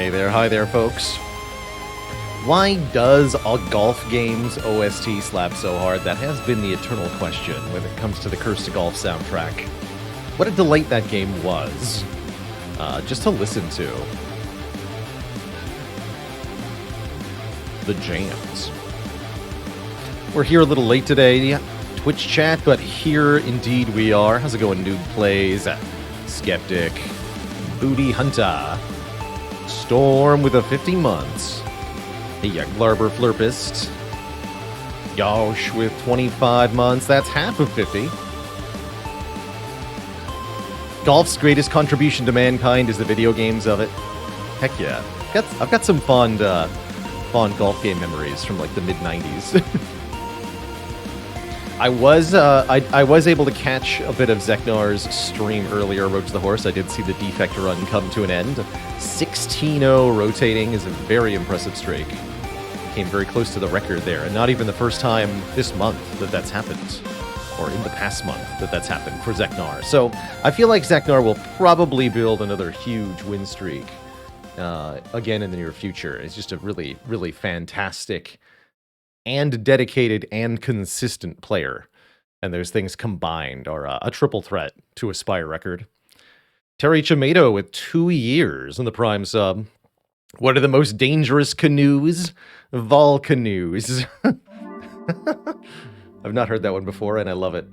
Hey there, hi there, folks. Why does a golf game's OST slap so hard? That has been the eternal question when it comes to the Curse to Golf soundtrack. What a delight that game was, just to listen to. The jams. We're here a little late today, Twitch chat, but here indeed we are. How's it going, Noob Plays, Skeptic, Booty Hunter, Storm with a 50 months, yeah, Glarber Flurpist, Yosh with 25 months, that's half of 50. Golf's greatest contribution to mankind is the video games of it. Heck yeah. I've got some fond golf game memories from like the mid-90s. I was able to catch a bit of Zeknar's stream earlier, Road to the Horse. I did see the Defect run come to an end. 16-0 rotating is a very impressive streak. Came very close to the record there, and not even the first time this month that that's happened, or in the past month that that's happened for Zeknar. So I feel like Zeknar will probably build another huge win streak again in the near future. It's just a really, really fantastic and dedicated and consistent player. And those things combined are a triple threat to a Spire record. Terry Chimato with 2 years in the Prime sub. What are the most dangerous canoes? Vol canoes. I've not heard that one before, and I love it.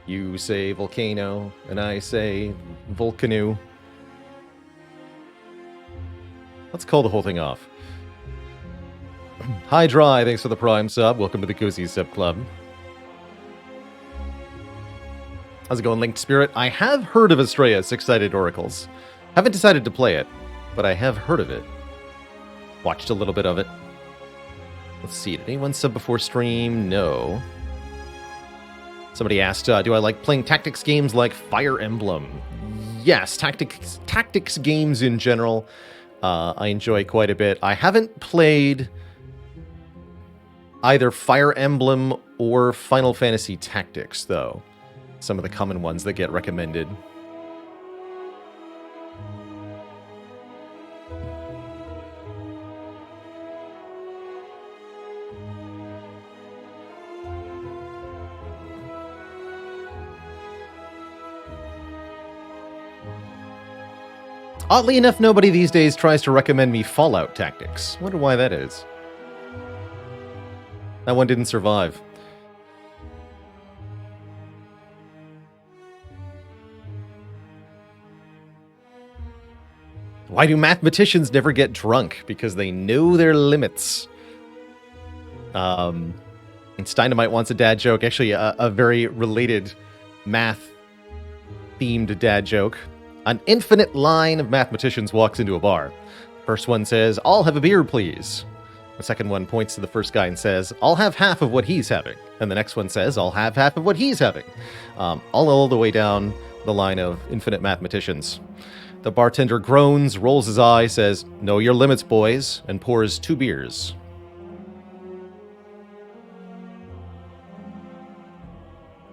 You say volcano, and I say volcano. Let's call the whole thing off. Hi, Dry, thanks for the Prime sub. Welcome to the Cozy Sub Club. How's it going, Linked Spirit? I have heard of Estrella Six-Sided Oracles. Haven't decided to play it, but I have heard of it. Watched a little bit of it. Let's see, did anyone sub before stream? No. Somebody asked, do I like playing tactics games like Fire Emblem? Yes, tactics games in general, I enjoy quite a bit. I haven't played either Fire Emblem or Final Fantasy Tactics, though. Some of the common ones that get recommended. Oddly enough, nobody these days tries to recommend me Fallout Tactics. Wonder why that is. That one didn't survive. Why do mathematicians never get drunk? Because they know their limits. And Steinamite wants a dad joke. Actually, a very related math-themed dad joke. An infinite line of mathematicians walks into a bar. First one says, "I'll have a beer, please." The second one points to the first guy and says, "I'll have half of what he's having." And the next one says, "I'll have half of what he's having." All the way down the line of infinite mathematicians. The bartender groans, rolls his eye, says, "Know your limits, boys," and pours 2 beers.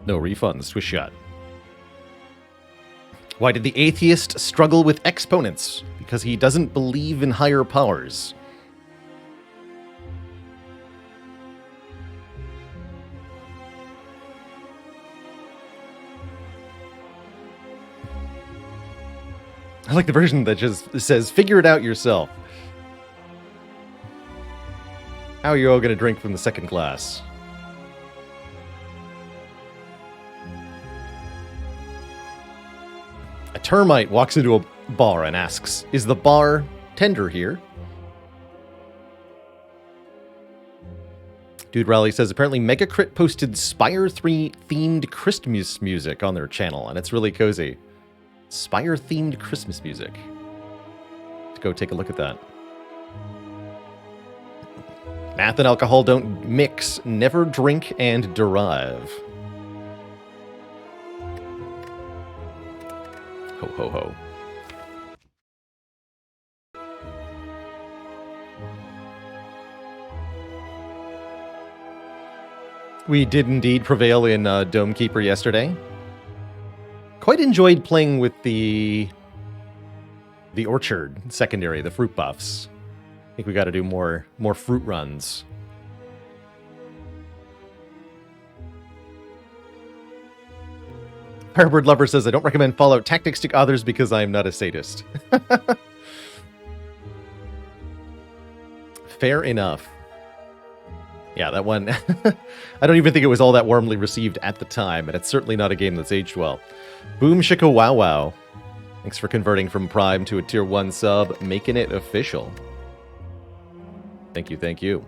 No refunds, twist shot. Why did the atheist struggle with exponents? Because he doesn't believe in higher powers. I like the version that just says, "Figure it out yourself." How are you all going to drink from the second glass? A termite walks into a bar and asks, "Is the bar tender here?" Dude Rally says, apparently Megacrit posted Spire 3 themed Christmas music on their channel, and it's really cozy. Spire themed Christmas music. Let's go take a look at that. Math and alcohol don't mix. Never drink and derive. Ho ho ho. We did indeed prevail in Dome Keeper yesterday. Quite enjoyed playing with the Orchard secondary, the fruit buffs. I think we got to do more fruit runs. Firebird Lover says, I don't recommend Fallout Tactics to others because I am not a sadist. Fair enough. Yeah, that one, I don't even think it was all that warmly received at the time, and it's certainly not a game that's aged well. Boom Shika Wow Wow. Thanks for converting from Prime to a Tier 1 sub, making it official. Thank you, thank you.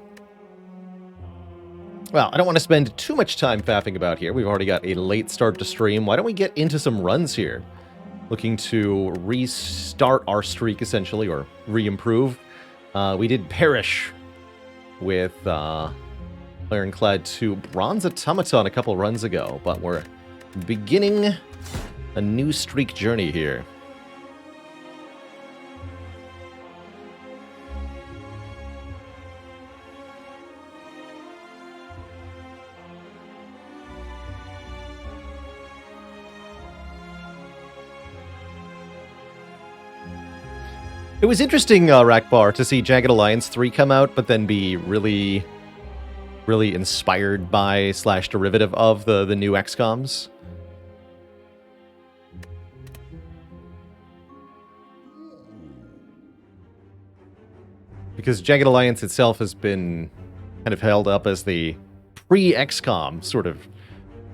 Well, I don't want to spend too much time faffing about here. We've already got a late start to stream. Why don't we get into some runs here? Looking to restart our streak, essentially, or re-improve. We did perish with Ironclad 2 Bronze Automaton a couple runs ago, but we're beginning a new streak journey here. It was interesting, Rakbar, to see Jagged Alliance 3 come out, but then be really inspired by / derivative of the new XCOMs. Because Jagged Alliance itself has been kind of held up as the pre-XCOM sort of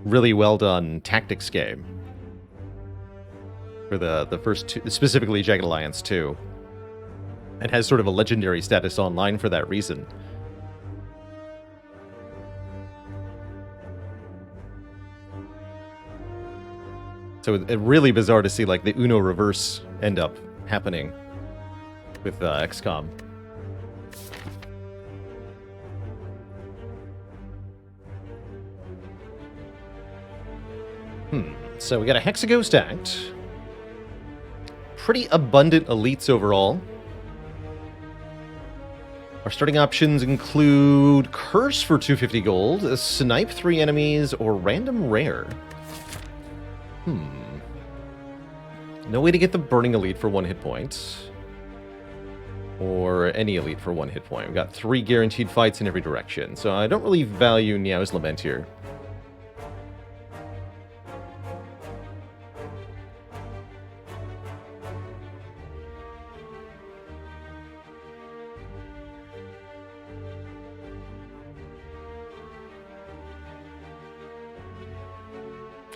really well-done tactics game. For the first two, specifically Jagged Alliance 2. And has sort of a legendary status online for that reason. So it's really bizarre to see like the Uno reverse end up happening with XCOM. So we got a Hexago stacked. Pretty abundant elites overall. Our starting options include Curse for 250 gold, Snipe 3 enemies, or Random Rare. No way to get the Burning Elite for 1 hit point. Or any elite for 1 hit point. We've got 3 guaranteed fights in every direction, so I don't really value Niao's Lament here.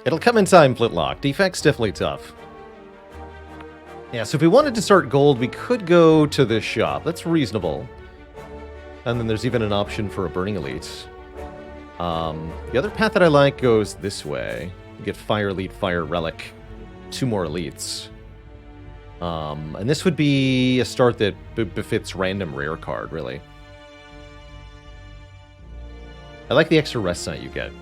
It'll come in time, Flintlock. Defect's definitely tough. Yeah, so if we wanted to start gold, we could go to this shop. That's reasonable. And then there's even an option for a Burning Elite. The other path that I like goes this way. You get Fire Elite, Fire Relic. 2 more elites. And this would be a start that befits Random Rare card, really. I like the extra rest site you get.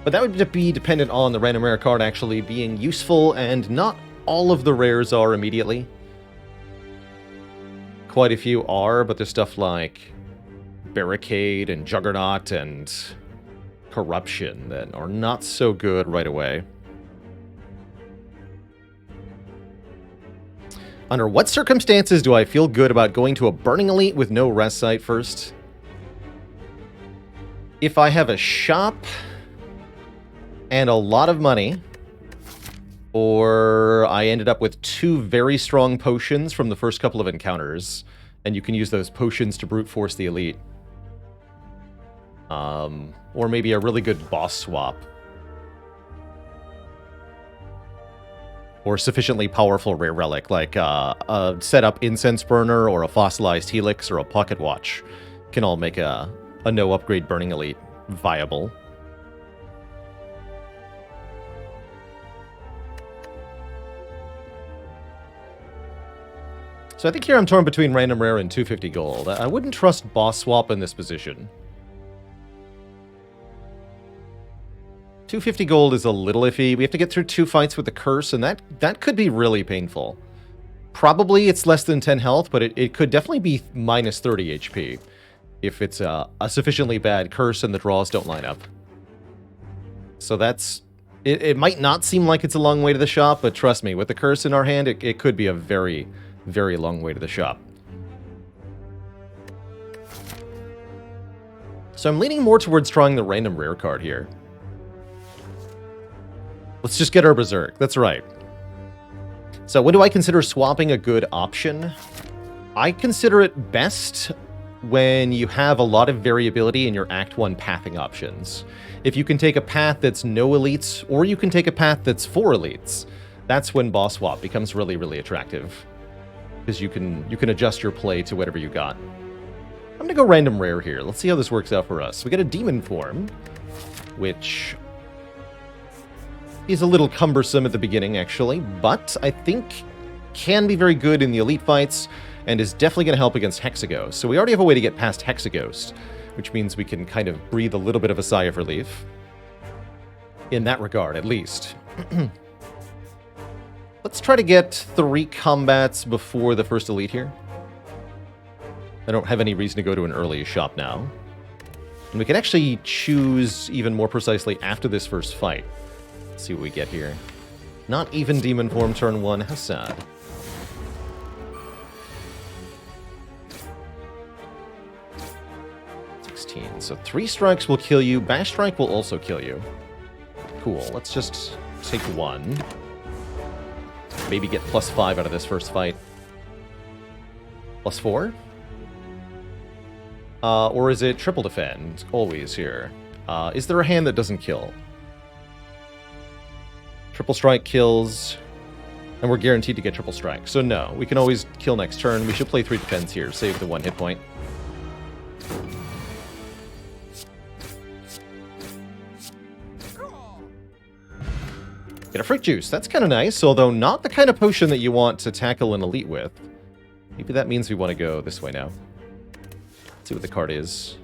But that would be dependent on the Random Rare card actually being useful, and not all of the rares are immediately. Quite a few are, but there's stuff like Barricade and Juggernaut and Corruption that are not so good right away. Under what circumstances do I feel good about going to a Burning Elite with no rest site first? If I have a shop and a lot of money, or I ended up with 2 very strong potions from the first couple of encounters, and you can use those potions to brute force the elite. Or maybe a really good boss swap. Or sufficiently powerful rare relic, like a set-up Incense Burner, or a Fossilized Helix, or a Pocket Watch, can all make a no-upgrade Burning Elite viable. So I think here I'm torn between Random Rare and 250 gold. I wouldn't trust boss swap in this position. 250 gold is a little iffy. We have to get through 2 fights with the Curse, and that could be really painful. Probably it's less than 10 health, but it could definitely be minus 30 HP. if it's a sufficiently bad curse and the draws don't line up. So that's... It might not seem like it's a long way to the shop, but trust me, with the curse in our hand, it could be a very, very long way to the shop. So I'm leaning more towards drawing the random rare card here. Let's just get our Berserk. That's right. So when do I consider swapping a good option? I consider it best when you have a lot of variability in your Act 1 pathing options. If you can take a path that's no elites, or you can take a path that's 4 elites, that's when boss swap becomes really, really attractive. Because you can adjust your play to whatever you got. I'm going to go random rare here. Let's see how this works out for us. We get a demon form, which is a little cumbersome at the beginning, actually, but I think can be very good in the elite fights, and is definitely going to help against Hexaghost. So we already have a way to get past Hexaghost, which means we can kind of breathe a little bit of a sigh of relief. In that regard, at least. Let's try to get 3 combats before the first elite here. I don't have any reason to go to an early shop now. And we can actually choose even more precisely after this first fight. Let's see what we get here. Not even Demon Form turn 1. How sad. So 3 strikes will kill you. Bash Strike will also kill you. Cool. Let's just take 1. Maybe get +5 out of this first fight. +4? Or is it triple defend? Always here. Is there a hand that doesn't kill? Triple strike kills, and we're guaranteed to get triple strike. So no, we can always kill next turn. We should play 3 defense here, save the 1 hit point. Get a Fruit Juice. That's kind of nice, although not the kind of potion that you want to tackle an elite with. Maybe that means we want to go this way now. Let's see what the card is.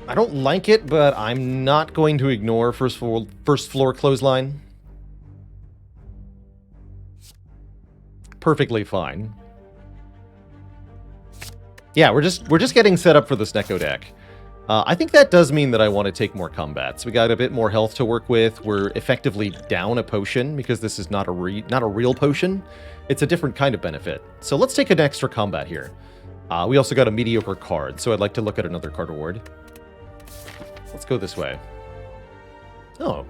I don't like it, but I'm not going to ignore first floor clothesline. Perfectly fine. Yeah, we're just getting set up for this Neko deck. I think that does mean that I want to take more combats. We got a bit more health to work with. We're effectively down a potion because this is not a real potion. It's a different kind of benefit. So let's take an extra combat here. We also got a mediocre card, so I'd like to look at another card reward. Let's go this way. Oh.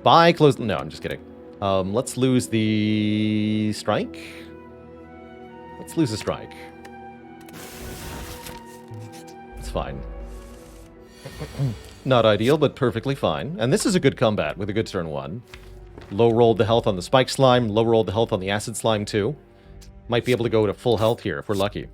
Buy, close... No, I'm just kidding. Let's lose the strike. Let's lose the strike. It's fine. Not ideal, but perfectly fine. And this is a good combat with a good turn 1. Low rolled the health on the Spike Slime, low rolled the health on the Acid Slime too. Might be able to go to full health here if we're lucky.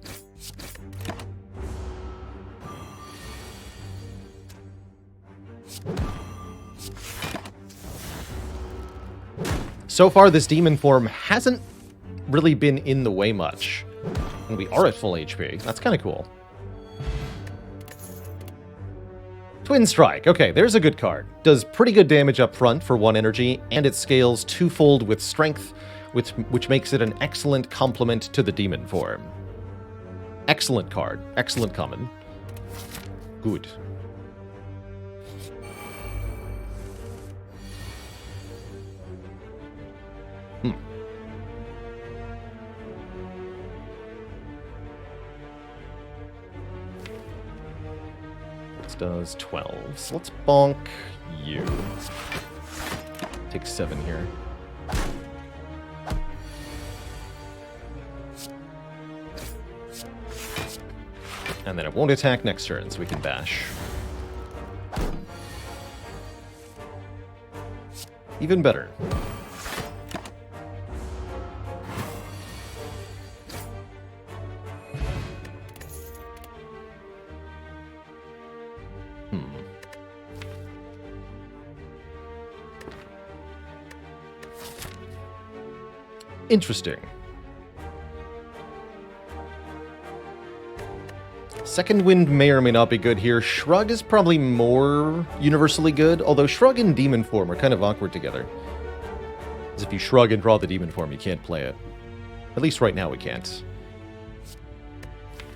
So far, this demon form hasn't really been in the way much. And we are at full HP. That's kind of cool. Twin Strike. Okay, there's a good card. Does pretty good damage up front for 1 energy, and it scales 2-fold with strength, which makes it an excellent complement to the demon form. Excellent card. Excellent common. Good. Does 12. So let's bonk you. Take 7 here. And then it won't attack next turn, so we can bash. Even better. Interesting. Second Wind may or may not be good here. Shrug is probably more universally good, although Shrug and Demon form are kind of awkward together. Because if you shrug and draw the demon form, you can't play it. At least right now we can't.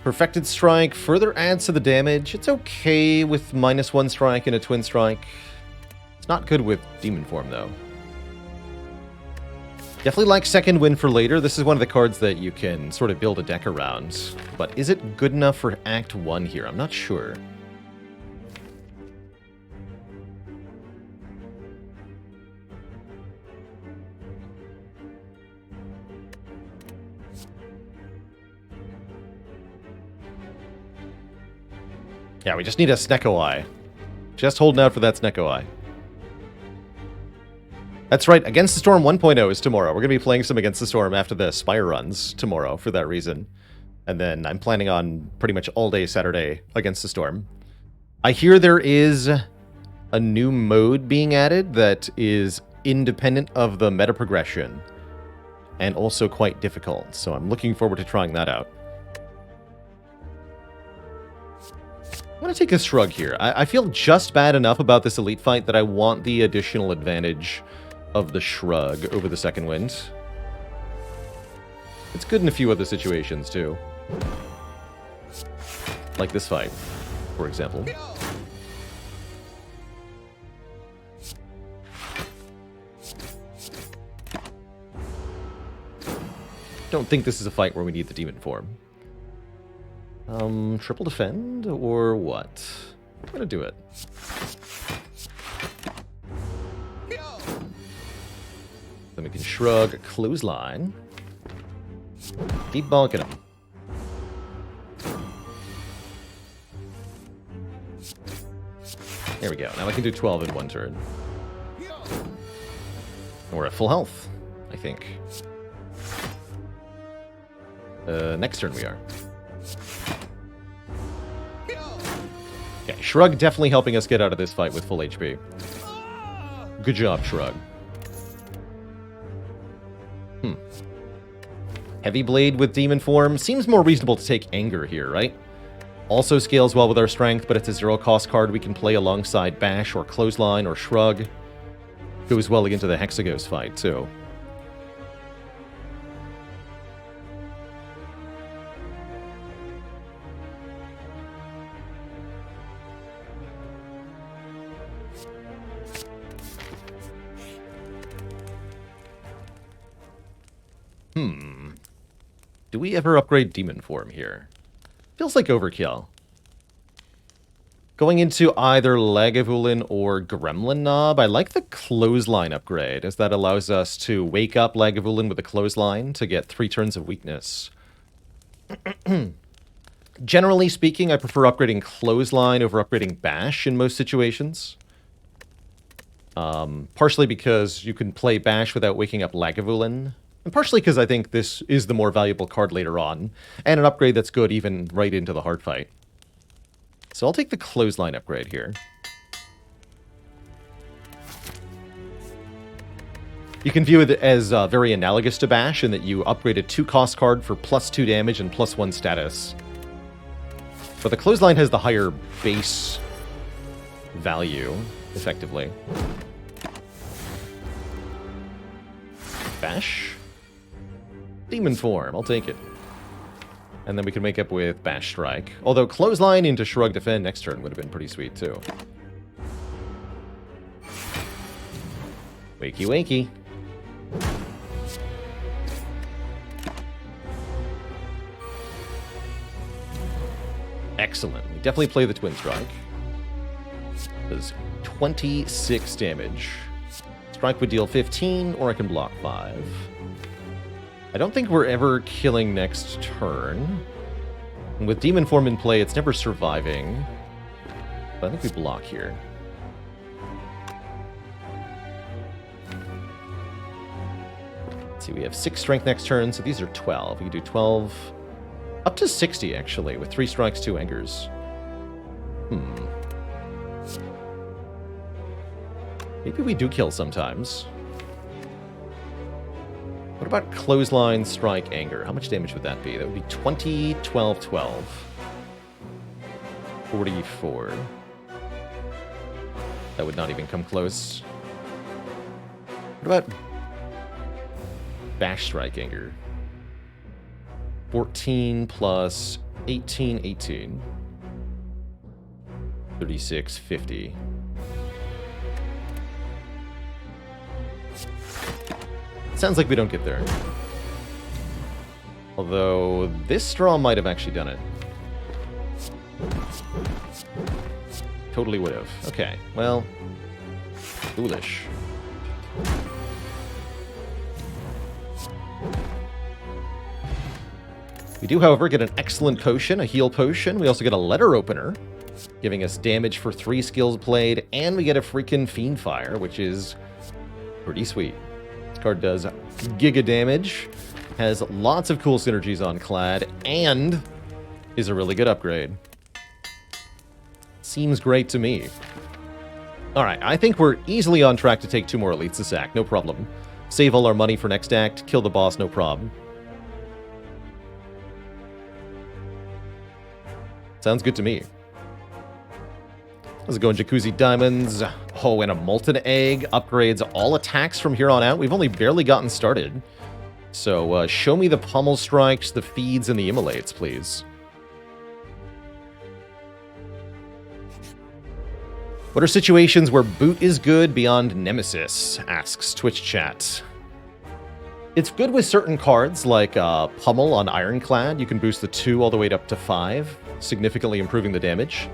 Perfected Strike further adds to the damage. It's okay with -1 strike and a twin strike. It's not good with demon form, though. Definitely like Second Wind for later. This is one of the cards that you can sort of build a deck around. But is it good enough for Act 1 here? I'm not sure. Yeah, we just need a Snecko Eye. Just holding out for that Snecko Eye. That's right, Against the Storm 1.0 is tomorrow. We're going to be playing some Against the Storm after the Spire runs tomorrow for that reason. And then I'm planning on pretty much all day Saturday Against the Storm. I hear there is a new mode being added that is independent of the meta progression. And also quite difficult, so I'm looking forward to trying that out. I'm going to take a shrug here. I feel just bad enough about this elite fight that I want the additional advantage of the shrug over the Second Wind. It's good in a few other situations, too. Like this fight, for example. Don't think this is a fight where we need the demon form. Triple defend, or what? I'm gonna do it. Then we can shrug, clothesline. Keep bonking him. There we go. Now I can do 12 in one turn. We're at full health, I think. Next turn we are. Okay, Shrug definitely helping us get out of this fight with full HP. Good job, Shrug. Heavy Blade with Demon Form. Seems more reasonable to take Anger here, right? Also scales well with our Strength, but it's a zero-cost card we can play alongside Bash or Clothesline or Shrug. Goes well into the Hexagos fight, too. Do we ever upgrade Demon Form here? Feels like overkill. Going into either Lagavulin or Gremlin Knob, I like the Clothesline upgrade, as that allows us to wake up Lagavulin with a Clothesline to get 3 turns of weakness. Generally speaking, I prefer upgrading Clothesline over upgrading Bash in most situations. Partially because you can play Bash without waking up Lagavulin. And partially because I think this is the more valuable card later on, and an upgrade that's good even right into the hard fight. So I'll take the Clothesline upgrade here. You can view it as very analogous to Bash in that you upgrade a 2-cost card for +2 damage and +1 status. But the Clothesline has the higher base value, effectively. Bash? Demon Form, I'll take it. And then we can make up with Bash Strike. Although Clothesline into Shrug Defend next turn would have been pretty sweet, too. Wakey wakey. Excellent. We definitely play the Twin Strike. Does 26 damage. Strike would deal 15, or I can block 5. I don't think we're ever killing next turn. And with Demon Form in play, it's never surviving. But I think we block here. Let's see, we have 6 strength next turn, so these are 12. We can do 12... Up to 60, actually, with 3 strikes, 2 angers. Maybe we do kill sometimes. What about Clothesline, Strike, Anger? How much damage would that be? That would be 20, 12, 12. 44. That would not even come close. What about Bash Strike Anger. 14 plus 18, 18. 36, 50. Sounds like we don't get there. Although, this straw might have actually done it. Totally would have. Okay, well... Foolish. We do, however, get an excellent potion, a heal potion. We also get a letter opener, giving us damage for 3 skills played, and we get a freaking Fiend Fire, which is pretty sweet. This card does giga damage, has lots of cool synergies on Clad, and is a really good upgrade. Seems great to me. Alright, I think we're easily on track to take 2 more elites this act, no problem. Save all our money for next act, kill the boss, no problem. Sounds good to me. Let's go in Jacuzzi Diamonds. Oh, and a Molten Egg upgrades all attacks from here on out. We've only barely gotten started. So, show me the Pummel Strikes, the Feeds, and the Immolates, please. What are situations where Boot is good beyond Nemesis? Asks Twitch chat. It's good with certain cards, like Pummel on Ironclad. You can boost the 2 all the way up to 5, significantly improving the damage.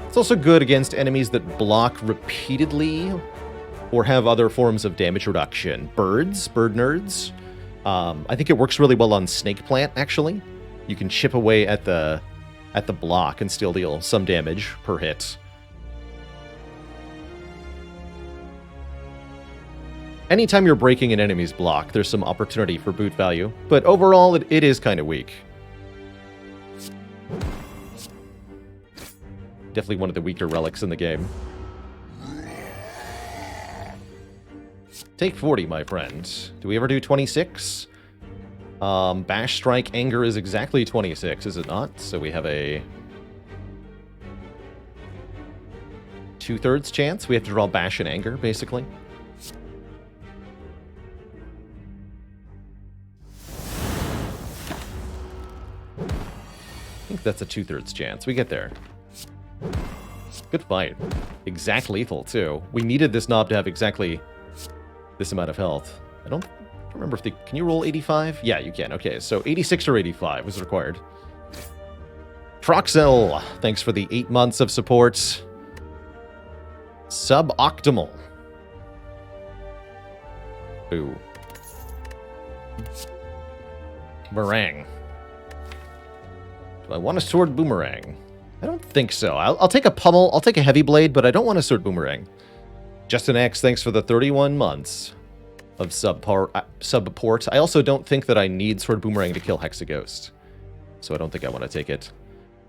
It's also good against enemies that block repeatedly or have other forms of damage reduction. Bird nerds. I think it works really well on Snake Plant, actually. You can chip away at the block and still deal some damage per hit. Anytime you're breaking an enemy's block, there's some opportunity for boot value, but overall, it is kind of weak. Definitely one of the weaker relics in the game. Take 40, my friend. Do we ever do 26? Bash Strike Anger is exactly 26, is it not? So we have a 2/3 chance. We have to draw Bash and Anger, basically. I think that's a 2/3 chance. We get there. Good fight. Exact lethal, too. We needed this knob to have exactly this amount of health. I don't remember if they... Can you roll 85? Yeah, you can. Okay, so 86 or 85 was required. Troxel, thanks for the 8 months of support. Suboptimal. Ooh. Meringue. Do I want a sword boomerang? I don't think so. I'll take a pummel. I'll take a heavy blade, but I don't want a sword boomerang. Justin X, thanks for the 31 months of support. I also don't think that I need sword boomerang to kill Hexaghost, so I don't think I want to take it.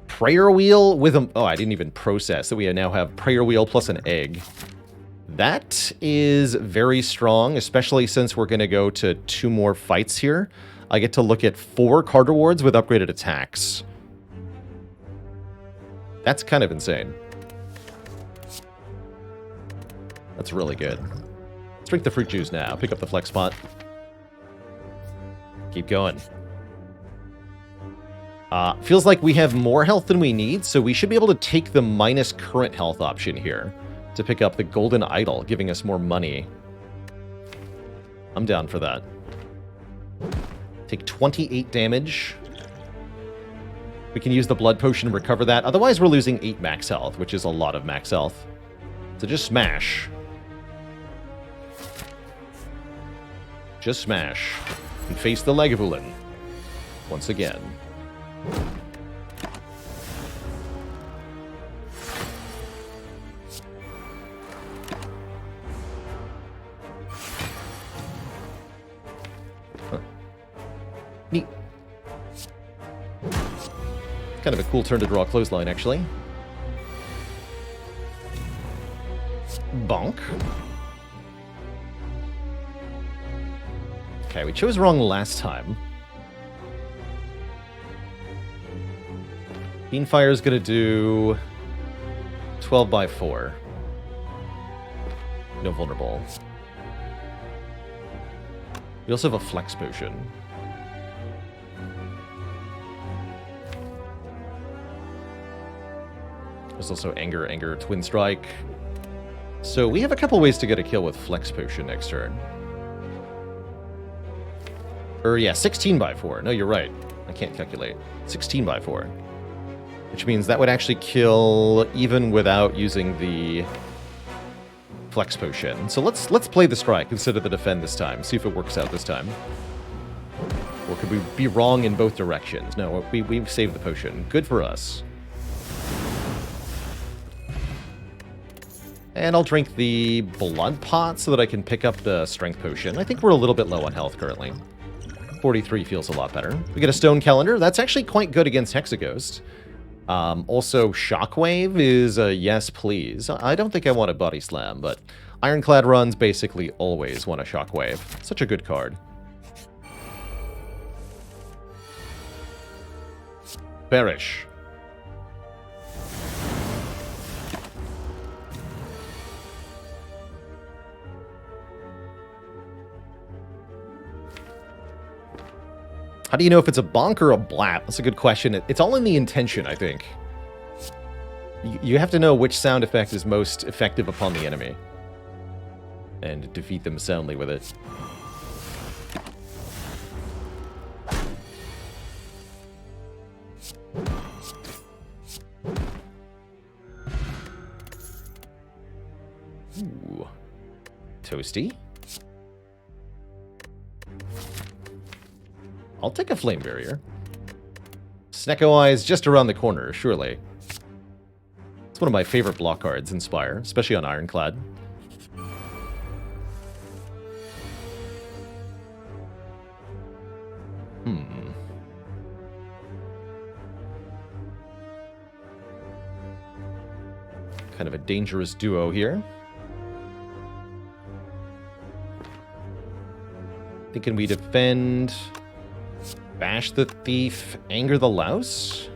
Prayer wheel with a... Oh, I didn't even process that we now have prayer wheel plus an egg. That is very strong, especially since we're going to go to 2 more fights here. I get to look at 4 card rewards with upgraded attacks. That's kind of insane. That's really good. Let's drink the fruit juice now. Pick up the flex pot. Keep going. Feels like we have more health than we need, so we should be able to take the minus current health option here to pick up the golden idol, giving us more money. I'm down for that. Take 28 damage. We can use the blood potion to recover that. Otherwise, we're losing 8 max health, which is a lot of max health. So just smash. Just smash. And face the Lagavulin. Once again. Huh. Neat. Kind of a cool turn to draw a clothesline, actually. Bonk. Okay, we chose wrong last time. Beanfire is going to do 12 by 4. No vulnerable. We also have a Flex Potion. There's also Anger, Twin Strike. So we have a couple ways to get a kill with Flex Potion next turn. Or yeah, 16 by 4. No, you're right. I can't calculate. 16 by 4. Which means that would actually kill even without using the Flex Potion. So let's play the strike instead of the defend this time. See if it works out this time. Or could we be wrong in both directions? No, we've saved the potion. Good for us. And I'll drink the Blood Pot so that I can pick up the Strength Potion. I think we're a little bit low on health currently. 43 feels a lot better. We get a Stone Calendar. That's actually quite good against Hexaghost. Also, Shockwave is a yes, please. I don't think I want a Body Slam, but Ironclad runs basically always want a Shockwave. Such a good card. Bearish. How do you know if it's a bonk or a blap? That's a good question. It's all in the intention, I think. You have to know which sound effect is most effective upon the enemy. And defeat them soundly with it. Ooh. Toasty. I'll take a Flame Barrier. Snecko Eye is just around the corner, surely. It's one of my favorite block cards in Spire, especially on Ironclad. Kind of a dangerous duo here. Thinking we defend... Bash the Thief, Anger the Louse?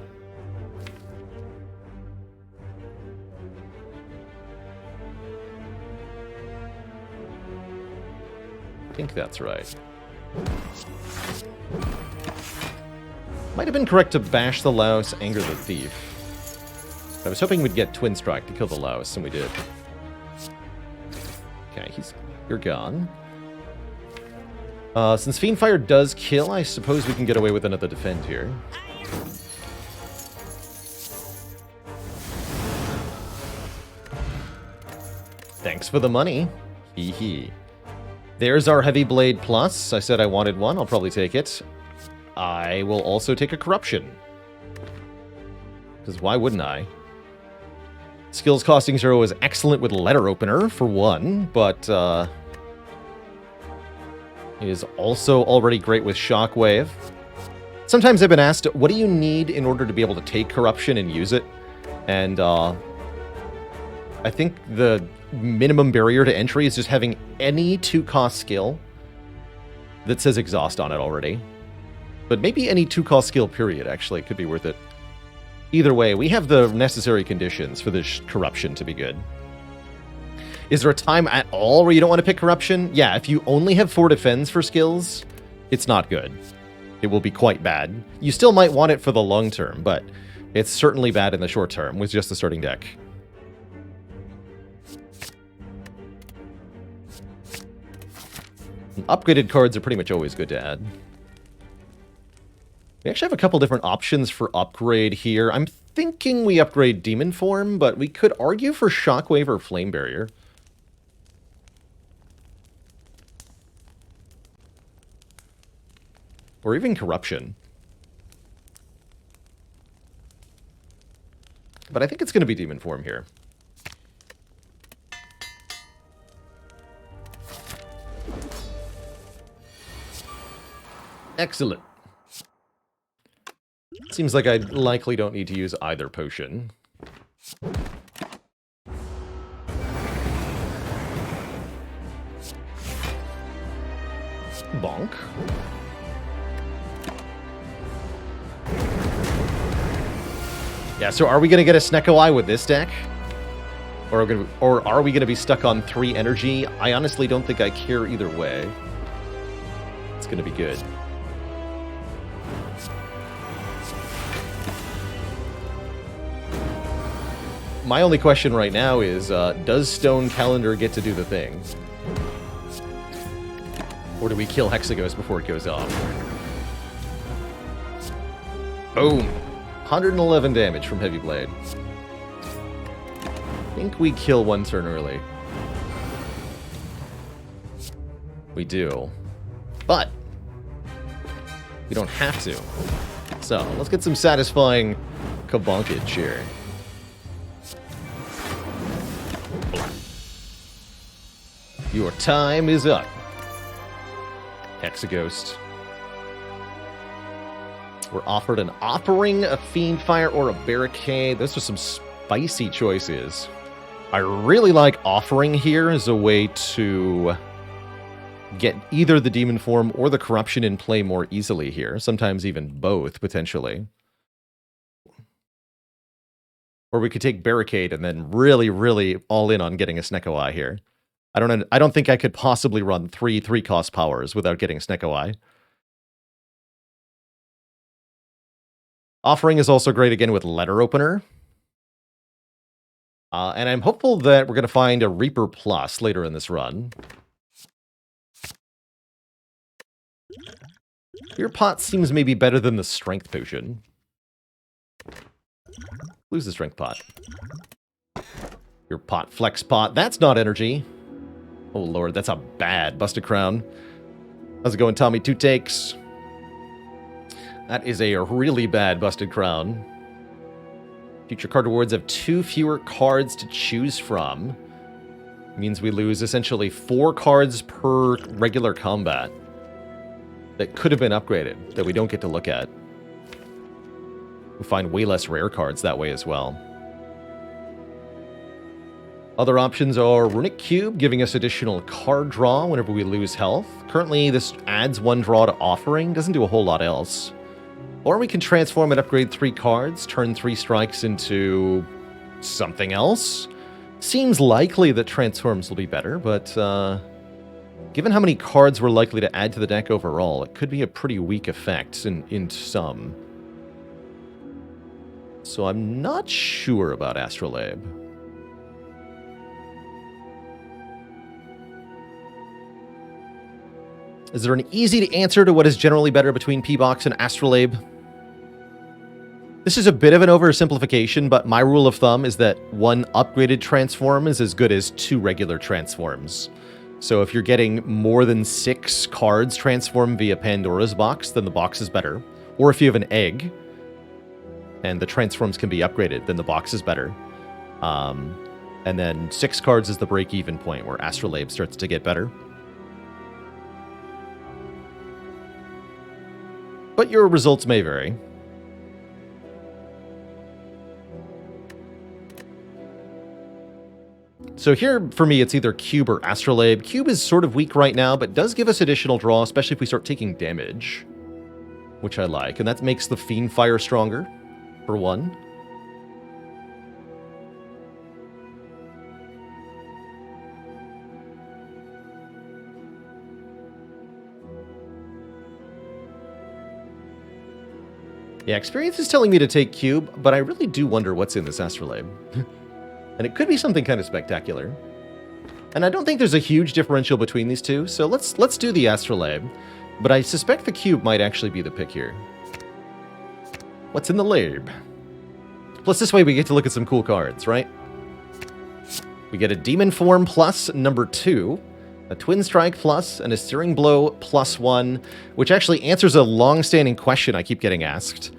I think that's right. Might have been correct to Bash the Louse, Anger the Thief. I was hoping we'd get Twin Strike to kill the Louse, and we did. Okay, you're gone. Since Fiendfire does kill, I suppose we can get away with another defend here. Thanks for the money. Hee hee. There's our Heavy Blade Plus. I said I wanted one. I'll probably take it. I will also take a Corruption. Because why wouldn't I? Skills costing 0 is excellent with Letter Opener, for one, but, is also already great with Shockwave. Sometimes I've been asked, what do you need in order to be able to take Corruption and use it? And I think the minimum barrier to entry is just having any 2-cost skill that says Exhaust on it already. But maybe any 2-cost skill, period, actually, could be worth it. Either way, we have the necessary conditions for this Corruption to be good. Is there a time at all where you don't want to pick Corruption? Yeah, if you only have 4 defends for skills, it's not good. It will be quite bad. You still might want it for the long term, but it's certainly bad in the short term with just the starting deck. And upgraded cards are pretty much always good to add. We actually have a couple different options for upgrade here. I'm thinking we upgrade Demon Form, but we could argue for Shockwave or Flame Barrier. Or even Corruption. But I think it's going to be Demon Form here. Excellent. Seems like I likely don't need to use either potion. Bonk. Yeah, so are we going to get a Snecko Eye with this deck? Or are we going to be stuck on 3 energy? I honestly don't think I care either way. going to be good. My only question right now is, does Stone Calendar get to do the thing? Or do we kill Hexaghost before it goes off? Boom! 111 damage from Heavy Blade. I think we kill one turn early. We do. But we don't have to. So, let's get some satisfying kabonkage here. Your time is up. Hexaghost. We're offered an Offering, a Fiendfire, or a Barricade. Those are some spicy choices. I really like Offering here as a way to get either the Demon Form or the Corruption in play more easily here. Sometimes even both, potentially. Or we could take Barricade and then really, really all in on getting a Snecko Eye here. I don't think I could possibly run 3-3-cost powers without getting Snecko Eye. Offering is also great again with Letter Opener. And I'm hopeful that we're going to find a Reaper Plus later in this run. Your pot seems maybe better than the Strength Potion. Lose the Strength Pot. Your pot, Flex Pot. That's not energy. Oh lord, that's a bad Busted Crown. How's it going, Tommy? 2 takes. That is a really bad Busted Crown. Future card rewards have 2 fewer cards to choose from. It means we lose essentially 4 cards per regular combat that could have been upgraded, that we don't get to look at. We find way less rare cards that way as well. Other options are Runic Cube, giving us additional card draw whenever we lose health. Currently, this adds 1 draw to Offering, doesn't do a whole lot else. Or we can transform and upgrade 3 cards, turn 3 strikes into something else. Seems likely that transforms will be better, but given how many cards we're likely to add to the deck overall, it could be a pretty weak effect in some. So I'm not sure about Astrolabe. Is there an easy answer to what is generally better between P-Box and Astrolabe? This is a bit of an oversimplification, but my rule of thumb is that 1 upgraded transform is as good as 2 regular transforms. So if you're getting more than 6 cards transformed via Pandora's Box, then the box is better. Or if you have an egg, and the transforms can be upgraded, then the box is better. And then 6 cards is the break-even point, where Astrolabe starts to get better. But your results may vary. So here, for me, it's either Cube or Astrolabe. Cube is sort of weak right now, but does give us additional draw, especially if we start taking damage, which I like. And that makes the Fiendfire stronger, for 1. Yeah, experience is telling me to take Cube, but I really do wonder what's in this Astrolabe. And it could be something kind of spectacular. And I don't think there's a huge differential between these two, so let's do the Astrolabe. But I suspect the Cube might actually be the pick here. What's in the lab? Plus this way we get to look at some cool cards, right? We get a Demon Form plus number 2, a Twin Strike plus, and a Searing Blow plus 1, which actually answers a long-standing question I keep getting asked,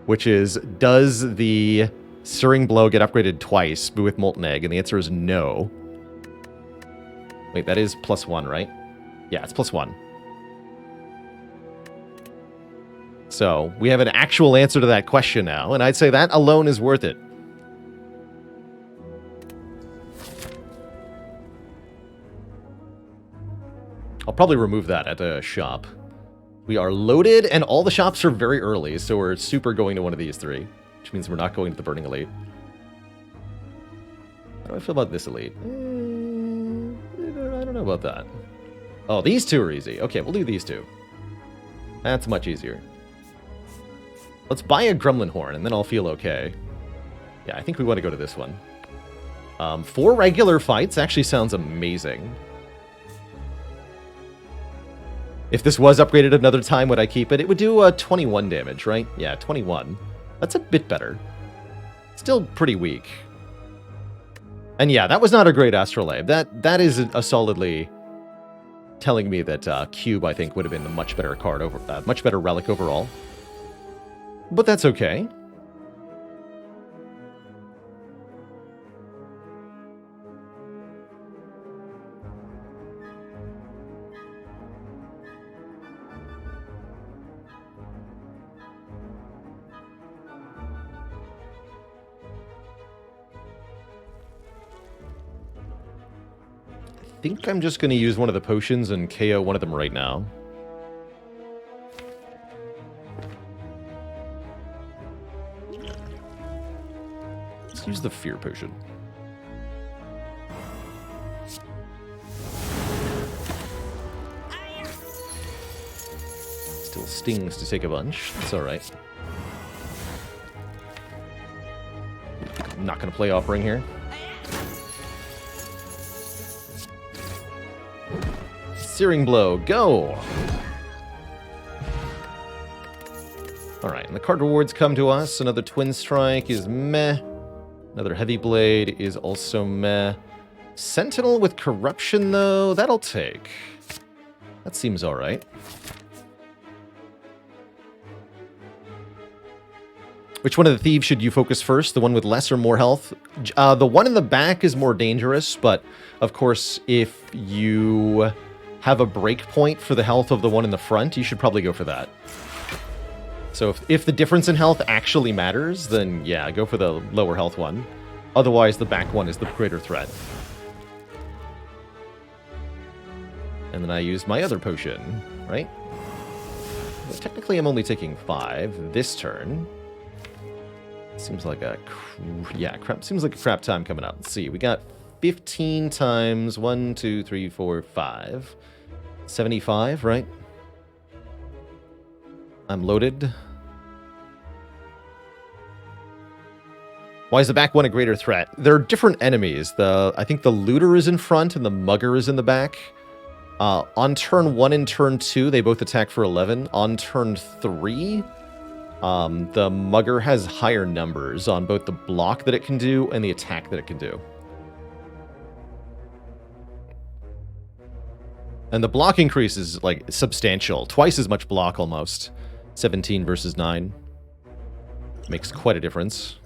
which is, does the Searing Blow get upgraded twice with Molten Egg? And the answer is no. Wait, that is plus 1, right? Yeah, it's plus 1. So, we have an actual answer to that question now, and I'd say that alone is worth it. I'll probably remove that at a shop. We are loaded, and all the shops are very early, so we're super going to one of these 3. Which means we're not going to the Burning Elite. How do I feel about this Elite? I don't know about that. Oh, these 2 are easy. Okay, we'll do these 2. That's much easier. Let's buy a Gremlin Horn, and then I'll feel okay. Yeah, I think we want to go to this one. 4 regular fights actually sounds amazing. If this was upgraded another time, would I keep it? It would do 21 damage, right? Yeah, 21. That's a bit better. Still pretty weak. And yeah, that was not a great Astrolabe. That is a solidly telling me that Cube, I think, would have been the much better card over, much better relic overall. But that's okay. I think I'm just going to use one of the potions and KO one of them right now. Let's use the Fear Potion. Still stings to take a bunch. That's alright. I'm not going to play Offering here. Searing Blow, go! Alright, and the card rewards come to us. Another Twin Strike is meh. Another Heavy Blade is also meh. Sentinel with Corruption, though, that'll take. That seems alright. Which one of the thieves should you focus first? The one with less or more health? The one in the back is more dangerous, but of course, if you have a break point for the health of the one in the front, you should probably go for that. So if the difference in health actually matters, then yeah, go for the lower health one. Otherwise, the back one is the greater threat. And then I use my other potion, right? Well, technically, I'm only taking 5 this turn. Seems like a seems like a crap time coming up. Let's see, we got 15 times 1, 2, 3, 4, 5. 75, right? I'm loaded. Why is the back one a greater threat? There are different enemies. I think the looter is in front and the mugger is in the back. On turn 1 and turn 2, they both attack for 11. On turn 3, the mugger has higher numbers on both the block that it can do and the attack that it can do. And the block increase is, like, substantial. Twice as much block, almost. 17 versus 9. Makes quite a difference.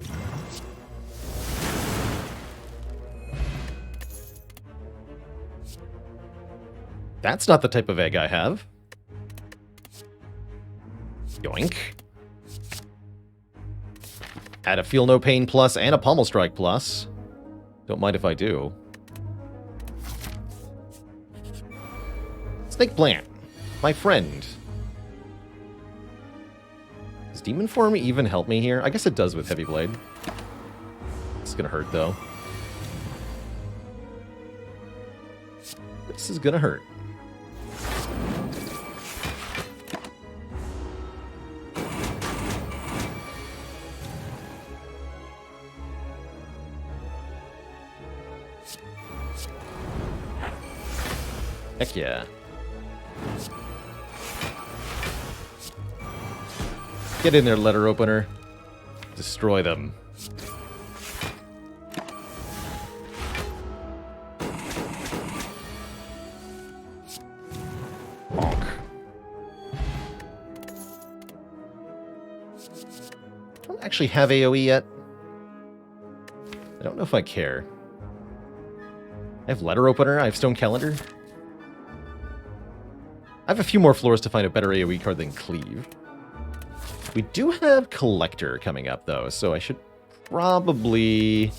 That's not the type of egg I have. Yoink. Add a Feel No Pain plus and a Pommel Strike plus. Don't mind if I do. Snake Plant, my friend. Does Demon Form even help me here? I guess it does with Heavy Blade. It's gonna hurt, though. This is gonna hurt. Heck yeah. Get in there, letter opener. Destroy them. Bonk. I don't actually have AoE yet. I don't know if I care. I have letter opener, I have Stone Calendar. I have a few more floors to find a better AoE card than Cleave. We do have Collector coming up, though, so I should probably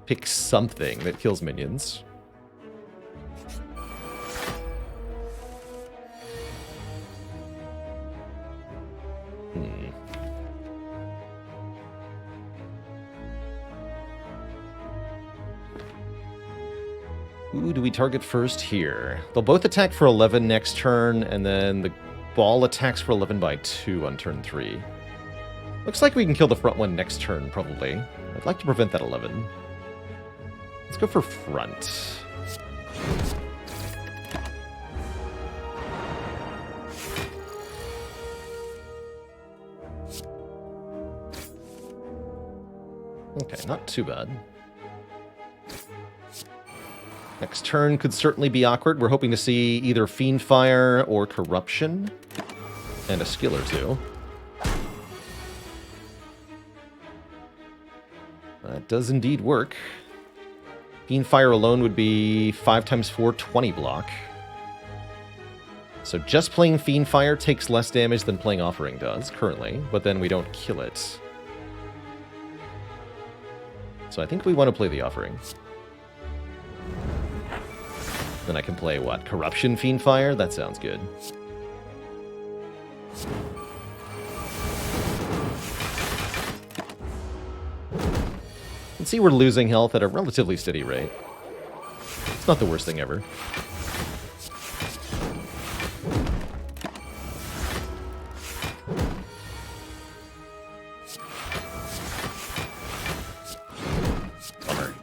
pick something that kills minions. Who do we target first here? They'll both attack for 11 next turn, and then the ball attacks for 11 by 2 on turn 3. Looks like we can kill the front one next turn, probably. I'd like to prevent that 11. Let's go for front. Okay, not too bad. Next turn could certainly be awkward. We're hoping to see either Fiendfire or Corruption. And a skill or two. That does indeed work. Fiendfire alone would be 5 times 4, 20 block. So just playing Fiendfire takes less damage than playing Offering does, currently. But then we don't kill it. So I think we want to play the Offering. Then I can play, what, Corruption Fiendfire? That sounds good. You can see we're losing health at a relatively steady rate. It's not the worst thing ever. Bummer.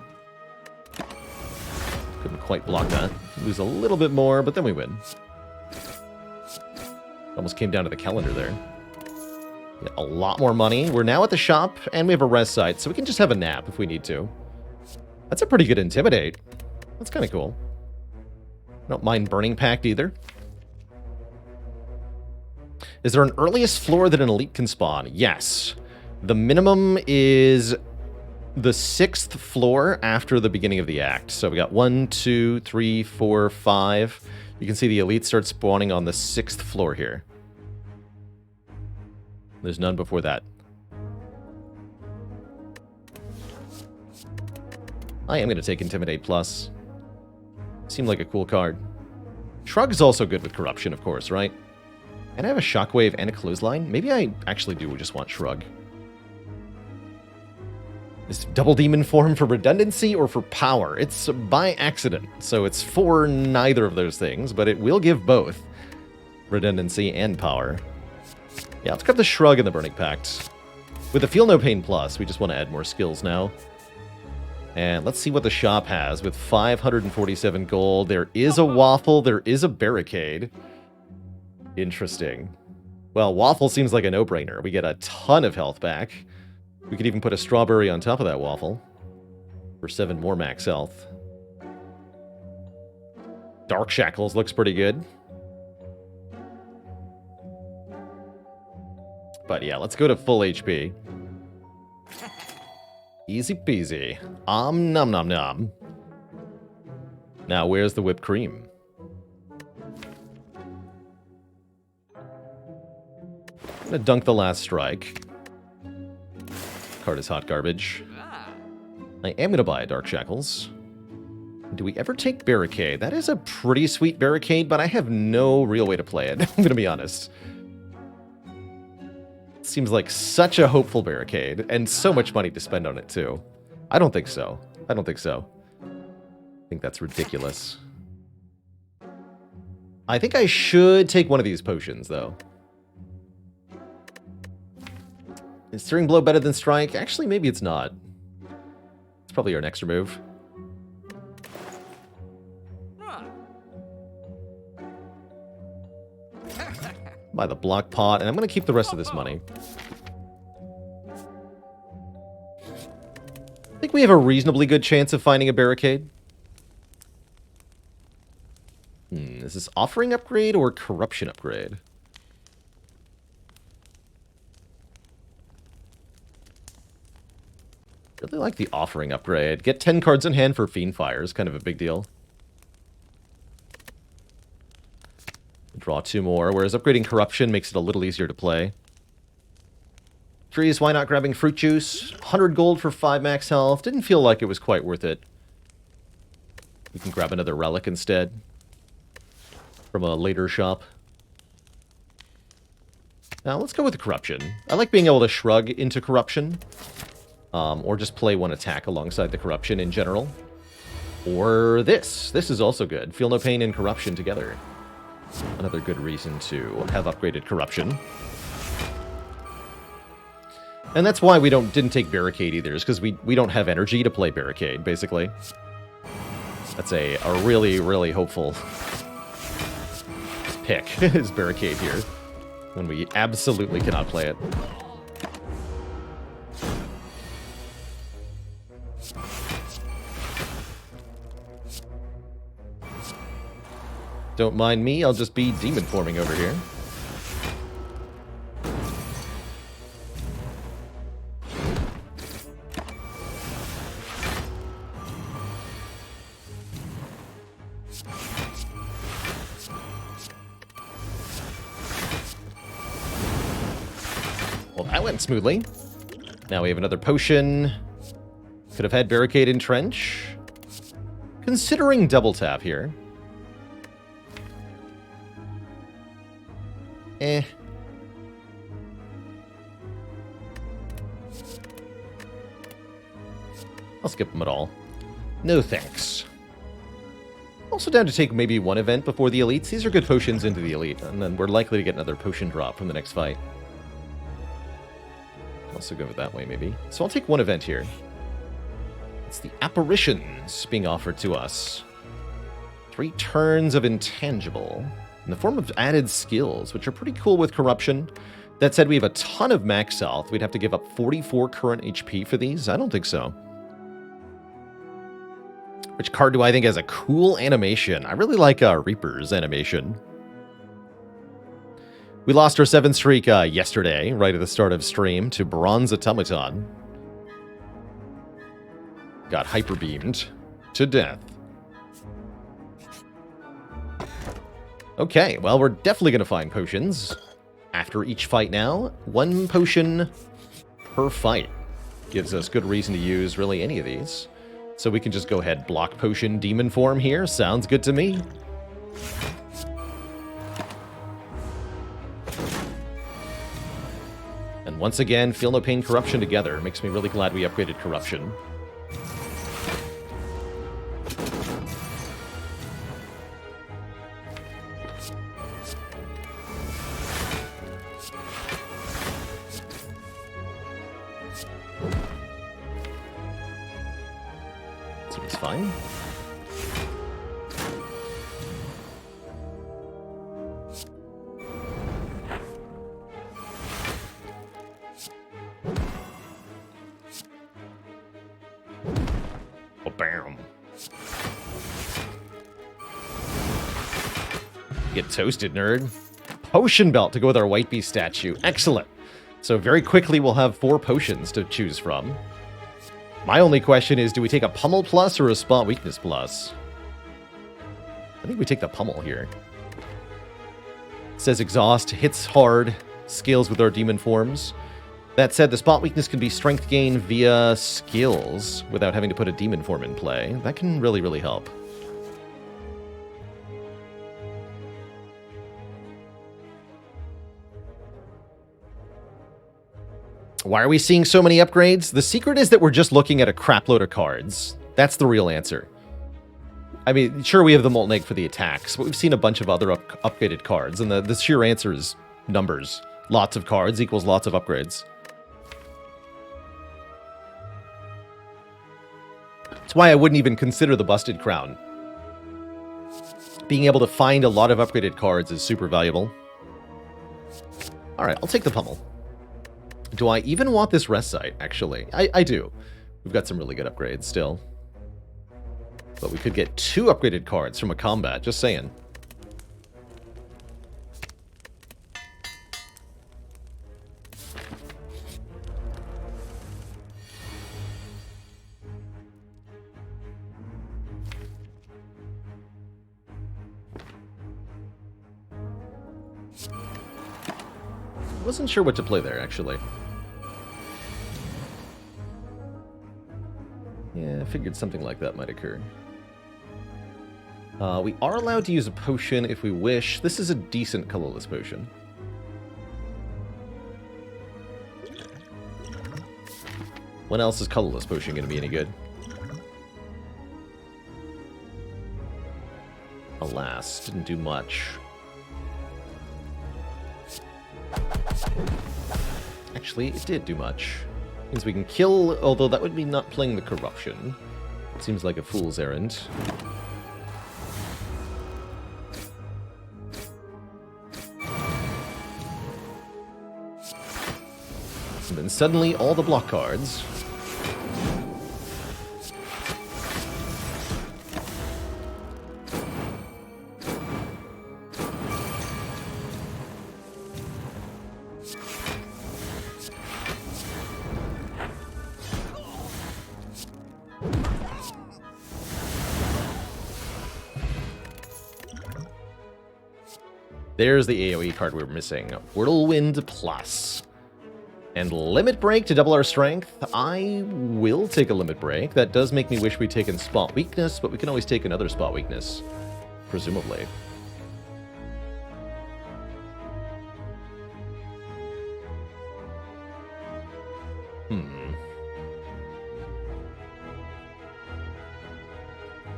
Couldn't quite block that. Lose a little bit more, but then we win. Almost came down to the calendar there. Get a lot more money. We're now at the shop, and we have a rest site, so we can just have a nap if we need to. That's a pretty good Intimidate. That's kind of cool. I don't mind Burning Pact either. Is there an earliest floor that an elite can spawn? Yes. The minimum is the 6th floor after the beginning of the act. So we got 1, 2, 3, 4, 5. You can see the elites start spawning on the 6th floor here. There's none before that. I am going to take Intimidate Plus. Seemed like a cool card. Shrug is also good with Corruption, of course, right? And I have a Shockwave and a Clothesline. Maybe I actually do just want Shrug. Is Double Demon form for redundancy or for power? It's by accident, so it's for neither of those things, but it will give both redundancy and power. Yeah, let's grab the Shrug and the Burning Pact. With the Feel No Pain Plus, we just want to add more skills now. And let's see what the shop has with 547 gold. There is a Waffle, there is a Barricade. Interesting. Well, Waffle seems like a no-brainer. We get a ton of health back. We could even put a Strawberry on top of that Waffle for 7 more max health. Dark Shackles looks pretty good. But yeah, let's go to full HP. Easy peasy. Nom nom nom. Now, where's the whipped cream? I'm gonna dunk the last strike. Card is hot garbage. I am gonna buy a Dark Shackles. Do we ever take Barricade? That is a pretty sweet Barricade, but I have no real way to play it. I'm gonna be honest. Seems like such a hopeful Barricade, and so much money to spend on it, too. I don't think so. I don't think so. I think that's ridiculous. I think I should take one of these potions, though. Is Searing Blow better than Strike? Actually, maybe it's not. It's probably our next move. Buy the block pot, and I'm going to keep the rest of this money. I think we have a reasonably good chance of finding a Barricade. Is this Offering Upgrade or Corruption Upgrade? Really like the Offering Upgrade. Get 10 cards in hand for Fiendfire is kind of a big deal. Draw 2 more, whereas upgrading Corruption makes it a little easier to play. Trees, why not grabbing Fruit Juice? 100 gold for 5 max health. Didn't feel like it was quite worth it. We can grab another Relic instead. From a later shop. Now, let's go with the Corruption. I like being able to shrug into Corruption. Or just play one attack alongside the Corruption in general. Or this. This is also good. Feel No Pain and Corruption together. Another good reason to have upgraded Corruption. And that's why we didn't take Barricade either, is because we don't have energy to play Barricade, basically. That's a really, really hopeful pick, is Barricade here, when we absolutely cannot play it. Don't mind me, I'll just be demon forming over here. Well, that went smoothly. Now we have another potion. Could have had Barricade and Trench. Considering double tap here. I'll skip them at all. No thanks. Also down to take maybe one event before the elites. These are good potions into the elite, and then we're likely to get another potion drop from the next fight. Also go that way, maybe. So I'll take one event here. It's the Apparitions being offered to us. 3 turns of Intangible in the form of added skills, which are pretty cool with Corruption. That said, we have a ton of max health. We'd have to give up 44 current HP for these? I don't think so. Which card do I think has a cool animation? I really like Reaper's animation. We lost our 7th streak yesterday, right at the start of stream, to Bronze Automaton. Got hyper-beamed to death. Okay, well, we're definitely going to find potions after each fight now. 1 potion per fight gives us good reason to use really any of these. So we can just go ahead, block potion demon form here. Sounds good to me. And once again, Feel No Pain, Corruption together. Makes me really glad we upgraded Corruption. Seems fine. Oh, bam. Get toasted, nerd. Potion belt to go with our White Beast statue. Excellent. So very quickly we'll have 4 potions to choose from. My only question is, do we take a Pummel Plus or a Spot Weakness Plus? I think we take the Pummel here. It says Exhaust, hits hard, scales with our demon forms. That said, the Spot Weakness can be strength gain via skills without having to put a demon form in play. That can really, really help. Why are we seeing so many upgrades? The secret is that we're just looking at a crapload of cards. That's the real answer. I mean, sure, we have the Molten Egg for the attacks, but we've seen a bunch of other upgraded cards, and the sheer answer is numbers. Lots of cards equals lots of upgrades. That's why I wouldn't even consider the Busted Crown. Being able to find a lot of upgraded cards is super valuable. Alright, I'll take the Pummel. Do I even want this rest site, actually? I do. We've got some really good upgrades still. But we could get 2 upgraded cards from a combat, just saying. Wasn't sure what to play there, actually. Yeah, I figured something like that might occur. We are allowed to use a potion if we wish. This is a decent colorless potion. When else is colorless potion going to be any good? Alas, didn't do much. Actually, it did do much. Means we can kill, although that would be not playing the corruption. It seems like a fool's errand. And then suddenly, all the block cards. There's the AoE card we were missing. Whirlwind Plus. And Limit Break to double our strength. I will take a Limit Break. That does make me wish we'd taken Spot Weakness, but we can always take another Spot Weakness. Presumably.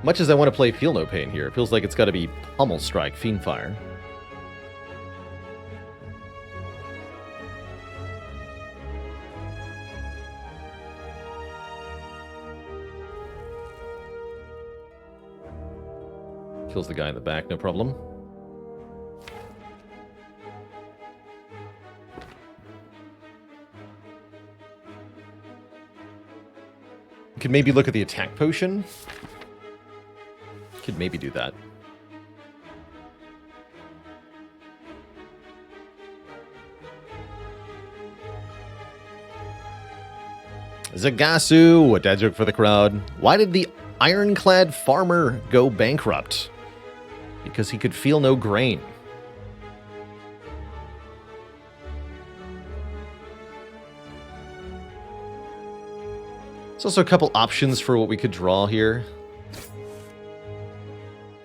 Much as I want to play Feel No Pain here, it feels like it's got to be Pummel Strike, Fiendfire. Kills the guy in the back, no problem. Could maybe look at the attack potion. Could maybe do that. Zagasu, a dad joke for the crowd. Why did the Ironclad farmer go bankrupt? Because he could feel no grain. There's also a couple options for what we could draw here.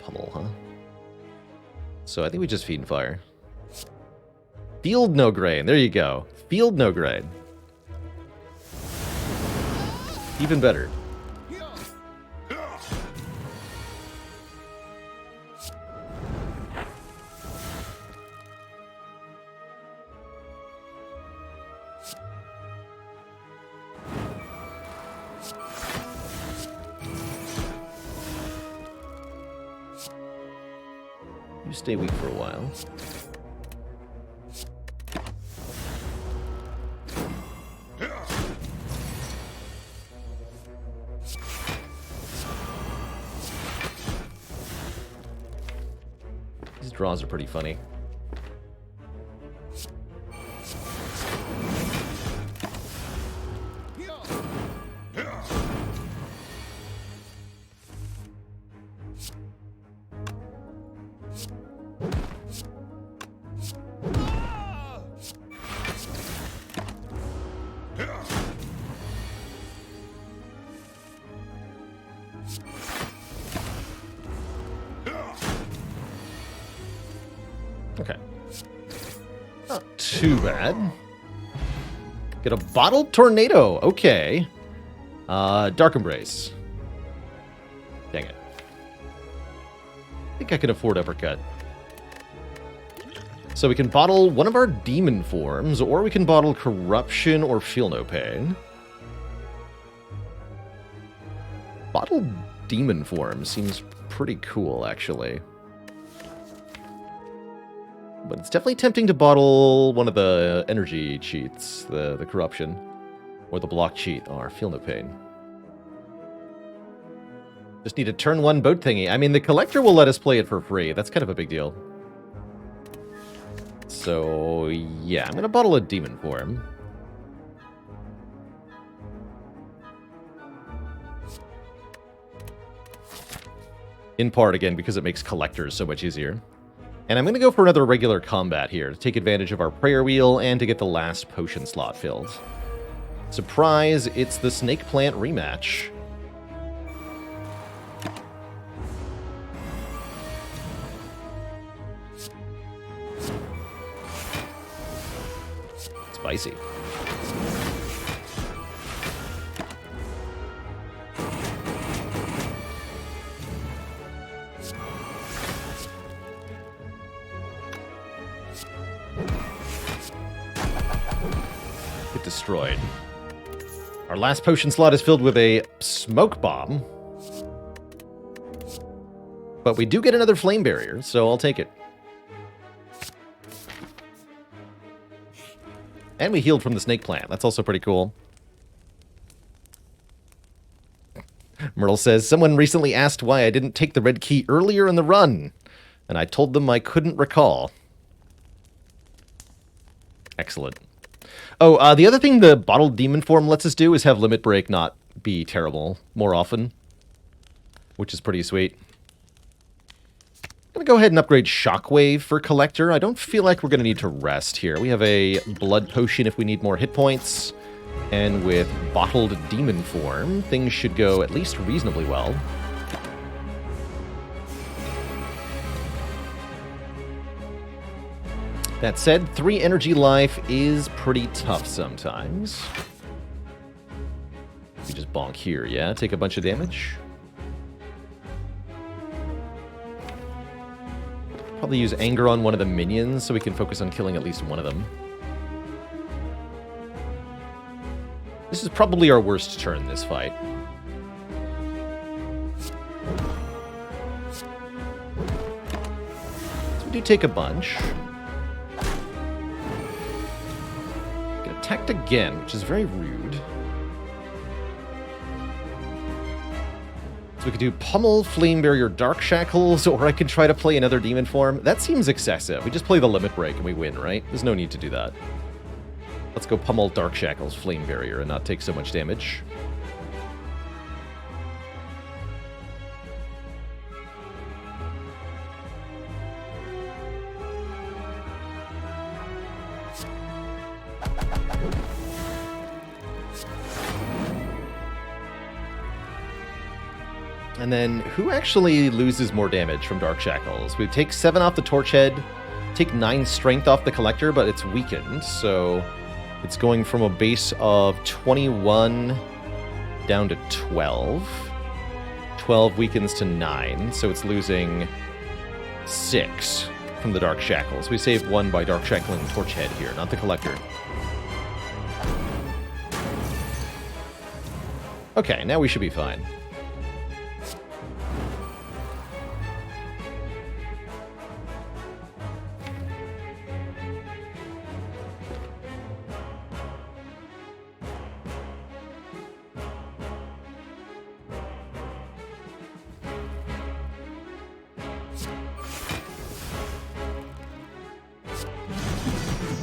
Pummel, huh? So I think we just Feed and Fire. Field no grain. There you go. Field no grain. Even better. You stay weak for a while. These draws are pretty funny. Okay. Not too bad. Get a Bottled Tornado. Okay. Dark Embrace. Dang it. I think I can afford Uppercut. So we can bottle one of our demon forms, or we can bottle Corruption or Feel No Pain. Bottled demon form seems pretty cool, actually. But it's definitely tempting to bottle one of the energy cheats, the Corruption, or the block cheat, or Feel No Pain. Just need a turn one boat thingy. I mean, the Collector will let us play it for free. That's kind of a big deal. So, yeah, I'm going to bottle a demon form. In part, again, because it makes collectors so much easier. And I'm going to go for another regular combat here to take advantage of our prayer wheel and to get the last potion slot filled. Surprise, it's the Snake Plant rematch. Spicy. get destroyed. Our last potion slot is filled with a smoke bomb. But we do get another flame barrier, so I'll take it. And we healed from the snake plant. That's also pretty cool. Myrtle says, someone recently asked why I didn't take the red key earlier in the run, and I told them I couldn't recall. Excellent. Oh, the other thing the bottled demon form lets us do is have limit break not be terrible more often, which is pretty sweet. I'm going to go ahead and upgrade Shockwave for Collector. I don't feel like we're going to need to rest here. We have a blood potion if we need more hit points. And with bottled demon form, things should go at least reasonably well. That said, 3 energy life is pretty tough sometimes. We just bonk here, yeah? Take a bunch of damage. Probably use anger on one of the minions so we can focus on killing at least one of them. This is probably our worst turn this fight. So we do take a bunch. Get attacked again, which is very rude. So we could do Pummel, Flame Barrier, Dark Shackles, or I could try to play another demon form. That seems excessive. We just play the limit break and we win, right? There's no need to do that. Let's go Pummel, Dark Shackles, Flame Barrier, and not take so much damage. And then, who actually loses more damage from Dark Shackles? We take 7 off the Torch Head, take 9 strength off the Collector, but it's weakened, so it's going from a base of 21 down to 12. 12 weakens to 9, so it's losing 6 from the Dark Shackles. We saved 1 by Dark Shackling Torch Head here, not the Collector. Okay, now we should be fine.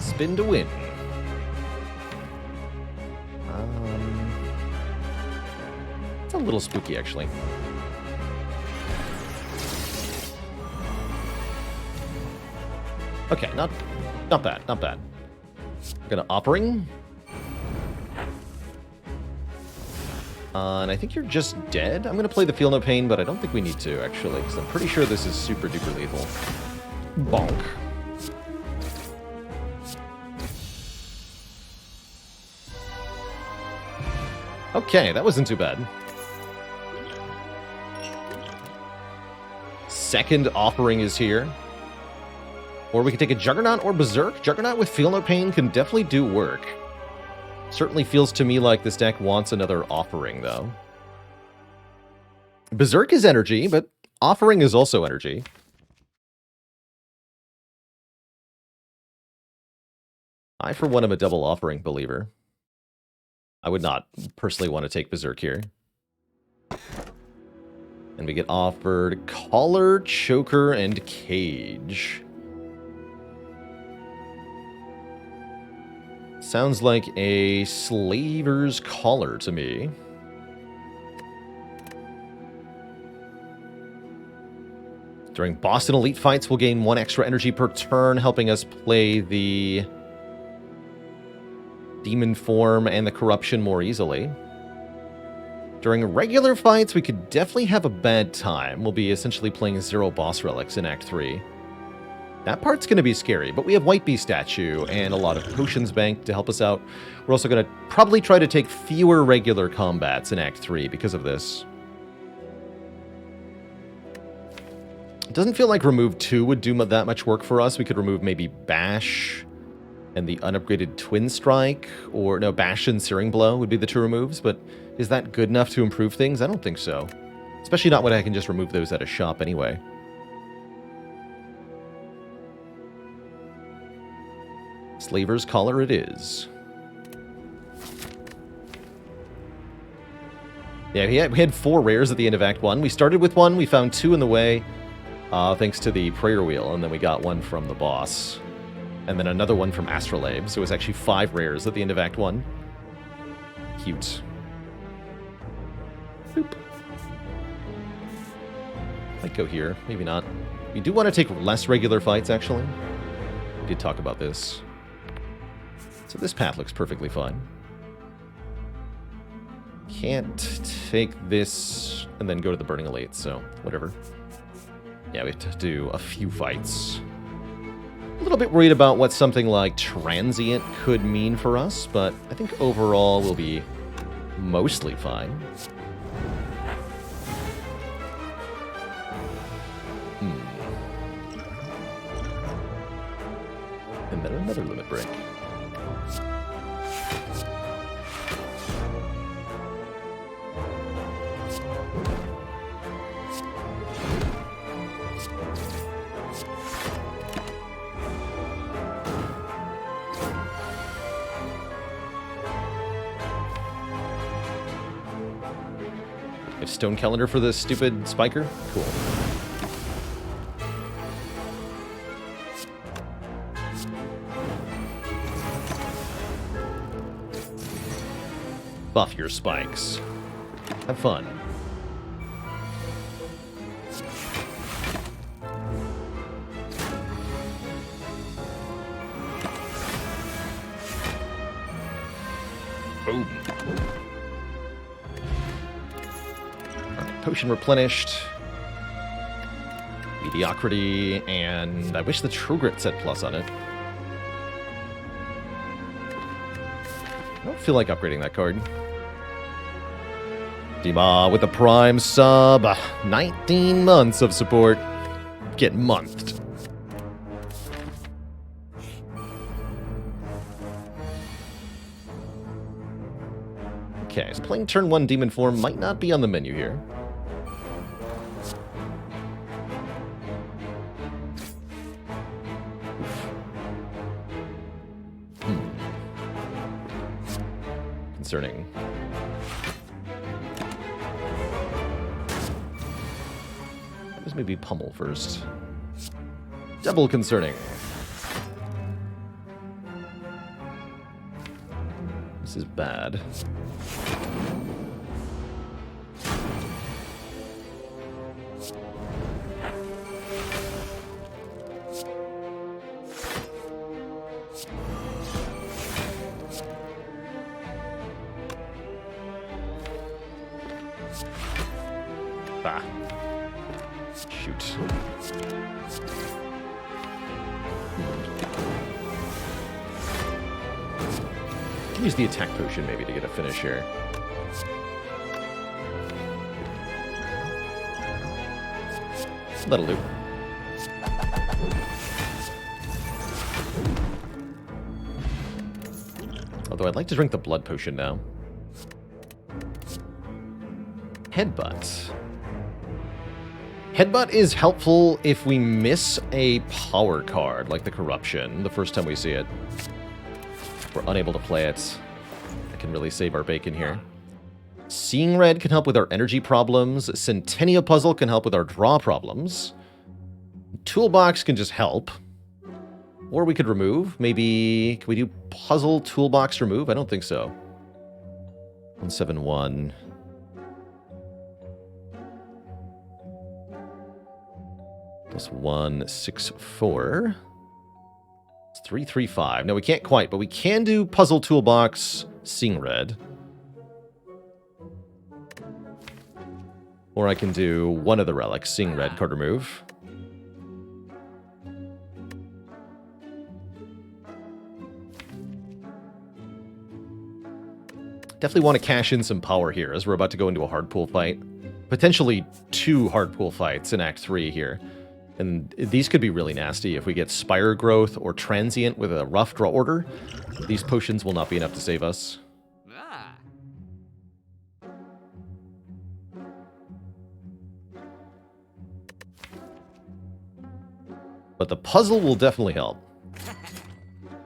Spin to win. It's a little spooky, actually. Okay, not bad, not bad. Gonna Offering. And I think you're just dead. I'm gonna play the Feel No Pain, but I don't think we need to, actually, because I'm pretty sure this is super duper lethal. Bonk. Okay, that wasn't too bad. Second Offering is here. Or we could take a Juggernaut or Berserk. Juggernaut with Feel No Pain can definitely do work. Certainly feels to me like this deck wants another Offering, though. Berserk is energy, but Offering is also energy. I, for one, am a double Offering believer. I would not personally want to take Berserk here. And we get offered Collar, Choker, and Cage. Sounds like a Slaver's Collar to me. During Boston Elite fights, we'll gain 1 extra energy per turn, helping us play the Demon Form and the Corruption more easily. During regular fights, we could definitely have a bad time. We'll be essentially playing 0 boss relics in Act 3. That part's going to be scary, but we have White Beast Statue and a lot of potions banked to help us out. We're also going to probably try to take fewer regular combats in Act 3 because of this. It doesn't feel like Remove 2 would do that much work for us. We could remove maybe Bash And the unupgraded Twin Strike, or no, Bastion Searing Blow would be the two removes, but is that good enough to improve things? I don't think so. Especially not when I can just remove those at a shop anyway. Slaver's Collar it is. Yeah, we had 4 rares at the end of Act 1. We started with 1, we found 2 in the way, thanks to the Prayer Wheel, and then we got 1 from the boss. And then another one from Astrolabe, so it was actually 5 rares at the end of Act 1. Cute. Boop. Might go here, maybe not. We do want to take less regular fights, actually. We did talk about this. So this path looks perfectly fine. Can't take this and then go to the Burning Elite, so whatever. Yeah, we have to do a few fights. A little bit worried about what something like Transient could mean for us, but I think overall we'll be mostly fine. And then another limit break. Stone Calendar for the stupid spiker? Cool. Buff your spikes. Have fun. Boom. Potion replenished. Mediocrity, and I wish the True Grit said plus on it. I don't feel like upgrading that card. Dima with a Prime sub. 19 months of support. Get monthed. Okay, so playing turn 1 Demon Form might not be on the menu here. Concerning. Let's maybe pummel first. Double concerning. This is bad. Ah. Shoot. Can use the attack potion maybe to get a finish here. That'll do. Although I'd like to drink the blood potion now. Headbutt. Headbutt is helpful if we miss a power card, like the Corruption, the first time we see it. If we're unable to play it, that can really save our bacon here. Seeing Red can help with our energy problems. Centennial Puzzle can help with our draw problems. Toolbox can just help. Or we could remove. Maybe, can we do Puzzle Toolbox remove? I don't think so. 171. Plus 164. It's 335. No, we can't quite, but we can do Puzzle Toolbox Seeing Red. Or I can do one of the relics, Seeing Red, card remove. Definitely want to cash in some power here as we're about to go into a hard pool fight. Potentially 2 hard pool fights in Act 3 here. And these could be really nasty if we get Spire Growth or Transient with a rough draw order. These potions will not be enough to save us. But the puzzle will definitely help.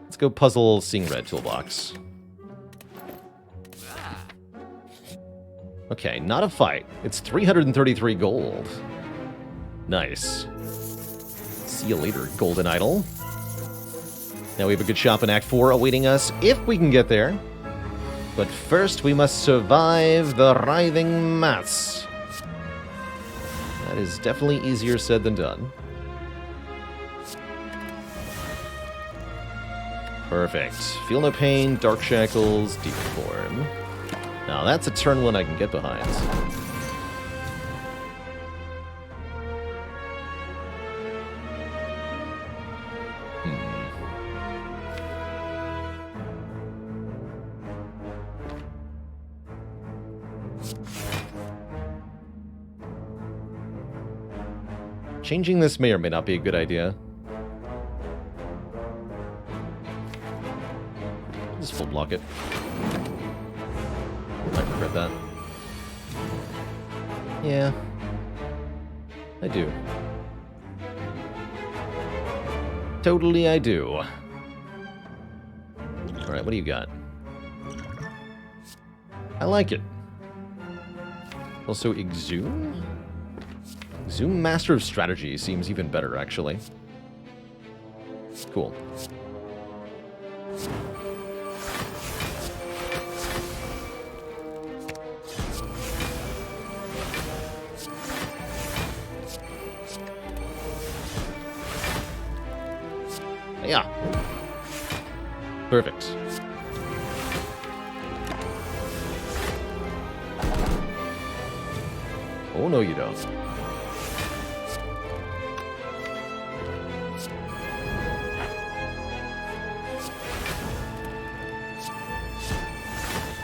Let's go puzzle Seeing Red toolbox. Okay, not a fight. It's 333 gold. Nice. See you later, Golden Idol. Now we have a good shop in Act 4 awaiting us, if we can get there. But first, we must survive the writhing mass. That is definitely easier said than done. Perfect. Feel no pain, Dark Shackles, Demon Form. Now that's a turn one I can get behind. Changing this may or may not be a good idea. Just full block it. Might regret that. Yeah. I do. Totally I do. Alright, what do you got? I like it. Also, Exhume? Exhume Master of Strategy seems even better, actually. Cool. Yeah. Perfect. Oh, no, you don't.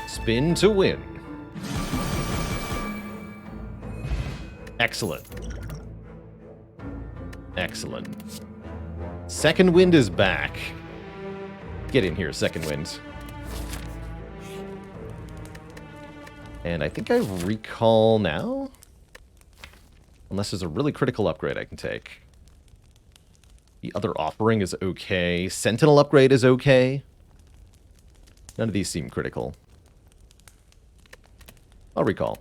Spin to win. Excellent. Excellent. Second Wind is back. Get in here, Second Wind. And I think I recall now? Unless there's a really critical upgrade I can take. The other offering is okay. Sentinel upgrade is okay. None of these seem critical. I'll recall.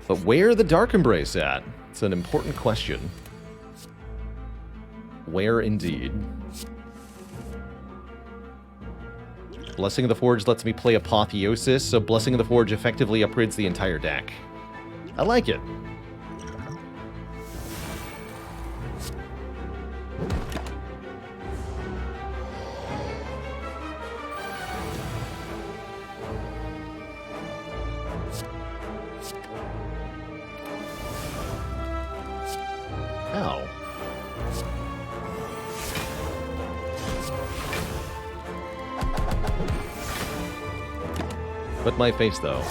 But where the Dark Embrace at? It's an important question. Where indeed? Blessing of the Forge lets me play Apotheosis, so Blessing of the Forge effectively upgrades the entire deck. I like it. Ow. But my face, though.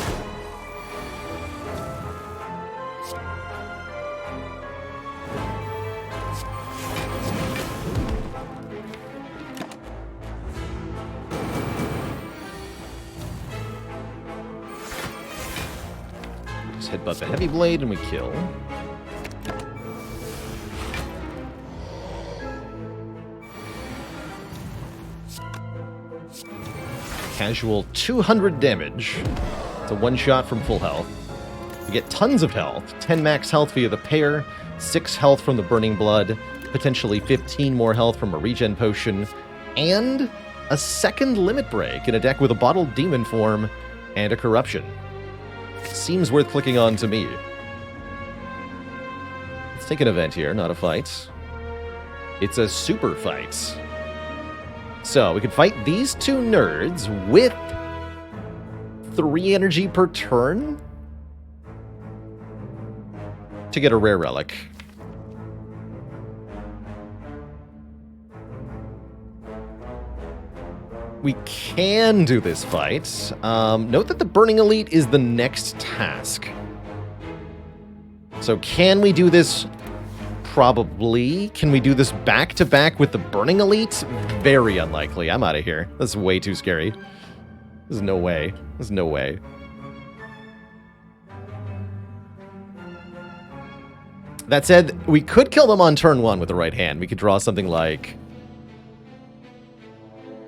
Just headbutt the heavy blade and we kill. Casual 200 damage. It's a one-shot from full health. We get tons of health. 10 max health via the pair, 6 health from the Burning Blood, potentially 15 more health from a regen potion, and a second limit break in a deck with a bottled demon form and a corruption. Seems worth clicking on to me. Let's take an event here, not a fight. It's a super fight. So, we could fight these two nerds with 3 energy per turn to get a rare relic. We can do this fight. Note that the Burning Elite is the next task. So can we do this? Probably. Can we do this back-to-back with the Burning Elite? Very unlikely. I'm out of here. That's way too scary. There's no way. There's no way. That said, we could kill them on turn 1 with the right hand. We could draw something like...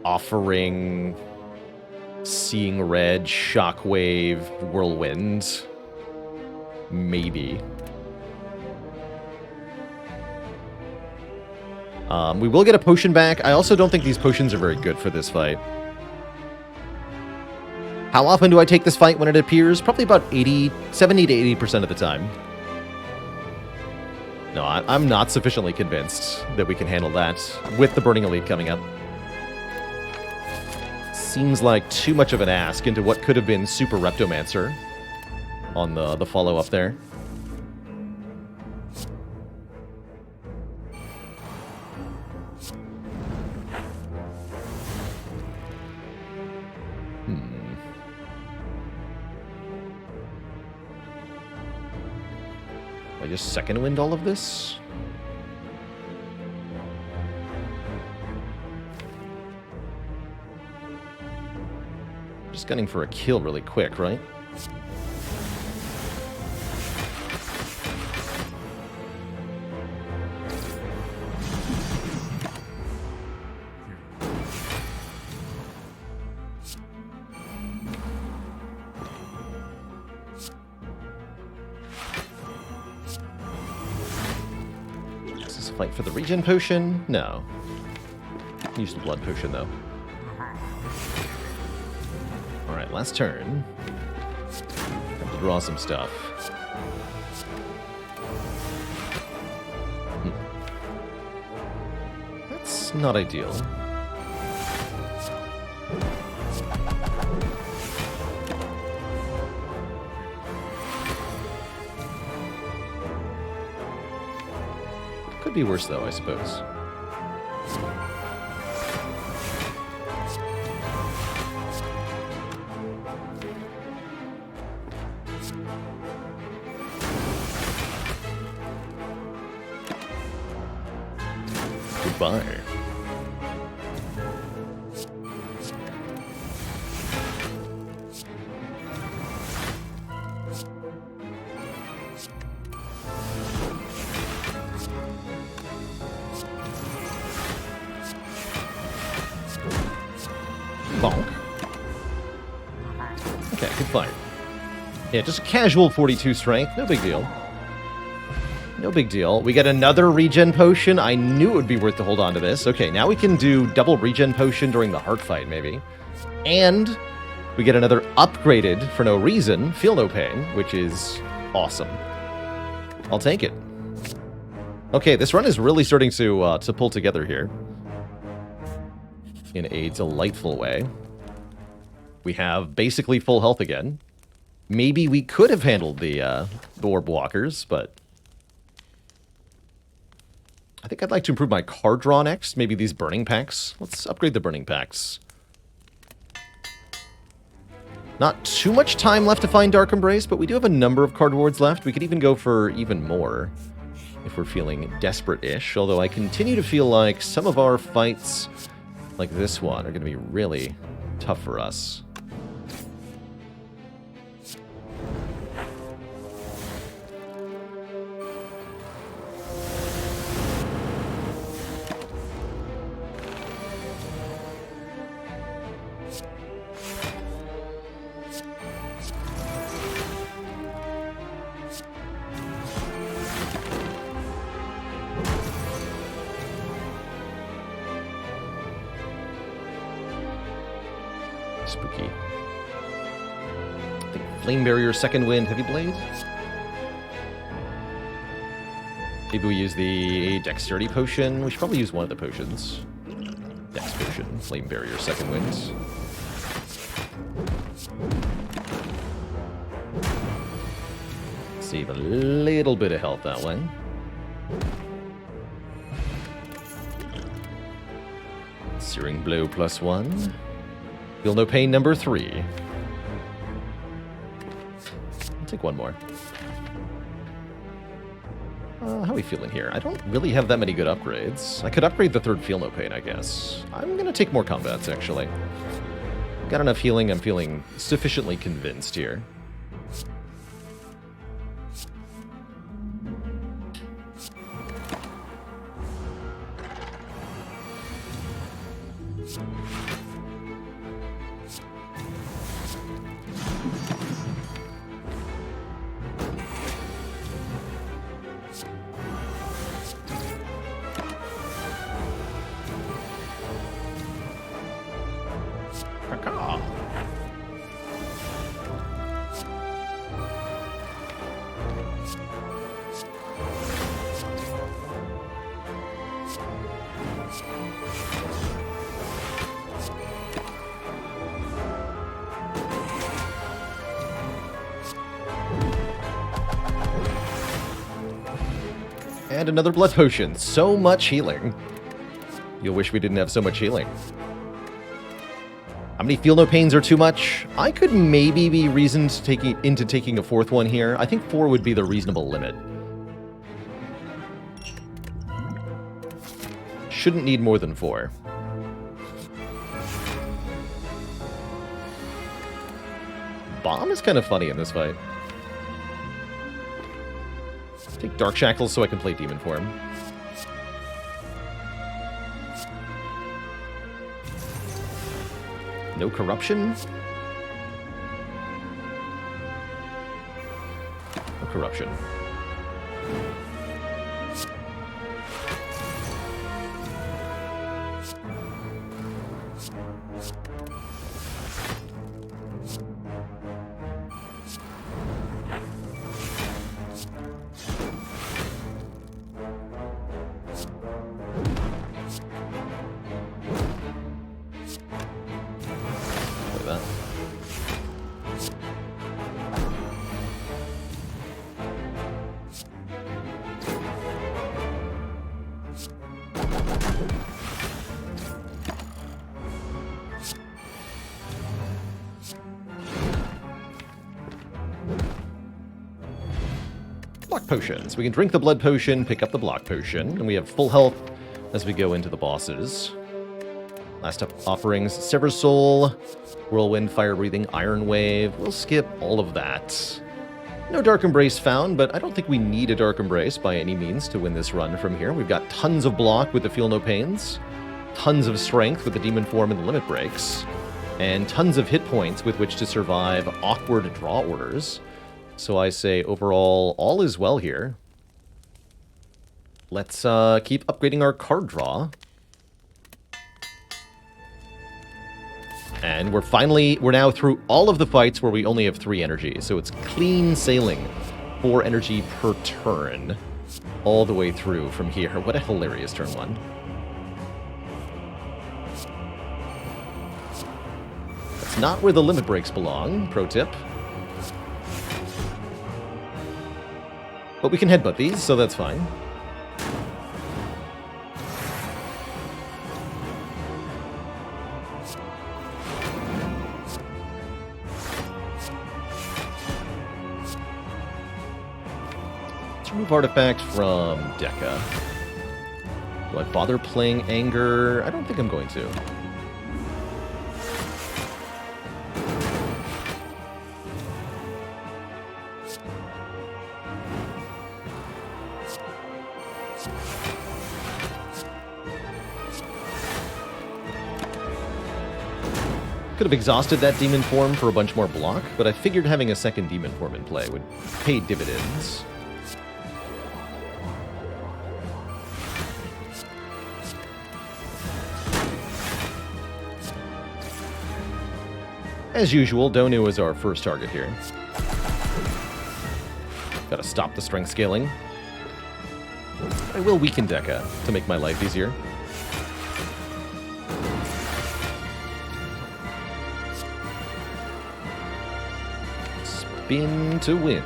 Offering... Seeing Red, Shockwave, Whirlwind. Maybe. We will get a potion back. I also don't think these potions are very good for this fight. How often do I take this fight when it appears? Probably about 70 to 80% of the time. No, I'm not sufficiently convinced that we can handle that with the Burning Elite coming up. Seems like too much of an ask into what could have been Super Reptomancer on the follow-up there. I just second wind all of this? Just gunning for a kill really quick, right? Fight for the regen potion? No. Use the blood potion, though. Alright, last turn. Have to draw some stuff. That's not ideal. Could be worse, though, I suppose. Goodbye. Bonk. Okay, good fight. Yeah, just a casual 42 strength. No big deal. No big deal. We get another regen potion. I knew it would be worth to hold on to this. Okay, now we can do double regen potion during the heart fight, maybe. And we get another upgraded, for no reason, Feel No Pain, which is awesome. I'll take it. Okay, this run is really starting to pull together here. In a delightful way. We have basically full health again. Maybe we could have handled the orb walkers, but... I think I'd like to improve my card draw next. Maybe these burning packs. Let's upgrade the burning packs. Not too much time left to find Dark Embrace, but we do have a number of card rewards left. We could even go for even more if we're feeling desperate-ish, although I continue to feel like some of our fights, like this one, are going to be really tough for us. Spooky. I think Flame Barrier, Second Wind, Heavy Blade. Maybe we use the Dexterity Potion. We should probably use one of the potions. Dex Potion, Flame Barrier, Second Wind. Save a little bit of health that way. Searing Blow +1. Feel No Pain number 3. I'll take one more. How are we feeling here? I don't really have that many good upgrades. I could upgrade the third Feel No Pain, I guess. I'm going to take more combats, actually. Got enough healing, I'm feeling sufficiently convinced here. And another blood potion. So much healing. You'll wish we didn't have so much healing. How many Feel No Pains are too much? I could maybe be reasoned into taking a fourth one here. I think 4 would be the reasonable limit. Shouldn't need more than 4. Bomb is kind of funny in this fight. Take Dark Shackles so I can play Demon Form. No Corruption? No Corruption. Potions. We can drink the blood potion, pick up the block potion, and we have full health as we go into the bosses. Last up offerings, Sever Soul, Whirlwind, Fire Breathing, Iron Wave. We'll skip all of that. No Dark Embrace found, but I don't think we need a Dark Embrace by any means to win this run from here. We've got tons of block with the Feel No Pains, tons of strength with the Demon Form and the Limit Breaks, and tons of hit points with which to survive awkward draw orders. So I say, overall, all is well here. Let's keep upgrading our card draw. And we're now through all of the fights where we only have 3 energy. So it's clean sailing, 4 energy per turn, all the way through from here. What a hilarious turn 1. That's not where the limit breaks belong, pro tip. But we can headbutt these, so that's fine. Let's remove artifact from Deca. Do I bother playing Anger? I don't think I'm going to. Could have exhausted that Demon Form for a bunch more block, but I figured having a second Demon Form in play would pay dividends. As usual, Donu is our first target here. Gotta stop the strength scaling. I will weaken Deca to make my life easier. Spin to win.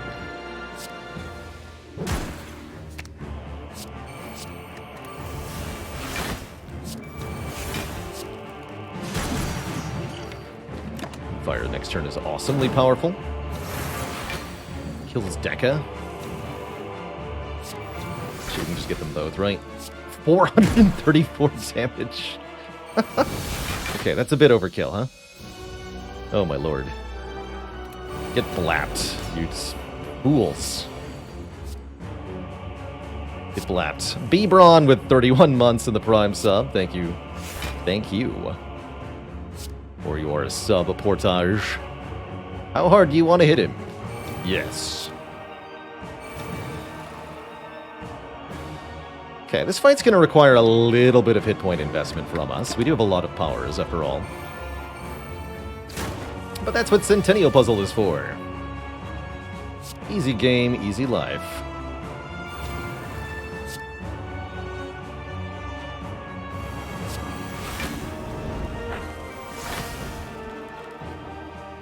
Fire next turn is awesomely powerful. Kills Deca. can just get them both, right? 434 damage. Okay, that's a bit overkill, huh? Oh my lord. Get blapped, you fools. Get blapped. B-Brawn with 31 months in the Prime sub. Thank you. Thank you for your sub portage. How hard do you want to hit him? Yes. Okay, this fight's going to require a little bit of hit point investment from us. We do have a lot of powers, after all. But that's what Centennial Puzzle is for. Easy game, easy life.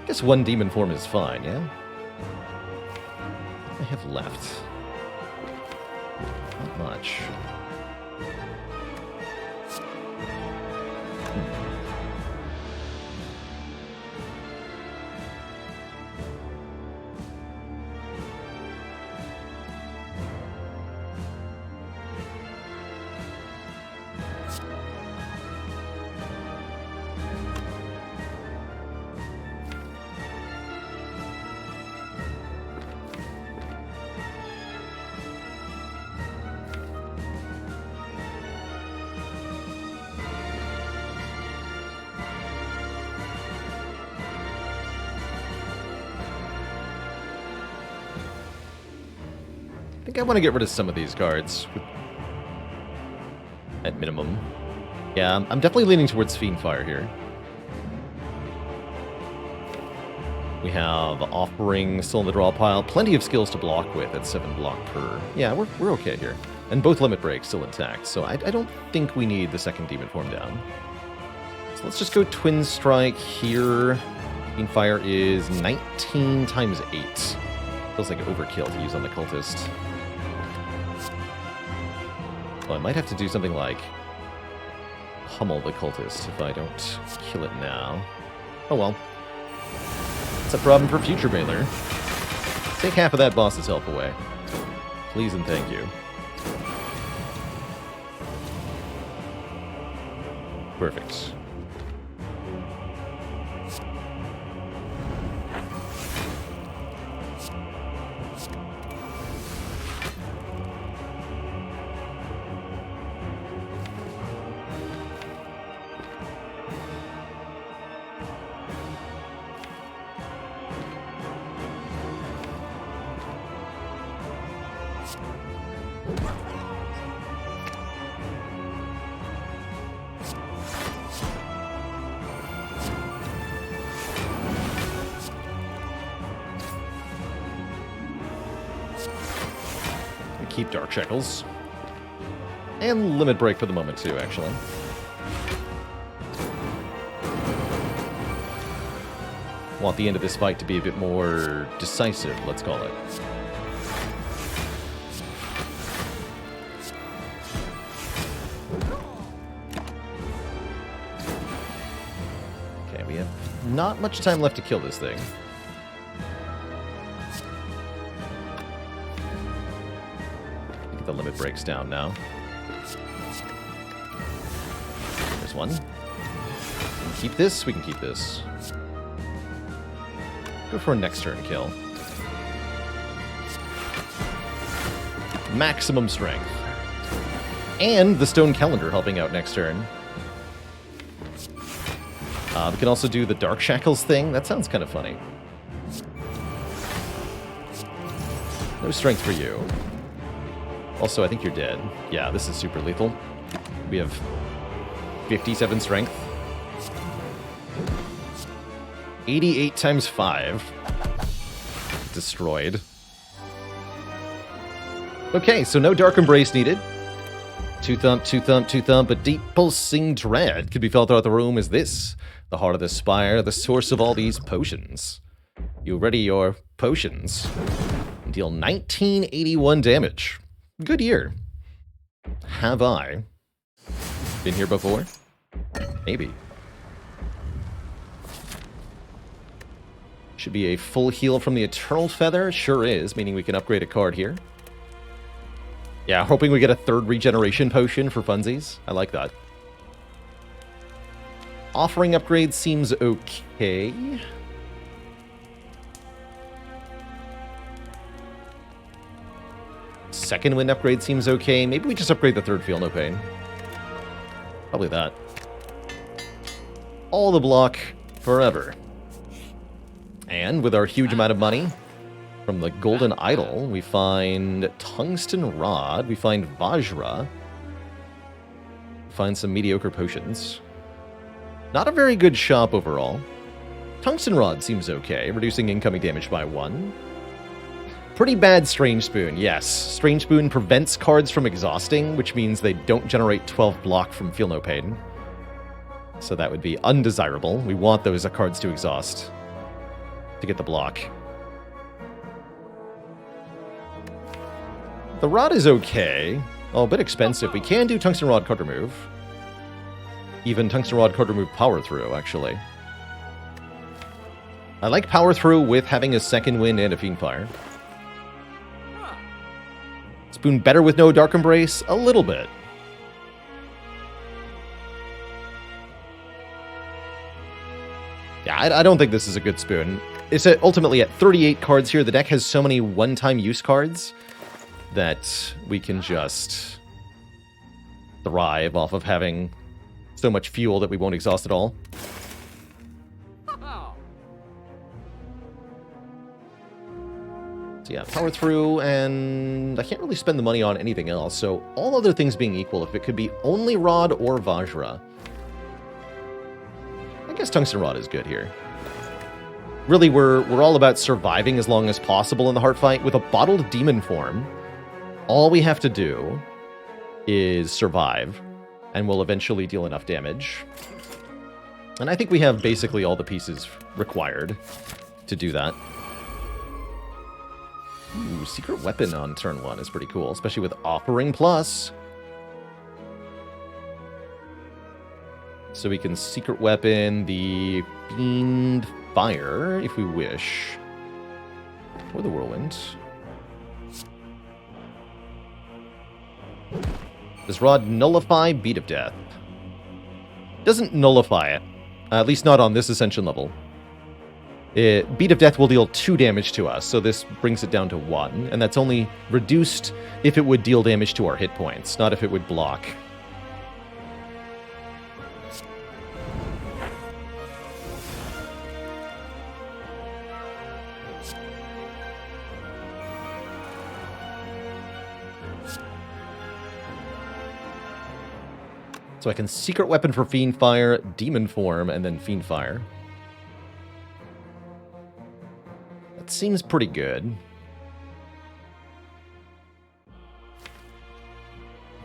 Guess one demon form is fine, yeah? What do I have left? Not much. I think I want to get rid of some of these cards. At minimum. Yeah, I'm definitely leaning towards Fiendfire here. We have Offering still in the draw pile. Plenty of skills to block with at 7 block per. Yeah, we're okay here. And both limit breaks still intact, so I don't think we need the second demon form down. So let's just go Twin Strike here. Fiendfire is 19 times 8. Feels like overkill to use on the cultist. Well, I might have to do something like pummel the cultist if I don't kill it now. Oh well. It's a problem for future Baylor. Take half of that boss's health away. Please and thank you. Perfect. Keep Dark Shackles. And Limit Break for the moment, too, actually. Want the end of this fight to be a bit more decisive, let's call it. Okay, we have not much time left to kill this thing. The limit breaks down now. There's one. We can keep this, we can keep this. Go for a next turn kill. Maximum strength. And the stone calendar helping out next turn. We can also do the Dark Shackles thing. That sounds kind of funny. No strength for you. Also, I think you're dead. Yeah, this is super lethal. We have 57 strength. 88 times 5. Destroyed. Okay, so no Dark Embrace needed. Two thump, two thump, two thump. A deep pulsing dread could be felt throughout the room as this. The heart of the Spire, the source of all these potions. You ready your potions. Deal 1981 damage. Good year. Have I been here before? Maybe. Should be a full heal from the Eternal Feather. Sure is, meaning we can upgrade a card here. Yeah, hoping we get a third regeneration potion for funsies. I like that. Offering upgrade seems okay. Second wind upgrade seems okay. Maybe we just upgrade the third feel no pain. Probably that. All the block forever. And with our huge amount of money from the golden idol, we find tungsten rod, we find Vajra, we find some mediocre potions. Not a very good shop overall. Tungsten rod seems okay, reducing incoming damage by 1. Pretty bad Strange Spoon, yes. Strange Spoon prevents cards from exhausting, which means they don't generate 12 block from Feel No Pain. So that would be undesirable. We want those cards to exhaust to get the block. The rod is okay. Oh, a bit expensive. We can do Tungsten Rod card remove. Even Tungsten Rod card remove power through, actually. I like power through with having a second wind and a Fiendfire. Spoon better with no Dark Embrace? A little bit. Yeah, I don't think this is a good spoon. It's ultimately at 38 cards here. The deck has so many one-time use cards that we can just thrive off of having so much fuel that we won't exhaust at all. So yeah, power through, and I can't really spend the money on anything else, so all other things being equal, if it could be only Rod or Vajra, I guess Tungsten Rod is good here. Really, we're all about surviving as long as possible in the heart fight. With a bottled demon form, all we have to do is survive, and we'll eventually deal enough damage. And I think we have basically all the pieces required to do that. Ooh, Secret Weapon on turn 1 is pretty cool, especially with Offering Plus. So we can Secret Weapon the Fiend Fire, if we wish. Or the Whirlwind. Does Rod nullify Beat of Death? Doesn't nullify it. At least not on this Ascension level. Beat of Death will deal 2 damage to us, so this brings it down to 1. And that's only reduced if it would deal damage to our hit points, not if it would block. So I can Secret Weapon for Fiendfire, Demon Form, and then Fiendfire. That seems pretty good.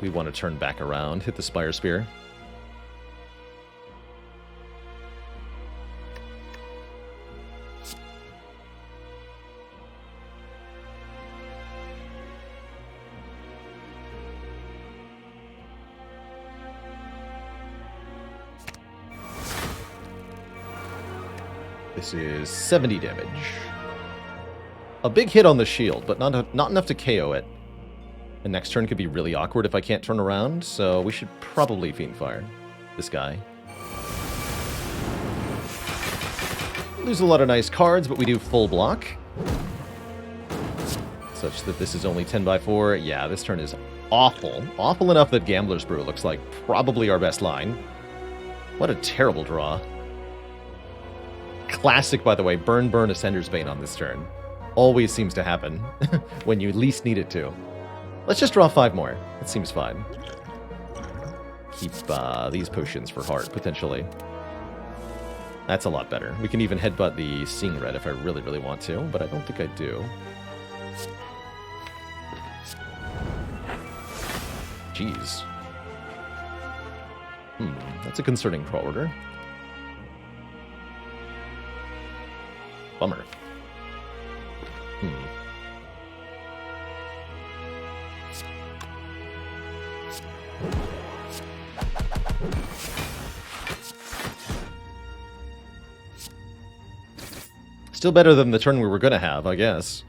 We want to turn back around, hit the Spire Spear. This is 70 damage. A big hit on the shield, but not enough to KO it. And next turn could be really awkward if I can't turn around, so we should probably Fiendfire this guy. Lose a lot of nice cards, but we do full block. Such that this is only 10/4. Yeah, this turn is awful. Awful enough that Gambler's Brew looks like probably our best line. What a terrible draw. Classic, by the way, burn, Ascender's Bane on this turn. Always seems to happen when you least need it to. Let's just draw 5 more. That seems fine. Keep these potions for heart, potentially. That's a lot better. We can even headbutt the Seeing Red if I really, really want to, but I don't think I do. Jeez. That's a concerning draw order. Bummer. Still better than the turn we were going to have, I guess.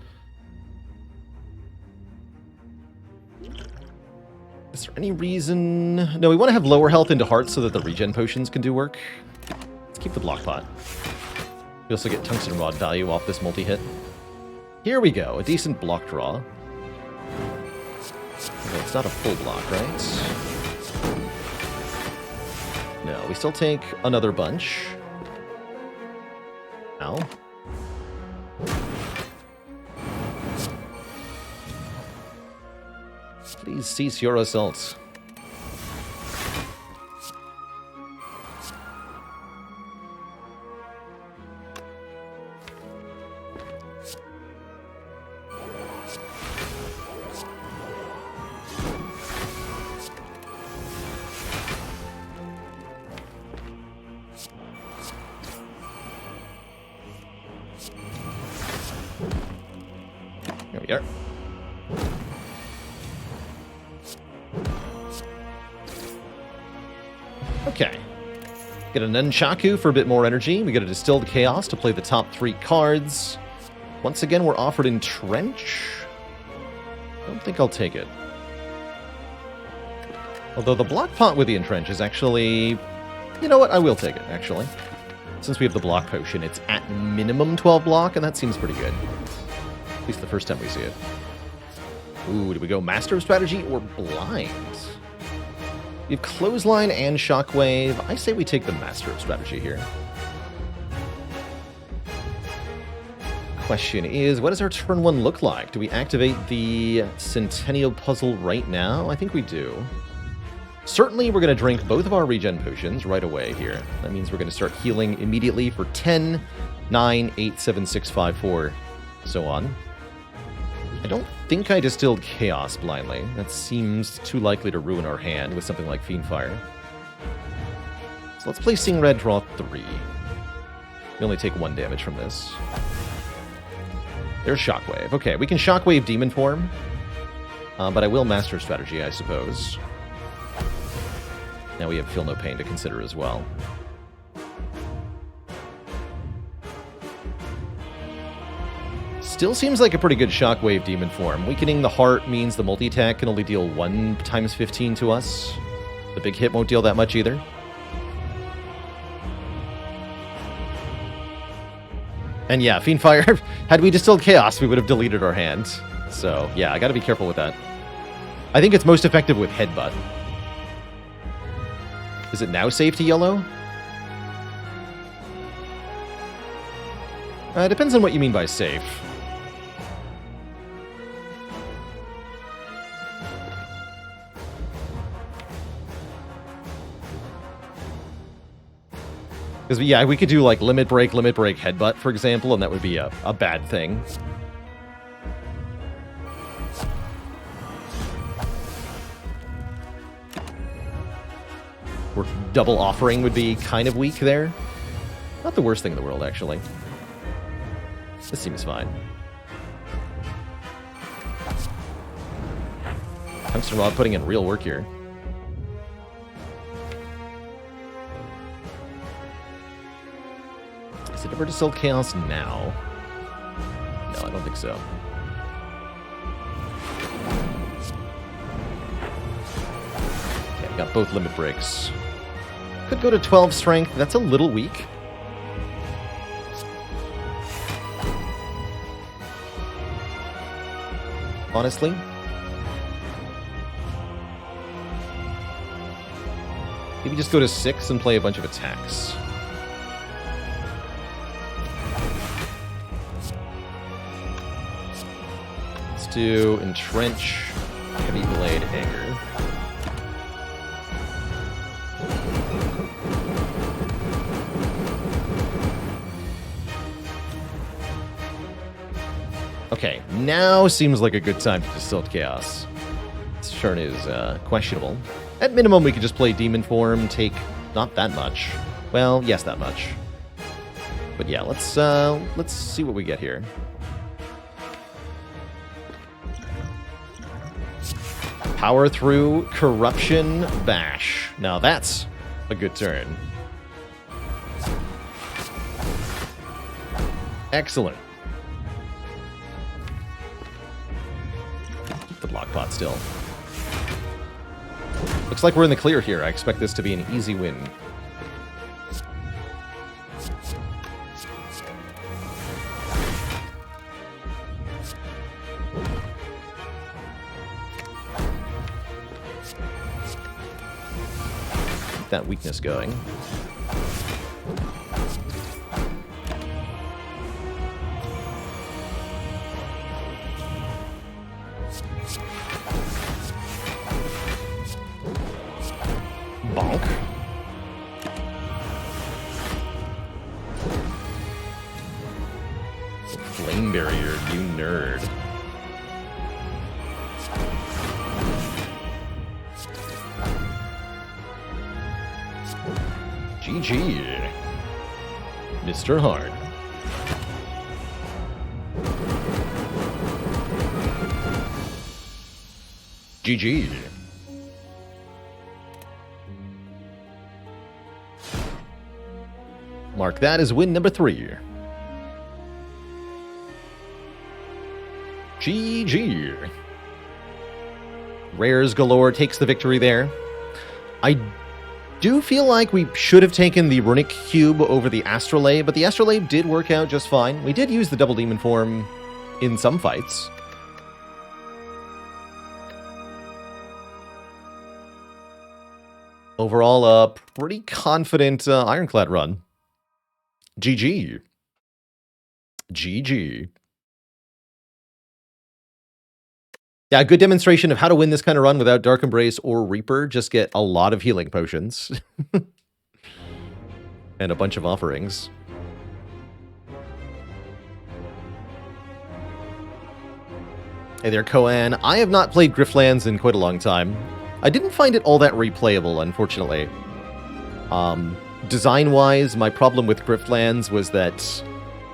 For any reason... No, we want to have lower health into hearts so that the regen potions can do work. Let's keep the block pot. We also get tungsten rod value off this multi-hit. Here we go, a decent block draw. Well, it's not a full block, right? No, we still take another bunch. Ow. Please cease your assaults. There we are. Okay. Get a Nunchaku for a bit more energy. We get a Distilled Chaos to play the top 3 cards. Once again, we're offered Entrench. Don't think I'll take it. Although the block pot with the Entrench is actually... You know what? I will take it, actually. Since we have the block potion, it's at minimum 12 block, and that seems pretty good. At least the first time we see it. Ooh, do we go Master of Strategy or Blind? We have Clothesline and Shockwave. I say we take the Master of Strategy here. Question is, what does our turn 1 look like? Do we activate the Centennial Puzzle right now? I think we do. Certainly, we're going to drink both of our regen potions right away here. That means we're going to start healing immediately for 10, 9, 8, 7, 6, 5, 4, so on. I don't think I distilled Chaos blindly. That seems too likely to ruin our hand with something like Fiendfire. So let's play Sing Red, draw 3. We only take 1 damage from this. There's Shockwave. Okay, we can Shockwave Demon Form, but I will Master Strategy, I suppose. Now we have Feel No Pain to consider as well. Still seems like a pretty good Shockwave Demon Form. Weakening the heart means the multi-attack can only deal 1 times 15 to us. The big hit won't deal that much either. And yeah, Fiendfire, had we distilled Chaos, we would have deleted our hand. So yeah, I gotta be careful with that. I think it's most effective with Headbutt. Is it now safe to yellow? Depends on what you mean by safe. Because, yeah, we could do, like, Limit Break, Headbutt, for example, and that would be a bad thing. Or double offering would be kind of weak there. Not the worst thing in the world, actually. This seems fine. Tungsten Rod putting in real work here. Is it ever distilled Chaos now? No, I don't think so. Okay, got both limit breaks. Could go to 12 strength. That's a little weak. Honestly. Maybe just go to 6 and play a bunch of attacks. Let's do Entrench, Heavy Blade, Anger. Okay, now seems like a good time to distill Chaos. This turn is questionable. At minimum, we could just play Demon Form, take not that much. Well, yes, that much. But yeah, let's see what we get here. Power through Corruption Bash. Now that's a good turn. Excellent. Keep the block pot still. Looks like we're in the clear here. I expect this to be an easy win. Keep that weakness going. Bonk. Flame barrier, you nerd. GG. Mr. Hard. GG. Mark that as win number 3. GG. Rares galore takes the victory there. I do feel like we should have taken the Runic Cube over the Astrolabe, but the Astrolabe did work out just fine. We did use the Double Demon form in some fights. Overall, a pretty confident Ironclad run. GG. GG. Yeah, good demonstration of how to win this kind of run without Dark Embrace or Reaper. Just get a lot of healing potions. And a bunch of offerings. Hey there, Koan. I have not played Griftlands in quite a long time. I didn't find it all that replayable, unfortunately. Design-wise, my problem with Griftlands was that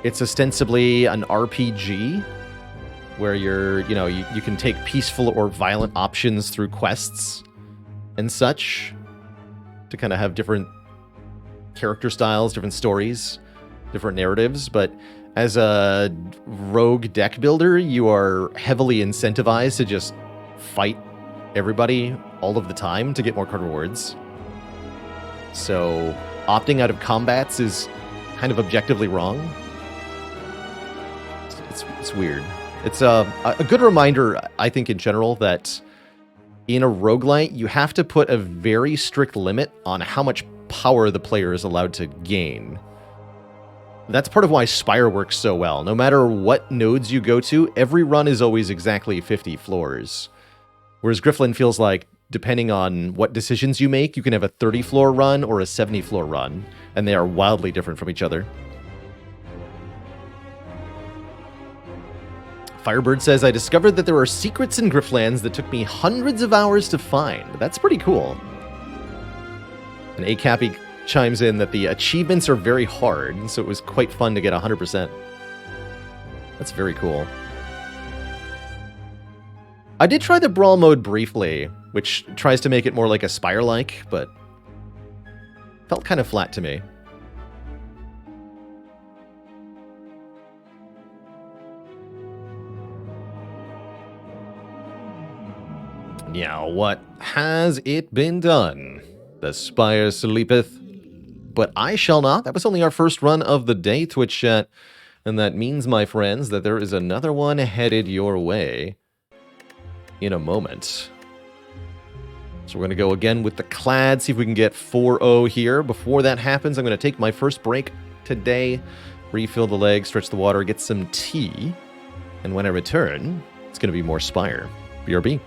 it's ostensibly an RPG, where you can take peaceful or violent options through quests and such to kind of have different character styles, different stories, different narratives. But as a rogue deck builder, you are heavily incentivized to just fight everybody all of the time to get more card rewards. So opting out of combats is kind of objectively wrong. It's weird. It's a good reminder, I think, in general, that in a roguelite, you have to put a very strict limit on how much power the player is allowed to gain. That's part of why Spire works so well. No matter what nodes you go to, every run is always exactly 50 floors. Whereas Griftland feels like, depending on what decisions you make, you can have a 30-floor run or a 70-floor run, and they are wildly different from each other. Firebird says, I discovered that there are secrets in Griftlands that took me hundreds of hours to find. That's pretty cool. And ACappy chimes in that the achievements are very hard, so it was quite fun to get 100%. That's very cool. I did try the Brawl mode briefly, which tries to make it more like a Spire-like, but felt kind of flat to me. Now, what has it been done? The Spire sleepeth, but I shall not. That was only our first run of the day, Twitch chat, and that means, my friends, that there is another one headed your way in a moment. So we're going to go again with the Clad, see if we can get 4-0 here. Before that happens, I'm going to take my first break today, refill the legs, stretch the water, get some tea, and when I return, it's going to be more Spire. BRB.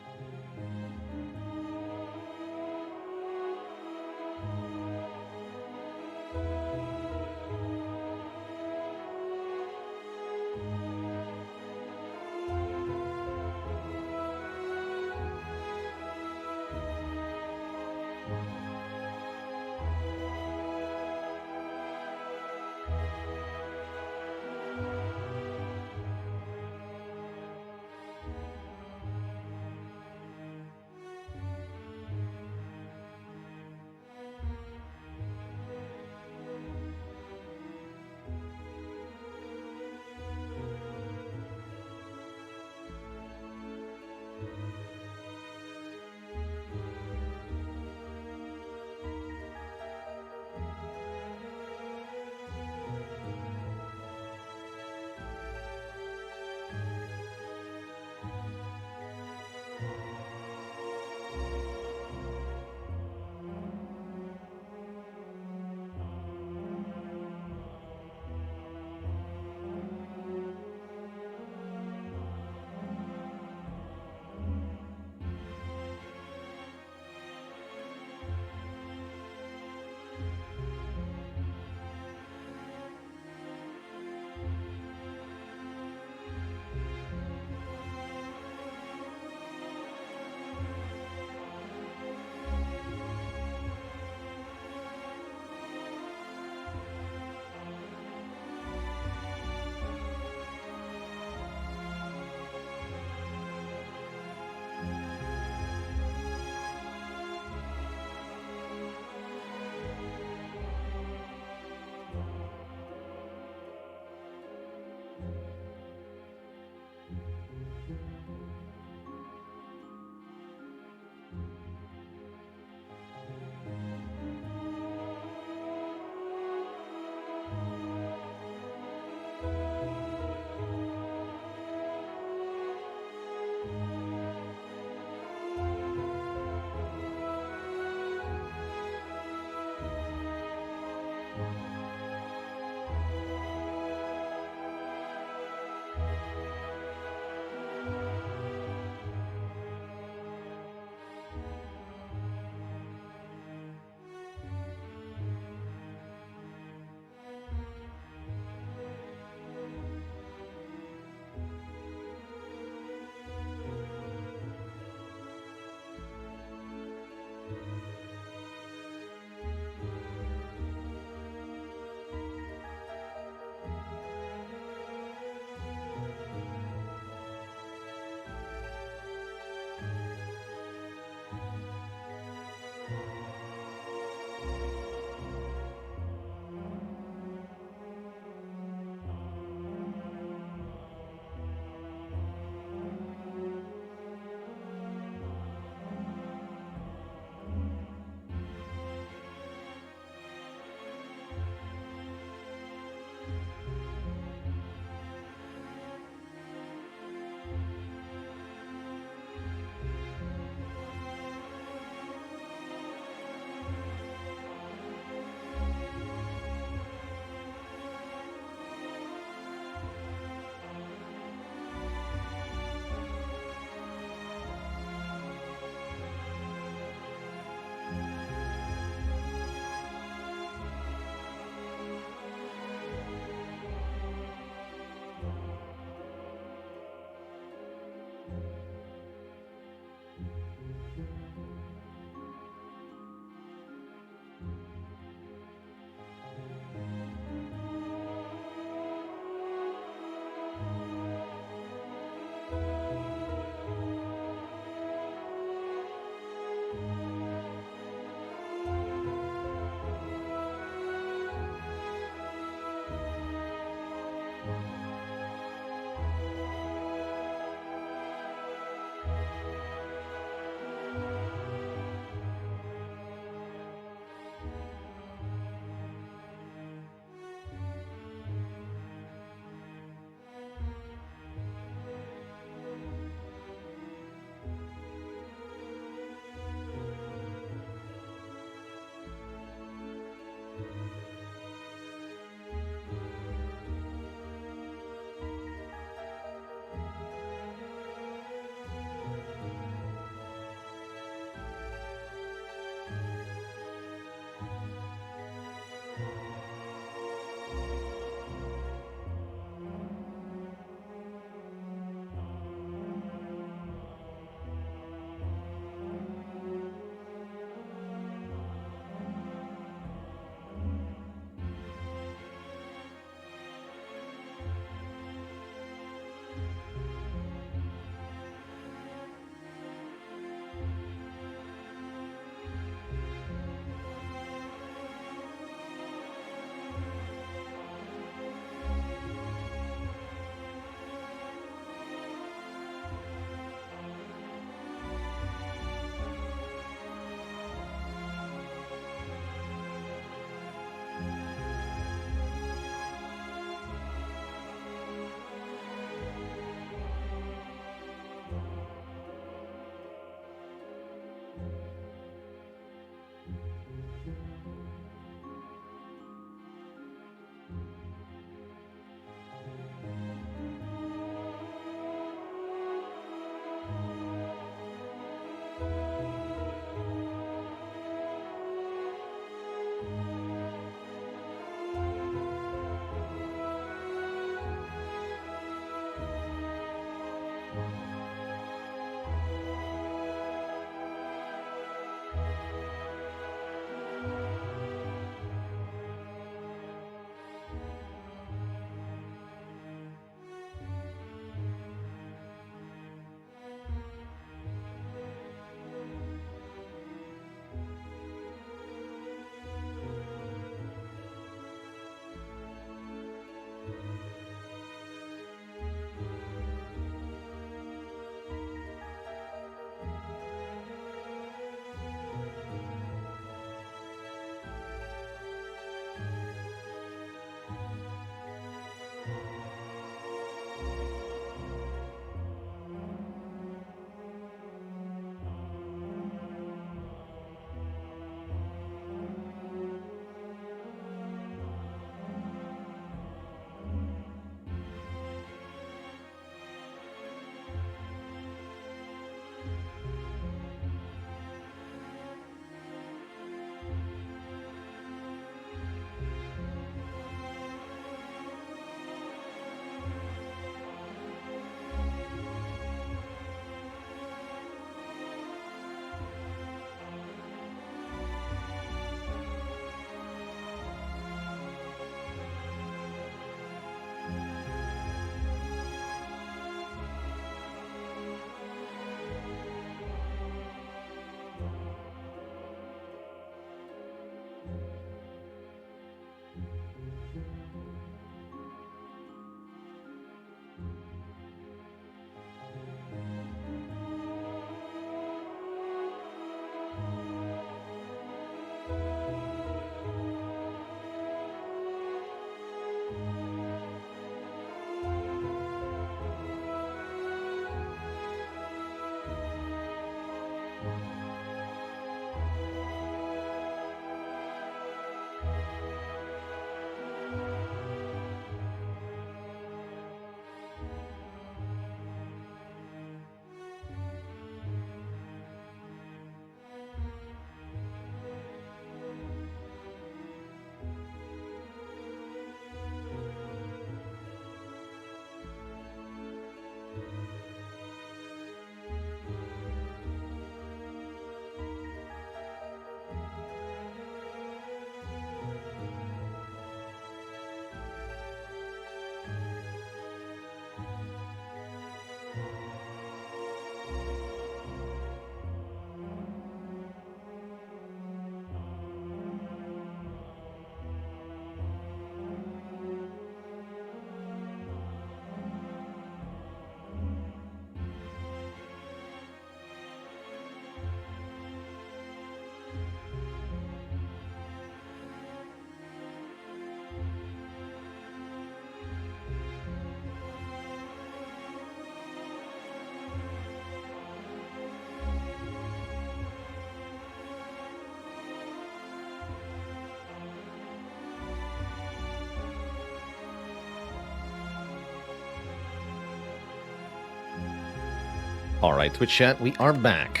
Alright, Twitch chat, we are back.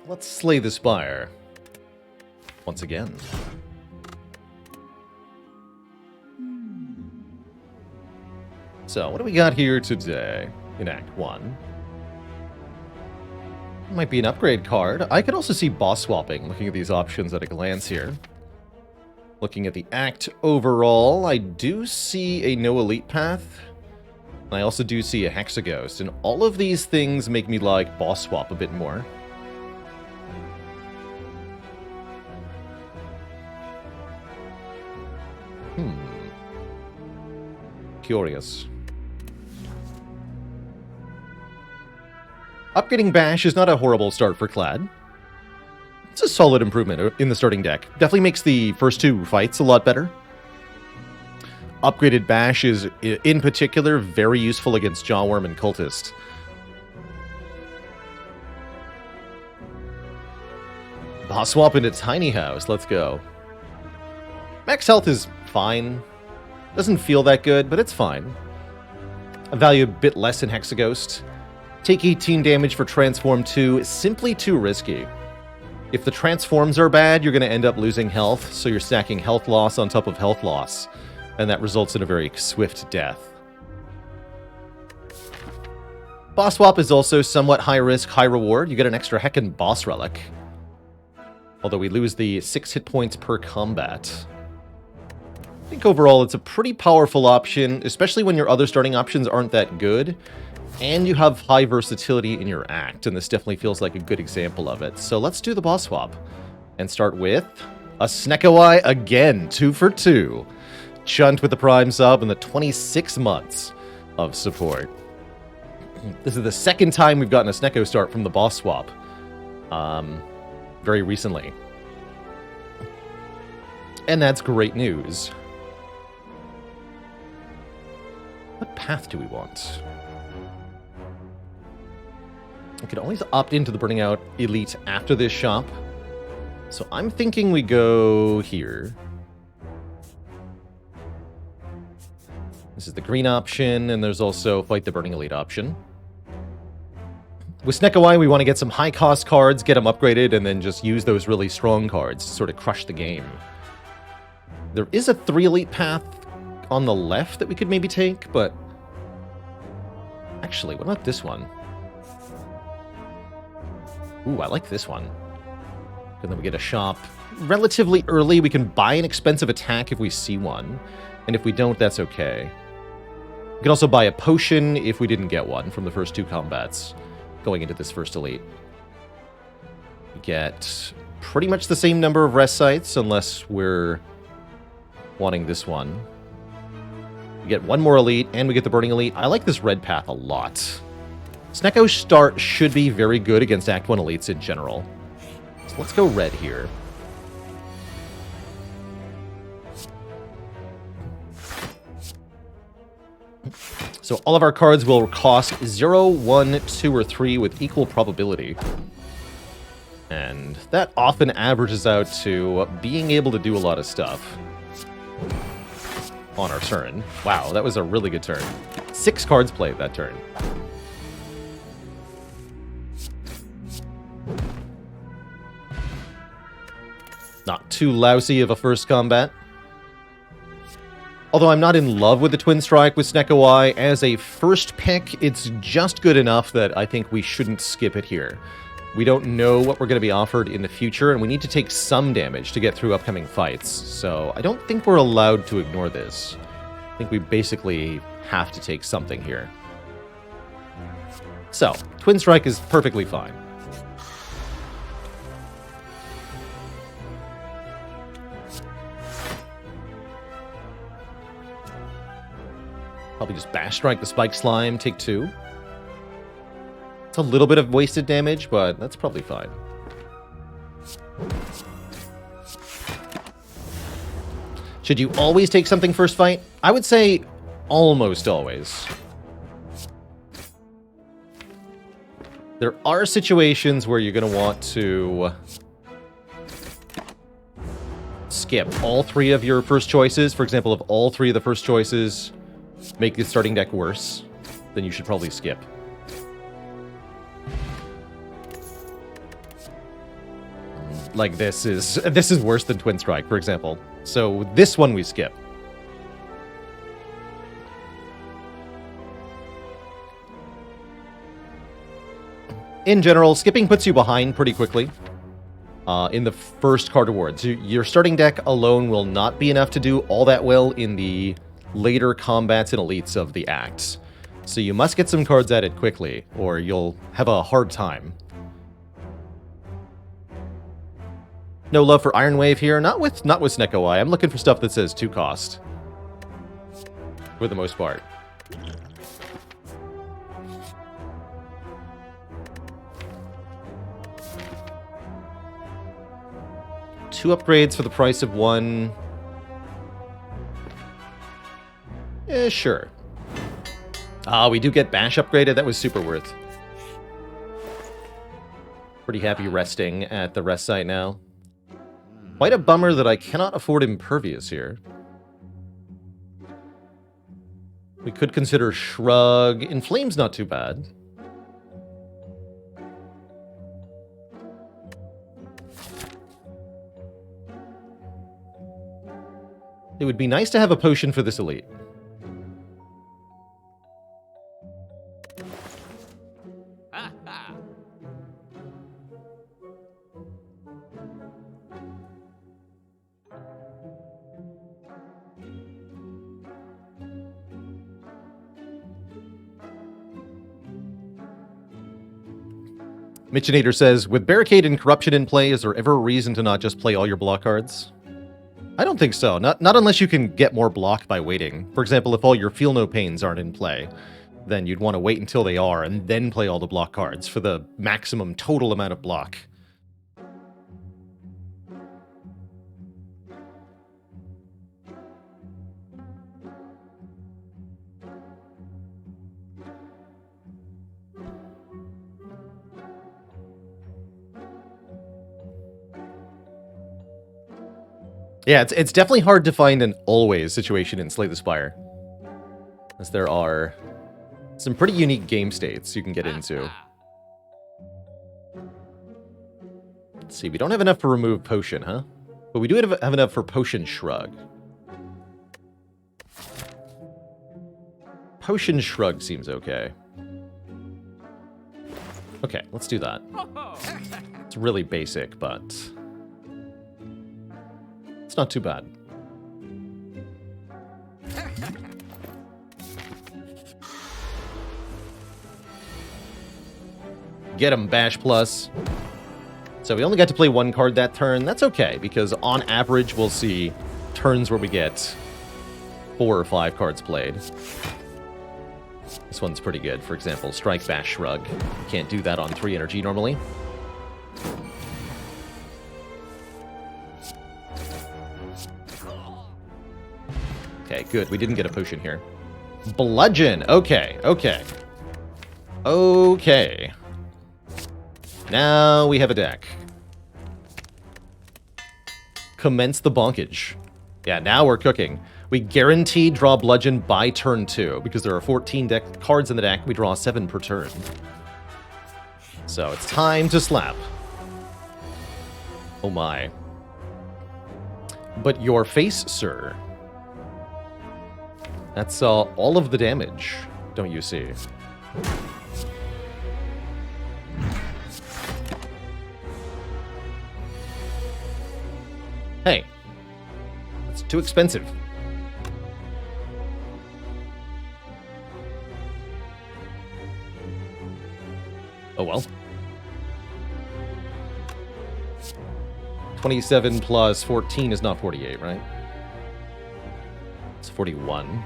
Let's slay the Spire. Once again. So, what do we got here today in Act 1? Might be an upgrade card. I could also see boss swapping, looking at these options at a glance here. Looking at the Act overall, I do see a no elite path. And I also do see a Hexaghost, and all of these things make me like boss swap a bit more. Curious. Upgrading Bash is not a horrible start for Clad. It's a solid improvement in the starting deck. Definitely makes the first two fights a lot better. Upgraded Bash is, in particular, very useful against Jawworm and Cultist. Boss swap into Tiny House, let's go. Max health is fine. Doesn't feel that good, but it's fine. I value a bit less in Hexaghost. Take 18 damage for Transform 2, simply too risky. If the transforms are bad, you're going to end up losing health, so you're stacking health loss on top of health loss, and that results in a very swift death. Boss swap is also somewhat high risk, high reward. You get an extra heckin' boss relic. Although we lose the 6 hit points per combat. I think overall it's a pretty powerful option, especially when your other starting options aren't that good. And you have high versatility in your act, and this definitely feels like a good example of it. So let's do the boss swap. And start with a Snekawai again, 2 for 2. Chunt with the Prime sub and the 26 months of support. This is the second time we've gotten a Snecko start from the boss swap. Very recently. And that's great news. What path do we want? I could always opt into the Burning Out Elite after this shop. So I'm thinking we go here. This is the green option, and there's also Fight the Burning Elite option. With Snekawai, we want to get some high-cost cards, get them upgraded, and then just use those really strong cards to sort of crush the game. There is a 3 Elite path on the left that we could maybe take, but... Actually, what about this one? Ooh, I like this one. And then we get a shop. Relatively early, we can buy an expensive attack if we see one. And if we don't, that's okay. We can also buy a potion if we didn't get one from the first 2 combats going into this first elite. We get pretty much the same number of rest sites, unless we're wanting this one. We get 1 more elite, and we get the Burning Elite. I like this red path a lot. Snecko's start should be very good against Act 1 elites in general. So let's go red here. So all of our cards will cost 0, 1, 2, or 3 with equal probability. And that often averages out to being able to do a lot of stuff on our turn. Wow, that was a really good turn. 6 cards played that turn. Not too lousy of a first combat. Although I'm not in love with the Twin Strike with Snekawai, as a first pick, it's just good enough that I think we shouldn't skip it here. We don't know what we're going to be offered in the future, and we need to take some damage to get through upcoming fights, so I don't think we're allowed to ignore this. I think we basically have to take something here. So, Twin Strike is perfectly fine. Probably just Bash Strike the Spike Slime, take 2. It's a little bit of wasted damage, but that's probably fine. Should you always take something first fight? I would say almost always. There are situations where you're going to want to skip all 3 of your first choices. For example, if all 3 of the first choices make the starting deck worse, then you should probably skip. Like this is worse than Twin Strike, for example. So this one we skip. In general, skipping puts you behind pretty quickly in the first card awards. Your starting deck alone will not be enough to do all that well in the later combats and elites of the acts. So you must get some cards at it quickly, or you'll have a hard time. No love for Iron Wave here. Not with Snecko Eye. I'm looking for stuff that says 2 cost. For the most part. Two upgrades for the price of 1. Sure. We do get Bash upgraded. That was super worth. Pretty happy resting at the rest site now. Quite a bummer that I cannot afford Impervious here. We could consider Shrug. Inflame's not too bad. It would be nice to have a potion for this elite. Mitchinator says, with Barricade and Corruption in play, is there ever a reason to not just play all your block cards? I don't think so. Not unless you can get more block by waiting. For example, if all your Feel No Pains aren't in play, then you'd want to wait until they are and then play all the block cards for the maximum total amount of block. Yeah, it's definitely hard to find an always situation in Slay the Spire, as there are some pretty unique game states you can get into. Let's see, we don't have enough for Remove Potion, huh? But we do have enough for Potion Shrug. Potion Shrug seems okay. Okay, let's do that. It's really basic, but it's not too bad. Get him, Bash Plus. So we only got to play 1 card that turn. That's okay, because on average we'll see turns where we get 4 or 5 cards played. This one's pretty good. For example, Strike, Bash, Shrug. You can't do that on 3 energy normally. Okay, good. We didn't get a potion here. Bludgeon. Okay, okay. Okay. Now we have a deck. Commence the bonkage. Yeah, now we're cooking. We guaranteed draw Bludgeon by turn 2, because there are 14 deck cards in the deck. We draw 7 per turn. So it's time to slap. Oh my. But your face, sir. That's all of the damage, don't you see? Hey, it's too expensive. Oh well. 27 plus 14 is not 48, right? It's 41.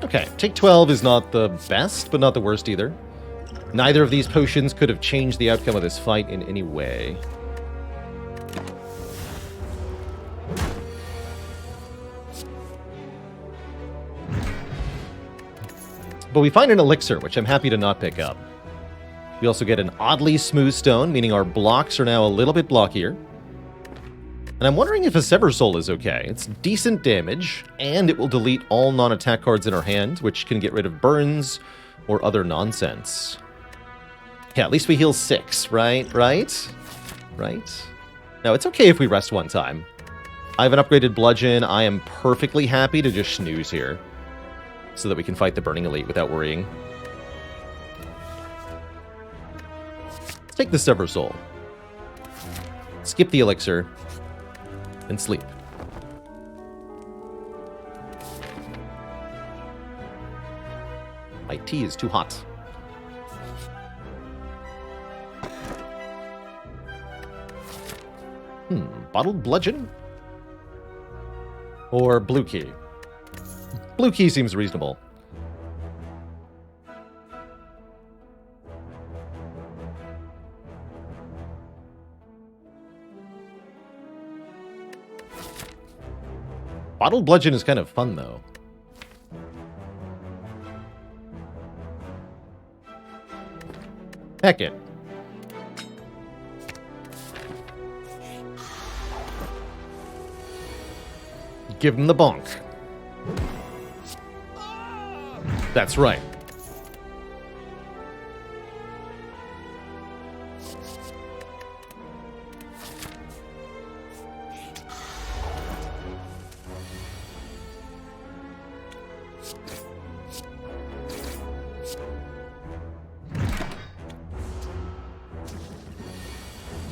Okay, take 12 is not the best, but not the worst either. Neither of these potions could have changed the outcome of this fight in any way. But we find an elixir, which I'm happy to not pick up. We also get an oddly smooth stone, meaning our blocks are now a little bit blockier. And I'm wondering if a Sever Soul is okay. It's decent damage, and it will delete all non-attack cards in our hand, which can get rid of burns or other nonsense. Yeah, at least we heal 6, right? Now, it's okay if we rest one time. I have an upgraded Bludgeon. I am perfectly happy to just snooze here, so that we can fight the Burning Elite without worrying. Let's take the Sever Soul. Skip the Elixir. And sleep. My tea is too hot. Bottled Bludgeon? Or Blue Key? Blue Key seems reasonable. Bottled Bludgeon is kind of fun, though. Heck it. Give him the bonk. That's right.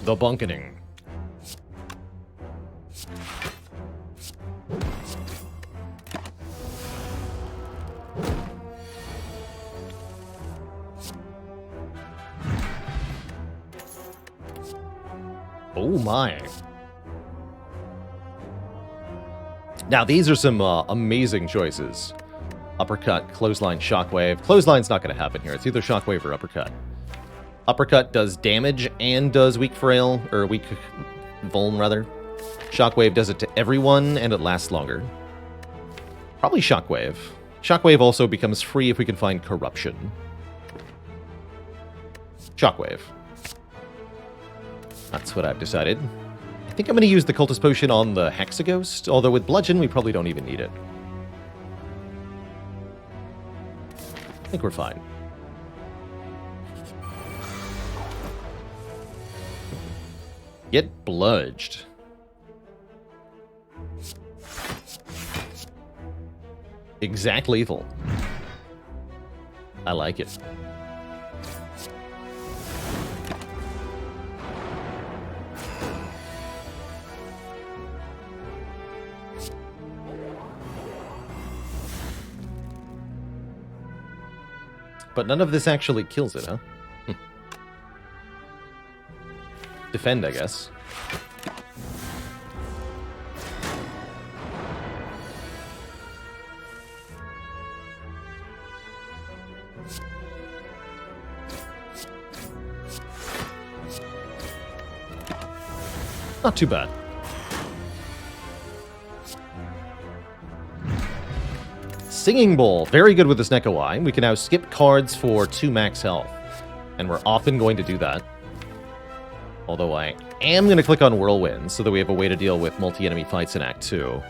The bunketing. Oh my. Now these are some amazing choices. Uppercut, clothesline, shockwave. Clothesline's not going to happen here. It's either shockwave or uppercut. Uppercut does damage and does weak frail, or weak vuln, rather. Shockwave does it to everyone, and it lasts longer. Probably Shockwave. Shockwave also becomes free if we can find Corruption. Shockwave. That's what I've decided. I think I'm going to use the Cultist Potion on the Hexaghost, although with Bludgeon, we probably don't even need it. I think we're fine. Get bludged. Exact lethal. I like it. But none of this actually kills it, huh? Defend, I guess. Not too bad. Singing Bowl. Very good with this Nekawai. We can now skip cards for 2 max health. And we're often going to do that. Although I am going to click on Whirlwind so that we have a way to deal with multi-enemy fights in Act 2.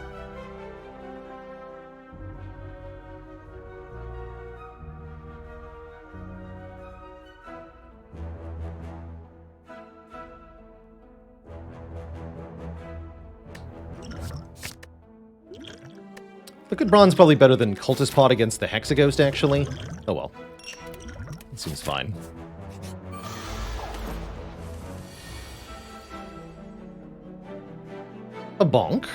Liquid Bronze probably better than Cultist Pot against the Hexaghost, actually. Oh well. It seems fine. A bonk.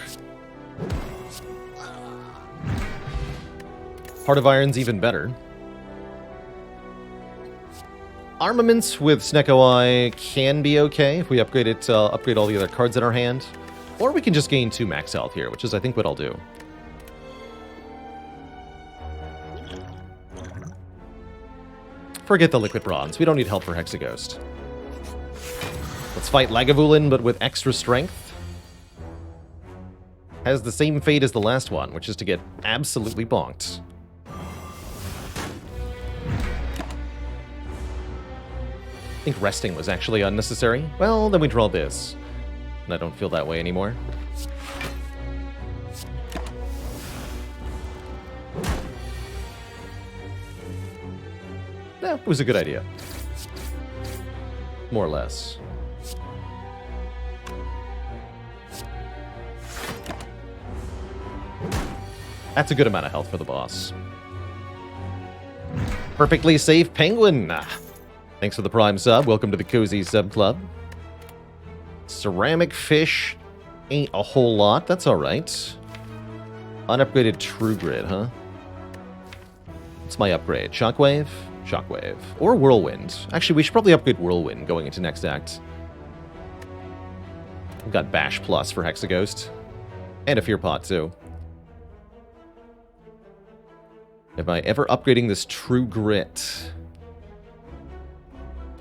Heart of Iron's even better. Armaments with Sneko-Eye can be okay if we upgrade it, upgrade all the other cards in our hand. Or we can just gain 2 max health here, which is I think what I'll do. Forget the Liquid Bronze. We don't need help for Hexaghost. Let's fight Lagavulin, but with extra strength. Has the same fate as the last one, which is to get absolutely bonked. think resting was actually unnecessary. Well, then we draw this. And I don't feel that way anymore. Yeah, it was a good idea. More or less. That's a good amount of health for the boss. Perfectly safe penguin. Thanks for the Prime sub. Welcome to the Cozy Sub Club. Ceramic fish ain't a whole lot. That's alright. Unupgraded True Grid, huh? What's my upgrade? Shockwave? Shockwave. Or Whirlwind. Actually, we should probably upgrade Whirlwind going into next act. We've got Bash Plus for Hexaghost. And a Fear Pot, too. Am I ever upgrading this True Grit?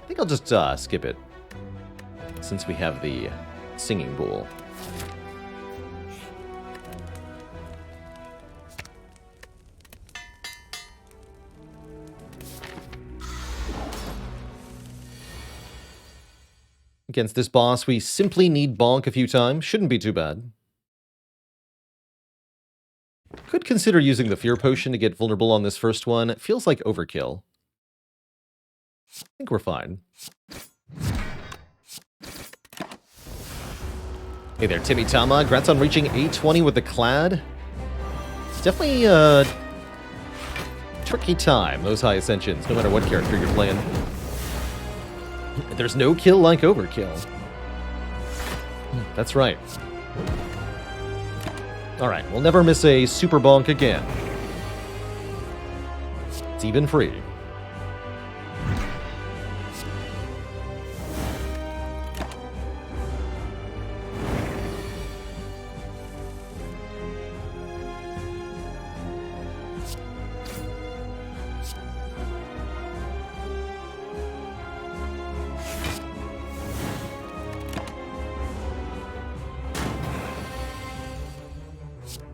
I think I'll just skip it. Since we have the Singing Bowl. Against this boss, we simply need bonk a few times. Shouldn't be too bad. Could consider using the Fear Potion to get vulnerable on this first one. It feels like overkill. I think we're fine. Hey there, Timmy Tama. Congrats on reaching 820 with the Clad. It's definitely a tricky time, those high ascensions, no matter what character you're playing. There's no kill like overkill. That's right. Alright, we'll never miss a super bonk again. It's even free.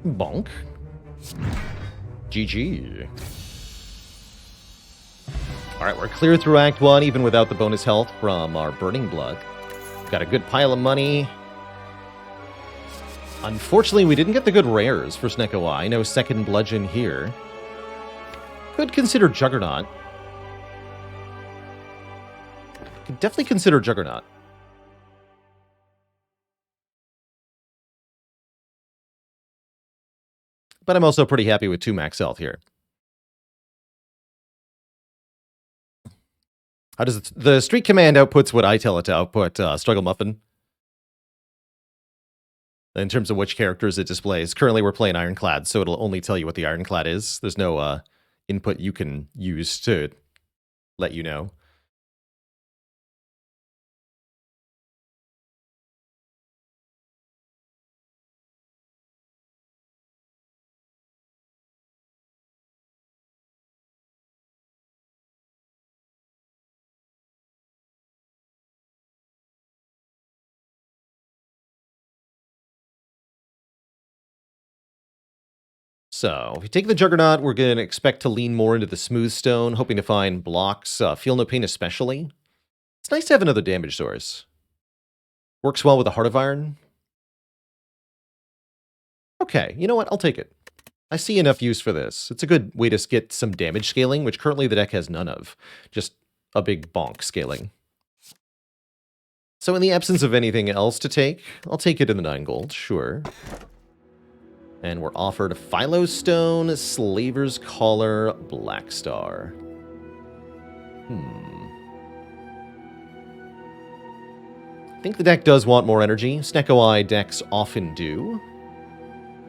Bonk. GG. Alright, we're clear through Act 1, even without the bonus health from our Burning Blood. Got a good pile of money. Unfortunately, we didn't get the good rares for Snecko Eye. No second Bludgeon here. Could consider Juggernaut. Could definitely consider Juggernaut. But I'm also pretty happy with 2 max health here. How does the Street Command outputs what I tell it to output, Struggle Muffin? In terms of which characters it displays. Currently we're playing Ironclad, so it'll only tell you what the Ironclad is. There's no input you can use to let you know. So, if you take the Juggernaut, we're going to expect to lean more into the Smooth Stone, hoping to find blocks, Feel No Pain especially. It's nice to have another damage source. Works well with a Heart of Iron. Okay, you know what? I'll take it. I see enough use for this. It's a good way to get some damage scaling, which currently the deck has none of. Just a big bonk scaling. So in the absence of anything else to take, I'll take it in the 9 gold, sure. And we're offered Philo's Stone, Slaver's Collar, Black Star. I think the deck does want more energy. Snecko Eye decks often do.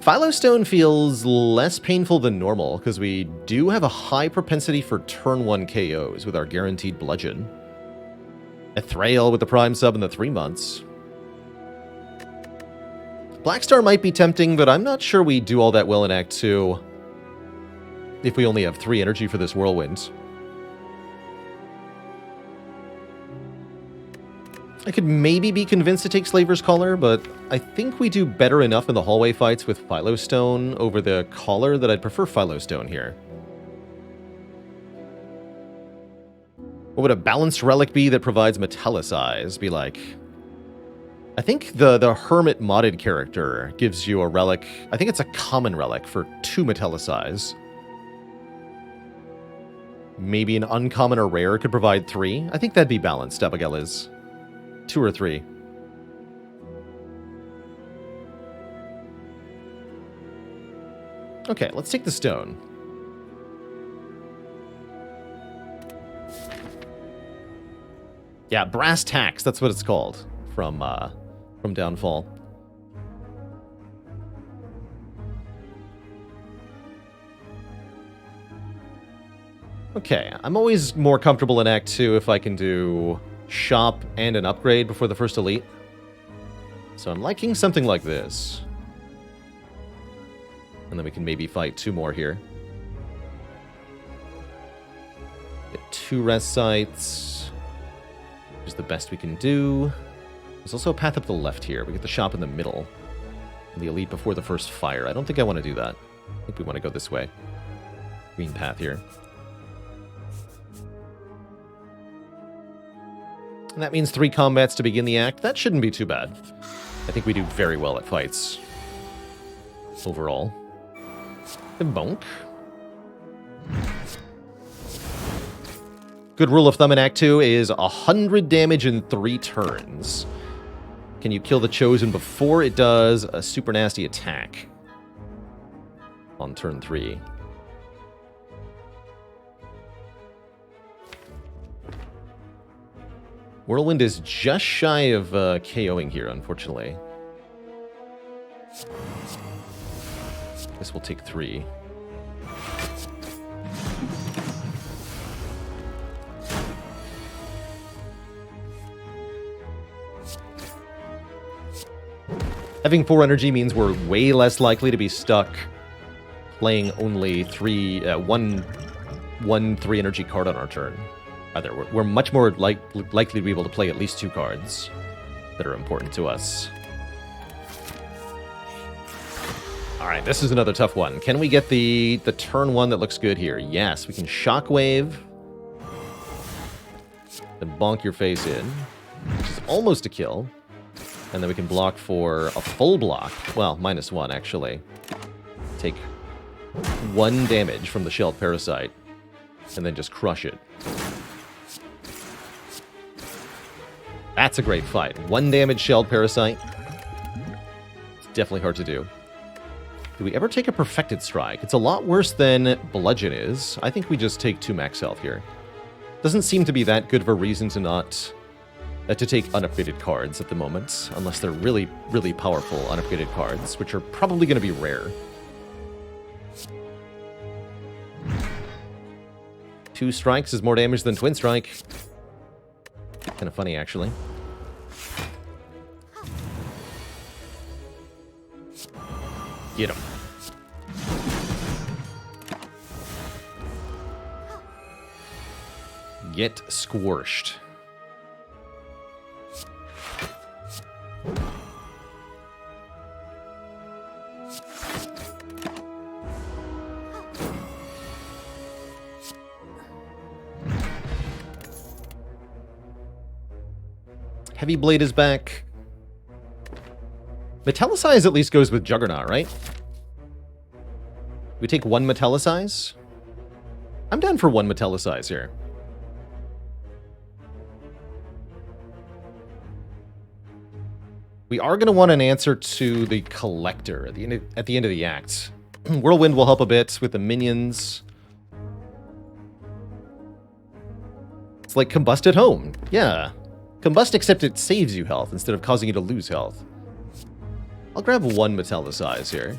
Philo's Stone feels less painful than normal, because we do have a high propensity for turn 1 KOs with our guaranteed Bludgeon. Ethrail with the Prime sub in the 3 months. Blackstar might be tempting, but I'm not sure we do all that well in Act 2 if we only have 3 energy for this Whirlwind. I could maybe be convinced to take Slaver's Collar, but I think we do better enough in the hallway fights with Philostone over the Collar that I'd prefer Philostone here. What would a balanced relic be that provides Metallicize? Be like... I think the Hermit modded character gives you a relic. I think it's a common relic for 2 Metallicize. Maybe an uncommon or rare could provide 3. I think that'd be balanced, Abigail is. 2 or 3. Okay, let's take the stone. Yeah, brass tacks, that's what it's called from Downfall. Okay, I'm always more comfortable in Act 2 if I can do shop and an upgrade before the first elite. So I'm liking something like this. And then we can maybe fight 2 more here. Get 2 rest sites. Which is the best we can do. There's also a path up the left here. We get the shop in the middle. And the elite before the first fire. I don't think I want to do that. I think we want to go this way. Green path here. And that means 3 combats to begin the act. That shouldn't be too bad. I think we do very well at fights. Overall. Bonk. Good rule of thumb in Act 2 is 100 damage in 3 turns. Can you kill the Chosen before it does a super nasty attack? On turn 3. Whirlwind is just shy of KOing here, unfortunately. This will take 3. Having 4 energy means we're way less likely to be stuck playing only 1 3 energy card on our turn. Rather, we're much more likely to be able to play at least 2 cards that are important to us. Alright, this is another tough one. Can we get the turn 1 that looks good here? Yes, we can Shockwave. Then bonk your face in, which is almost a kill. And then we can block for a full block. Well, -1, actually. Take 1 damage from the Shelled Parasite, and then just crush it. That's a great fight. 1 damage Shelled Parasite. It's definitely hard to do. Do we ever take a Perfected Strike? It's a lot worse than Bludgeon is. I think we just take 2 max health here. Doesn't seem to be that good of a reason to not... to take unupgraded cards at the moment, unless they're really, really powerful unupgraded cards, which are probably going to be rare. 2 strikes is more damage than Twin Strike. Kind of funny, actually. Get him. Get squished. Heavy Blade is back. Metallicize at least goes with Juggernaut, right? We take 1 Metallicize? I'm down for 1 Metallicize here. We are going to want an answer to the Collector at the end of the act. Whirlwind will help a bit with the minions. It's like Combust at home. Yeah. Combust, except it saves you health instead of causing you to lose health. I'll grab 1 Metallicize here.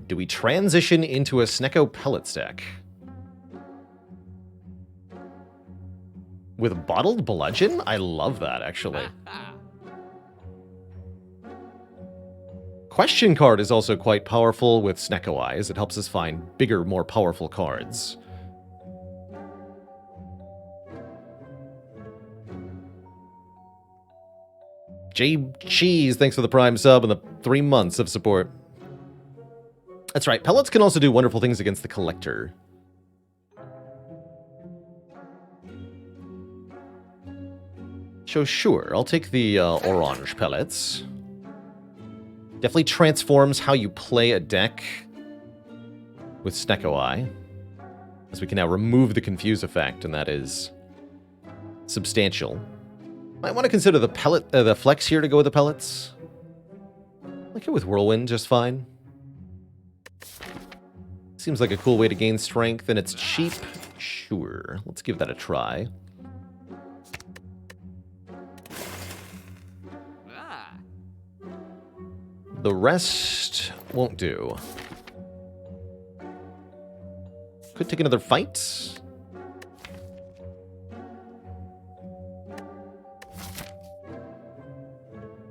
Do we transition into a Snecko Pellet Stack? With Bottled Bludgeon? I love that, actually. Question Card is also quite powerful with Snecko Eyes. It helps us find bigger, more powerful cards. J Cheese, thanks for the Prime sub and the 3 months of support. That's right, pellets can also do wonderful things against the Collector. So sure, I'll take the orange pellets. Definitely transforms how you play a deck with Snecko Eye, as we can now remove the confuse effect, and that is substantial. Might want to consider the flex here to go with the pellets. I'll go with Whirlwind just fine. Seems like a cool way to gain strength, and it's cheap. Sure, let's give that a try. The rest won't do. Could take another fight.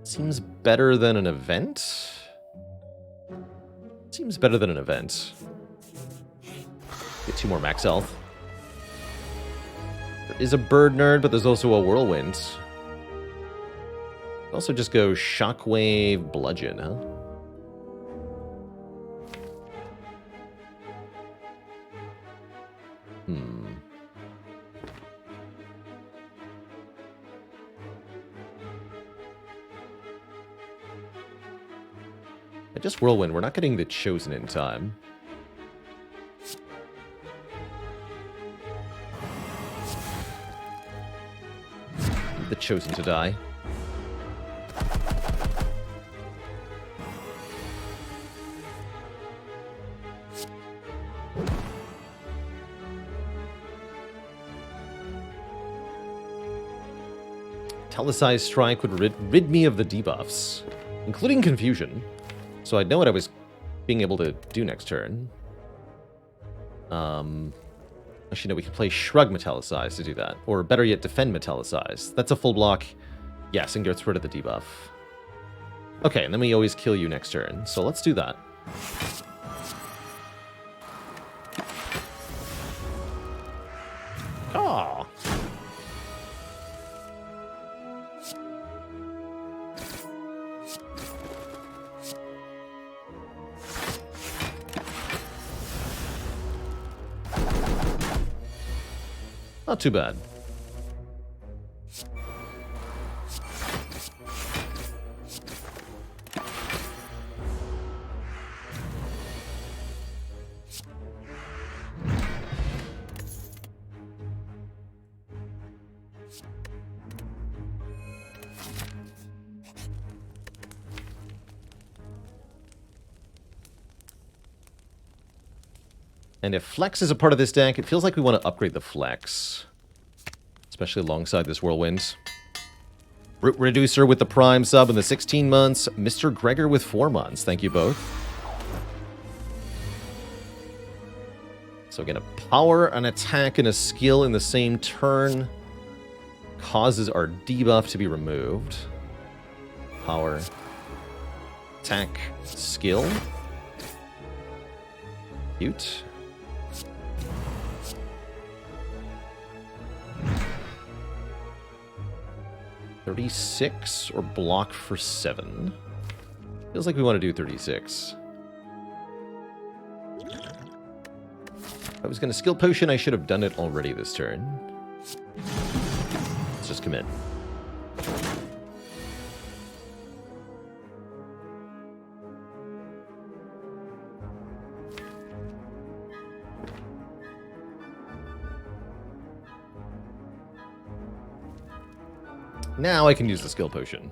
Seems better than an event. Seems better than an event. Get 2 more max health. There is a bird nerd, but there's also a whirlwind. Also just go Shockwave Bludgeon, huh? Just Whirlwind, we're not getting the Chosen in time. The Chosen to die. Telecized Strike would rid me of the debuffs, including Confusion. So I'd know what I was being able to do next turn. Actually, no, we could play Shrug Metallicize to do that. Or better yet, Defend Metallicize. That's a full block. Yes, and gets rid of the debuff. Okay, and then we always kill you next turn. So let's do that. Oh. Not too bad. And if Flex is a part of this deck, it feels like we want to upgrade the Flex. Especially alongside this Whirlwind. Root Reducer with the Prime sub in the 16 months. Mr. Gregor with 4 months. Thank you both. So again, a power, an attack, and a skill in the same turn causes our debuff to be removed. Power, attack, skill. Cute. $36 or block for 7. Feels like we want to do 36. If I was going to skill potion, I should have done it already this turn. Let's just commit. Now I can use the skill potion.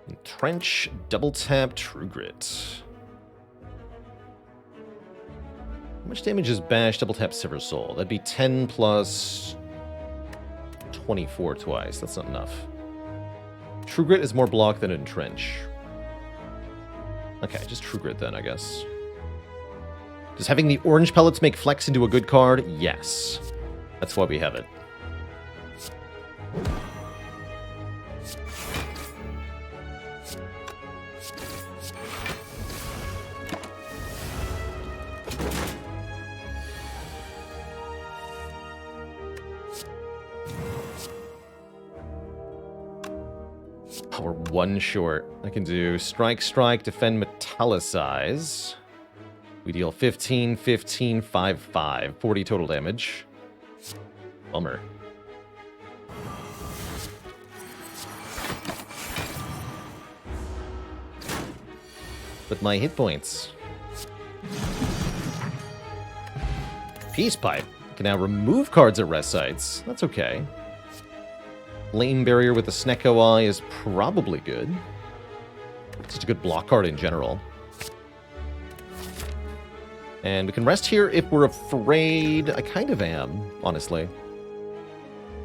Entrench, double tap, True Grit. How much damage is Bash, double tap, Sever Soul? That'd be 10 plus 24 twice. That's not enough. True Grit is more block than Entrench. Okay, just True Grit then, I guess. Does having the orange pellets make Flex into a good card? Yes. That's why we have it. Oh, we're 1 short. I can do Strike, Strike, Defend, Metallicize. We deal 15, 15, 5, 5. 40 total damage. Bummer. with my hit points. Peace Pipe. I can now remove cards at rest sites. That's okay. Flame Barrier with the Snecko Eye is probably good. It's just a good block card in general. And we can rest here if we're afraid. I kind of am, honestly.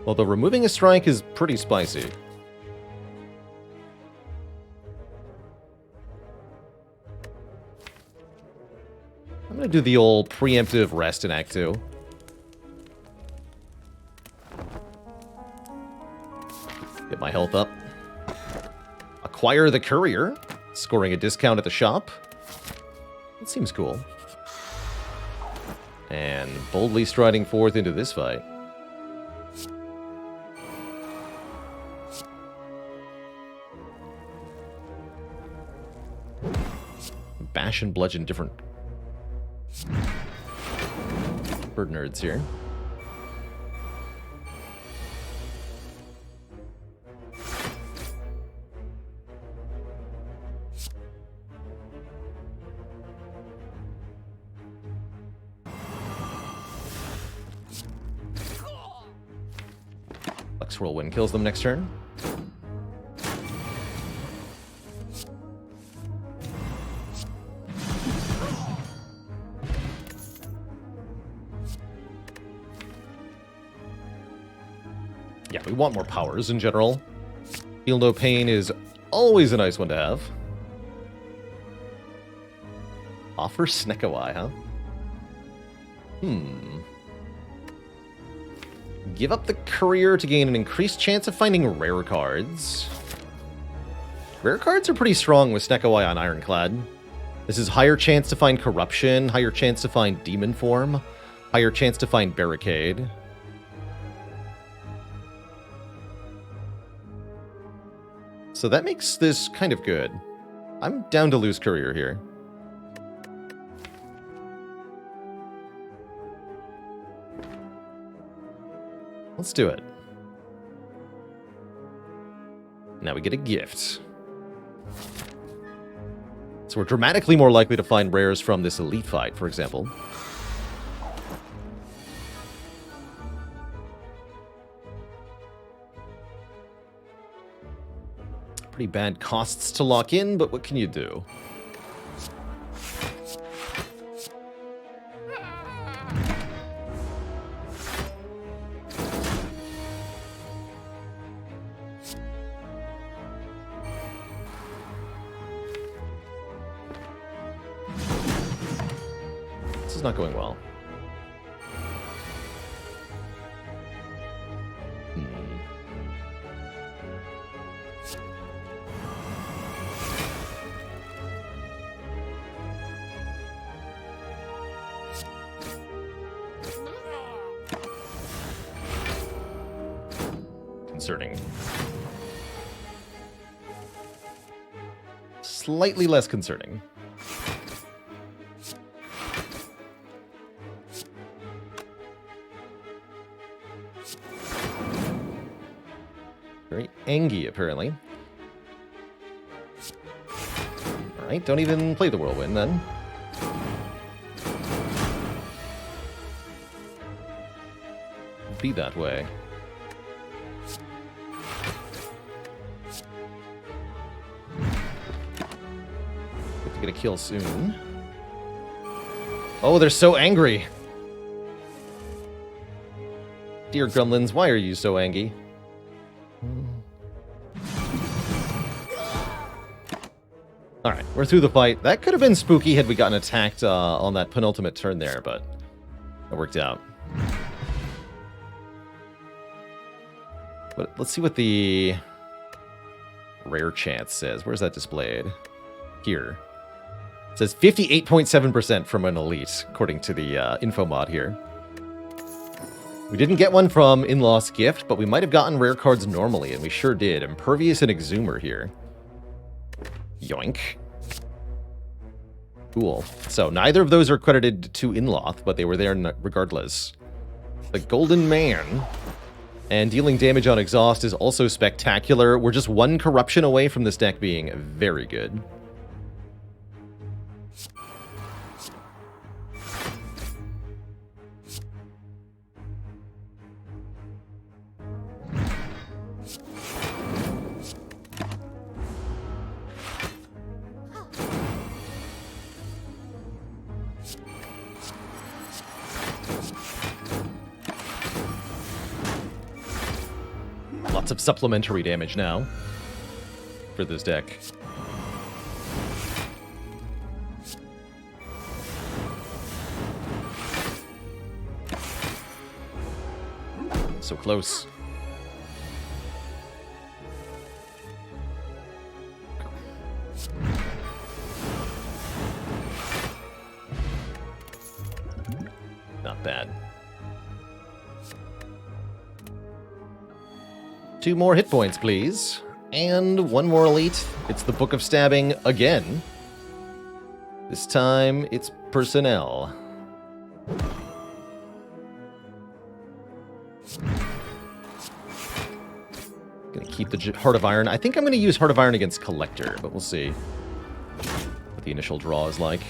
Although removing a strike is pretty spicy. I'm going to do the old preemptive rest in Act 2. Get my health up. Acquire the Courier, scoring a discount at the shop. That seems cool. And boldly striding forth into this fight. Bash and bludgeon different bird nerds here. Flex Whirlwind kills them next turn. Yeah, we want more powers in general. Feel No Pain is always a nice one to have. Offer Snecko Eye, huh? Give up the Courier to gain an increased chance of finding rare cards. Rare cards are pretty strong with Snecko Eye on Ironclad. This is higher chance to find Corruption, higher chance to find Demon Form, higher chance to find Barricade. So that makes this kind of good. I'm down to lose Courier here. Let's do it. Now we get a gift. So we're dramatically more likely to find rares from this elite fight, for example. Pretty bad costs to lock in, but what can you do? This is not going well. Concerning. Slightly less concerning. Very angry, apparently. Alright, don't even play the Whirlwind, then. Be that way. Get a kill soon. Oh, they're so angry. Dear gremlins, why are you so angry? Alright, we're through the fight. That could have been spooky had we gotten attacked on that penultimate turn there, but it worked out. But let's see what the rare chance says. Where's that displayed? Here. It says 58.7% from an elite, according to the info mod here. We didn't get one from In-Law's Gift, but we might have gotten rare cards normally, and we sure did. Impervious and Exhumer here. Yoink. Cool. So neither of those are credited to Inloth, but they were there regardless. The Golden Man. And dealing damage on Exhaust is also spectacular. We're just one corruption away from this deck being very good. lots of supplementary damage now for this deck. So close. Not bad. 2 more hit points, please. And 1 more elite. It's the Book of Stabbing again. This time, it's personnel. Gonna keep the Heart of Iron. I think I'm gonna use Heart of Iron against Collector, but we'll see what the initial draw is like.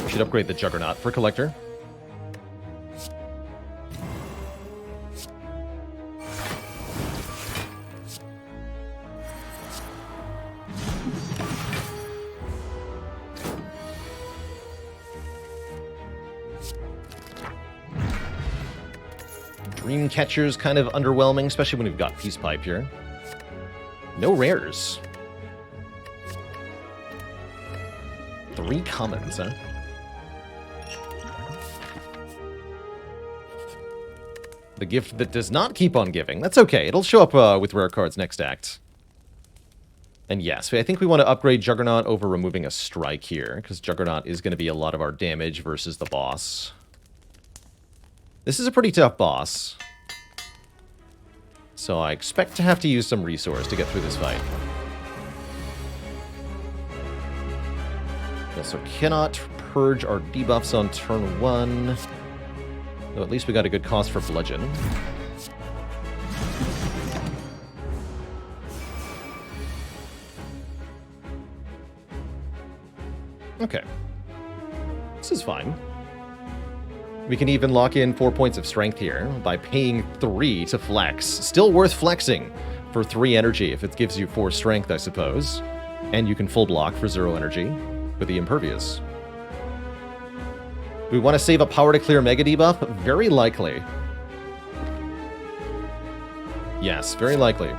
We should upgrade the Juggernaut for Collector. Dreamcatcher's kind of underwhelming, especially when we've got Peace Pipe here. No rares. 3 commons, huh? The gift that does not keep on giving. That's okay. It'll show up with rare cards next act. And yes, I think we want to upgrade Juggernaut over removing a strike here, because Juggernaut is going to be a lot of our damage versus the boss. This is a pretty tough boss. So I expect to have to use some resource to get through this fight. We also cannot purge our debuffs on turn 1. Though at least we got a good cost for Bludgeon. Okay. This is fine. We can even lock in 4 points of strength here by paying 3 to flex. Still worth flexing for 3 energy if it gives you 4 strength, I suppose. And you can full block for 0 energy with the Impervious. We want to save a power to clear mega debuff? Very likely. Yes, very likely.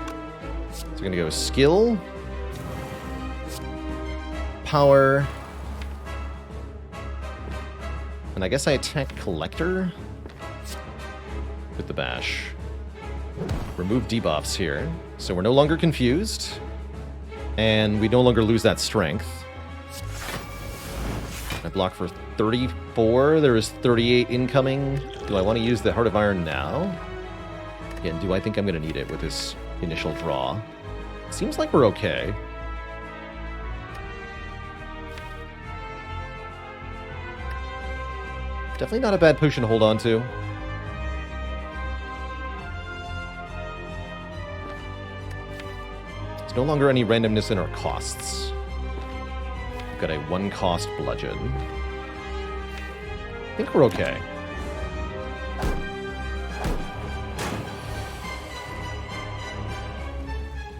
So we're going to go skill, power, and I guess I attack Collector with the bash. Remove debuffs here, so we're no longer confused, and we no longer lose that strength. I block for 34. There is 38 incoming. Do I want to use the Heart of Iron now? Again, do I think I'm going to need it with this initial draw? Seems like we're okay. Definitely not a bad potion to hold on to. There's no longer any randomness in our costs. We've got a 1-cost Bludgeon. I think we're okay.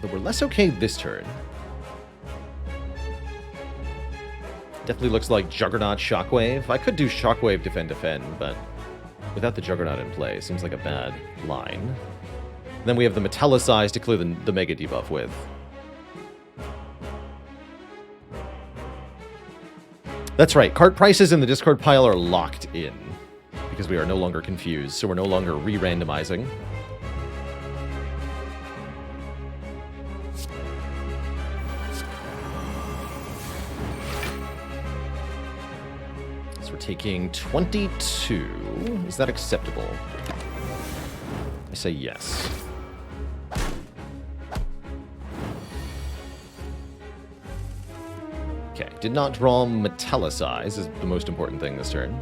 But we're less okay this turn. Definitely looks like Juggernaut Shockwave. I could do Shockwave Defend, but without the Juggernaut in play, seems like a bad line. And then we have the Metallicize to clear the Mega debuff with. That's right, card prices in the discard pile are locked in, because we are no longer confused, so we're no longer re-randomizing. So we're taking 22. Is that acceptable? I say yes. Okay, did not draw Metallicize is the most important thing this turn.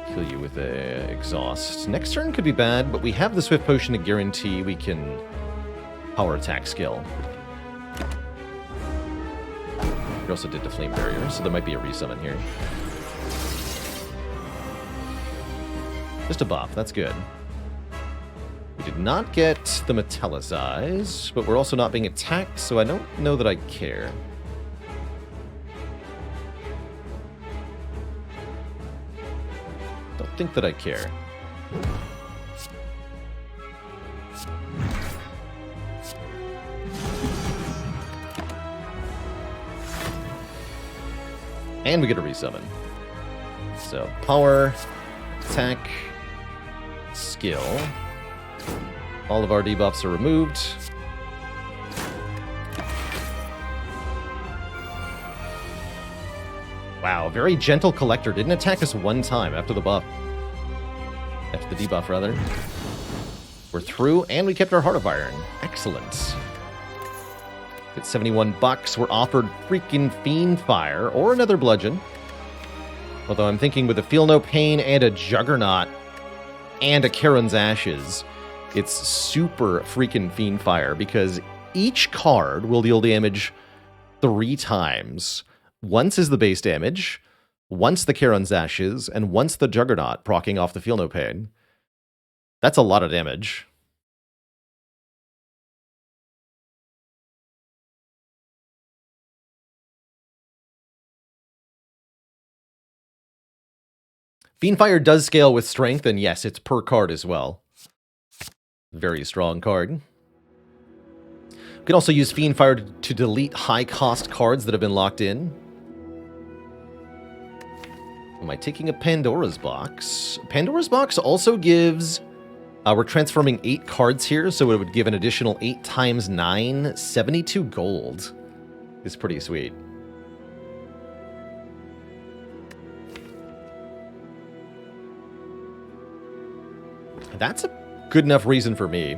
Kill you with a exhaust. Next turn could be bad, but we have the Swift Potion to guarantee we can power attack skill. We also did the Flame Barrier, so there might be a resummon here. Just a buff, that's good. We did not get the Metallicize, but we're also not being attacked, so I don't know that I care. Don't think that I care. And we get a resummon. So, power, attack, skill. All of our debuffs are removed. Wow, very gentle collector. Didn't attack us one time after the buff. After the debuff, rather. We're through, and we kept our Heart of Iron. Excellent. At $71, we're offered freaking Fiend Fire, or another Bludgeon. Although I'm thinking with a Feel No Pain and a Juggernaut, and a Charon's Ashes, it's super freaking Fiend Fire, because each card will deal damage 3 times. Once is the base damage, once the Charon's Ashes, and once the Juggernaut, proccing off the Feel No Pain. That's a lot of damage. Fiendfire does scale with strength, and yes, it's per card as well. Very strong card. We can also use Fiendfire to delete high-cost cards that have been locked in. Am I taking a Pandora's Box? Pandora's Box also gives... we're transforming 8 cards here, so it would give an additional 8 times 9, 72 gold. It's pretty sweet. That's a good enough reason for me.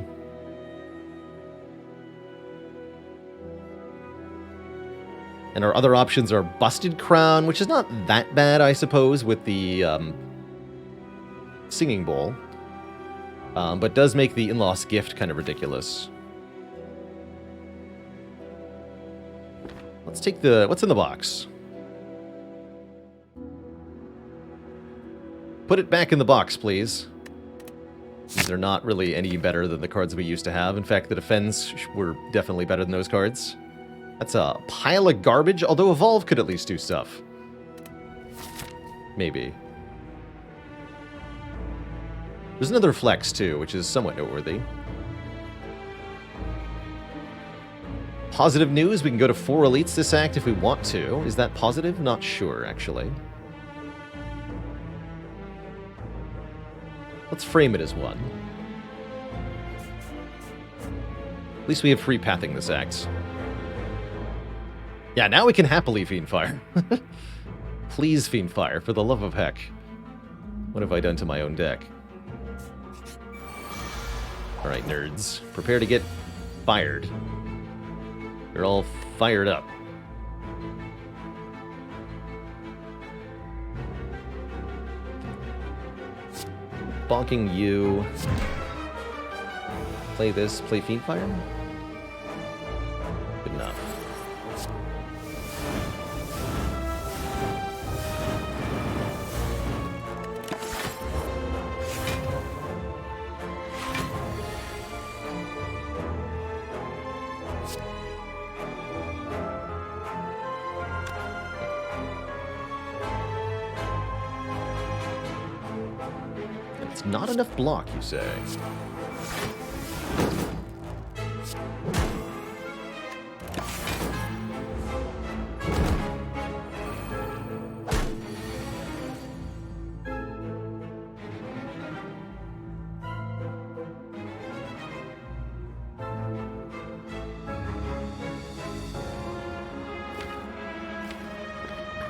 And our other options are Busted Crown, which is not that bad, I suppose, with the Singing Bowl. But does make the In-Laws Gift kind of ridiculous. Let's take the... What's in the box? Put it back in the box, please. These are not really any better than the cards we used to have. In fact, the defense were definitely better than those cards. That's a pile of garbage, although Evolve could at least do stuff. Maybe. There's another Flex, too, which is somewhat noteworthy. Positive news, we can go to 4 elites this act if we want to. Is that positive? Not sure, actually. Let's frame it as 1. At least we have free pathing this act. Yeah, now we can happily Fiendfire. Please Fiendfire, for the love of heck. What have I done to my own deck? Alright, nerds. Prepare to get fired. You're all fired up. Bonking you. Play this, play Fiendfire? Good enough. It's not enough block, you say?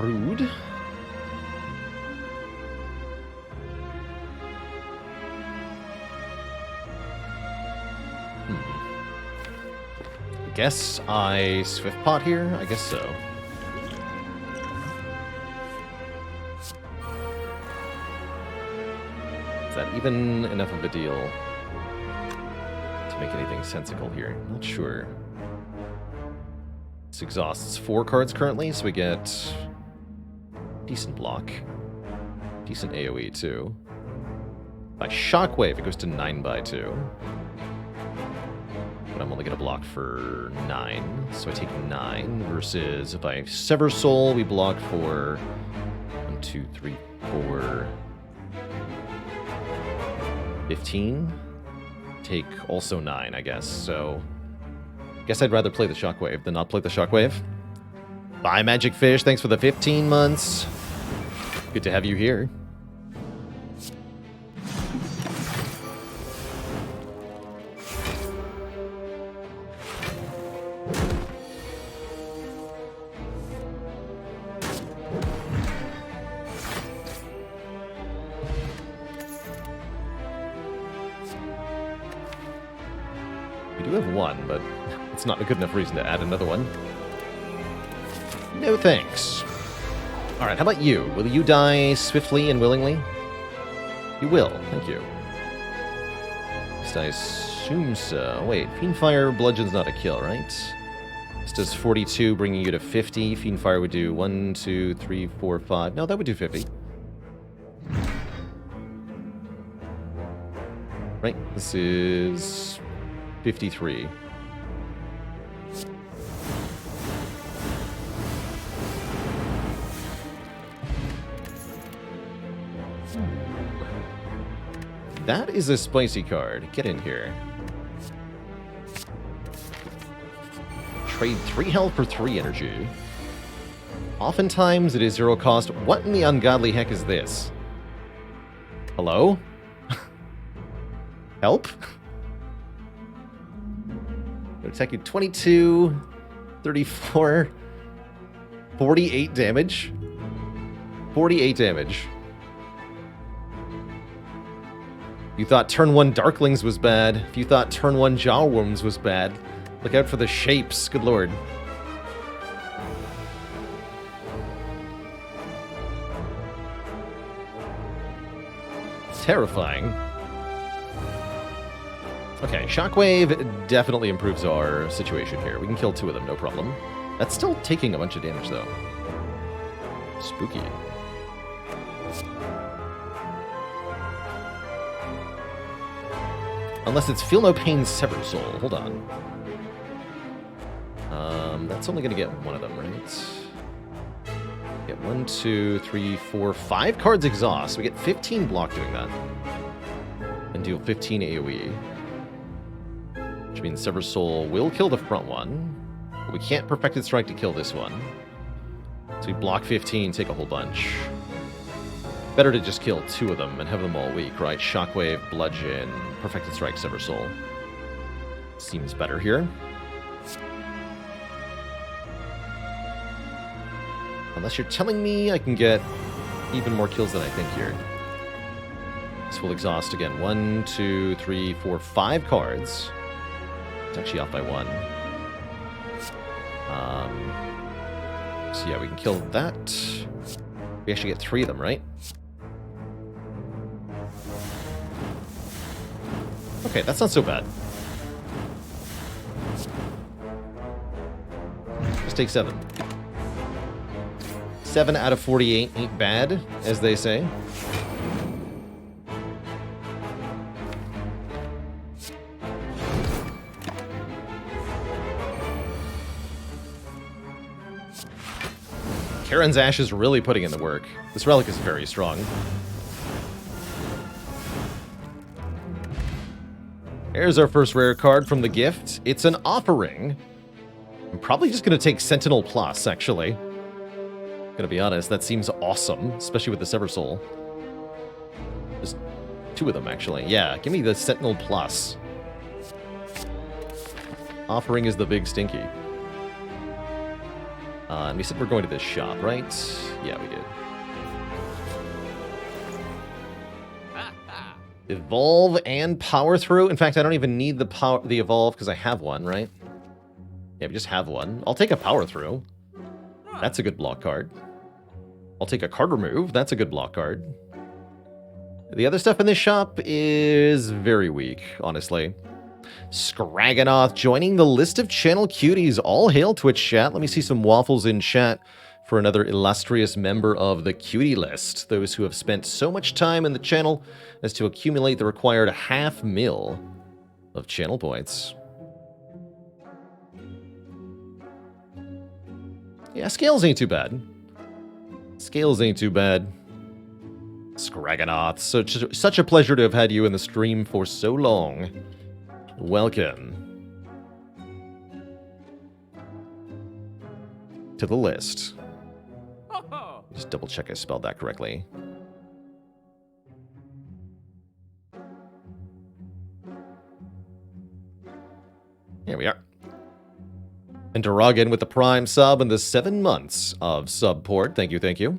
Rude. I guess I Swift Pot here? I guess so. Is that even enough of a deal to make anything sensical here? Not sure. This exhausts 4 cards currently, so we get decent block. Decent AoE too. By Shockwave, it goes to 9/2. But I'm only going to block for 9, so I take 9, versus if I Sever Soul, we block for 1, 2, 3, 4, 15. Take also 9, I guess, so I guess I'd rather play the Shockwave than not play the Shockwave. Bye, Magic Fish, thanks for the 15 months. Good to have you here. We do have one, but it's not a good enough reason to add another one. No thanks. Alright, how about you? Will you die swiftly and willingly? You will, thank you. At least I assume so. Wait, Fiendfire Bludgeon's not a kill, right? This does 42, bringing you to 50. Fiendfire would do 1, 2, 3, 4, 5. No, that would do 50. Right, this is 53. That is a spicy card. Get in here. Trade 3 health for 3 energy. Oftentimes it is 0 cost. What in the ungodly heck is this? Hello? Help? It'll attack you 22, 34, 48 damage. 48 damage. You thought turn 1 Darklings was bad. If you thought turn 1 Jawworms was bad, look out for the shapes. Good lord. Terrifying. Okay, Shockwave definitely improves our situation here. We can kill 2 of them, no problem. That's still taking a bunch of damage, though. Spooky. Unless it's Feel No Pain Sever Soul. Hold on. That's only going to get 1 of them, right? Get 1, 2, 3, 4, 5 cards exhaust. We get 15 block doing that. And deal 15 AoE. Which means Sever Soul will kill the front one. But we can't Perfected Strike to kill this one. So we block 15, take a whole bunch. Better to just kill 2 of them and have them all weak, right? Shockwave, Bludgeon, Perfected Strike, Sever Soul. Seems better here. Unless you're telling me I can get even more kills than I think here. This will exhaust again. 1, 2, 3, 4, 5 cards. It's actually off by 1. So yeah, we can kill that. We actually get 3 of them, right? Okay, that's not so bad. Just take 7. 7 out of 48 ain't bad, as they say. Karen's Ash is really putting in the work. This relic is very strong. There's our first rare card from the gift. It's an Offering. I'm probably just going to take Sentinel Plus, actually. Gonna be honest, that seems awesome, especially with the Sever Soul. Just 2 of them, actually. Yeah, give me the Sentinel Plus. Offering is the big stinky. And we said we're going to this shop, right? Yeah, we did. Evolve and Power Through. In fact, I don't even need the Evolve because I have one, right? Yeah, we just have one. I'll take a Power Through. That's a good block card. I'll take a Card Remove. That's a good block card. The other stuff in this shop is very weak, honestly. Scraganoth joining the list of channel cuties. All hail Twitch chat. Let me see some waffles in chat for another illustrious member of the cutie list. Those who have spent so much time in the channel as to accumulate the required 500,000 of channel points. Yeah, scales ain't too bad. Scales ain't too bad. Scraganoth, such a pleasure to have had you in the stream for so long. Welcome to the list. Just double check I spelled that correctly. Here we are. And Duragan with the Prime sub and the 7 months of support. Thank you, thank you.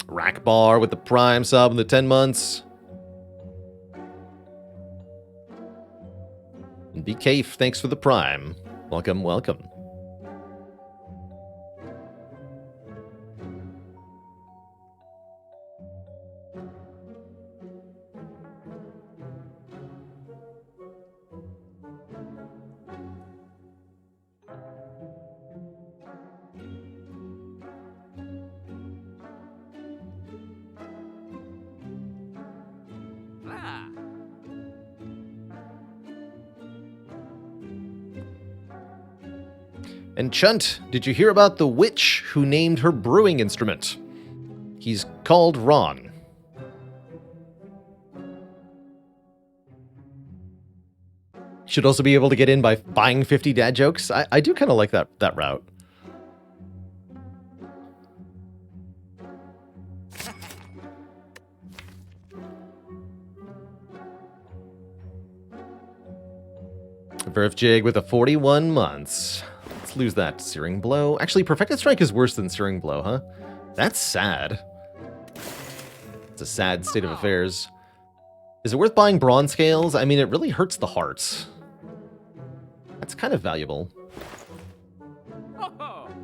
Rackbar with the Prime sub and the 10 months. And BK, thanks for the Prime. Welcome, welcome. And Chunt, did you hear about the witch who named her brewing instrument? He's called Ron. Should also be able to get in by buying 50 dad jokes. I do kind of like that route. Verf Jig with the 41 months. Let's lose that Searing Blow. Actually, Perfected Strike is worse than Searing Blow, huh? That's sad. It's a sad state of affairs. Is it worth buying Bronze Scales? I mean, it really hurts the heart. That's kind of valuable.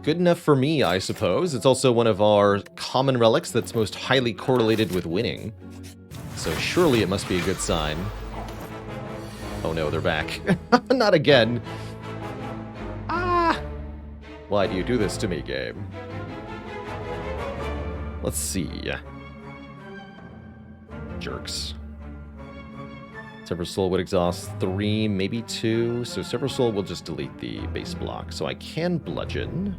Good enough for me, I suppose. It's also one of our common relics that's most highly correlated with winning. So surely it must be a good sign. Oh no, they're back. Not again. Ah! Why do you do this to me, game? Let's see. Jerks. Sever Soul would exhaust 3, maybe 2. So Sever Soul will just delete the base block. So I can bludgeon.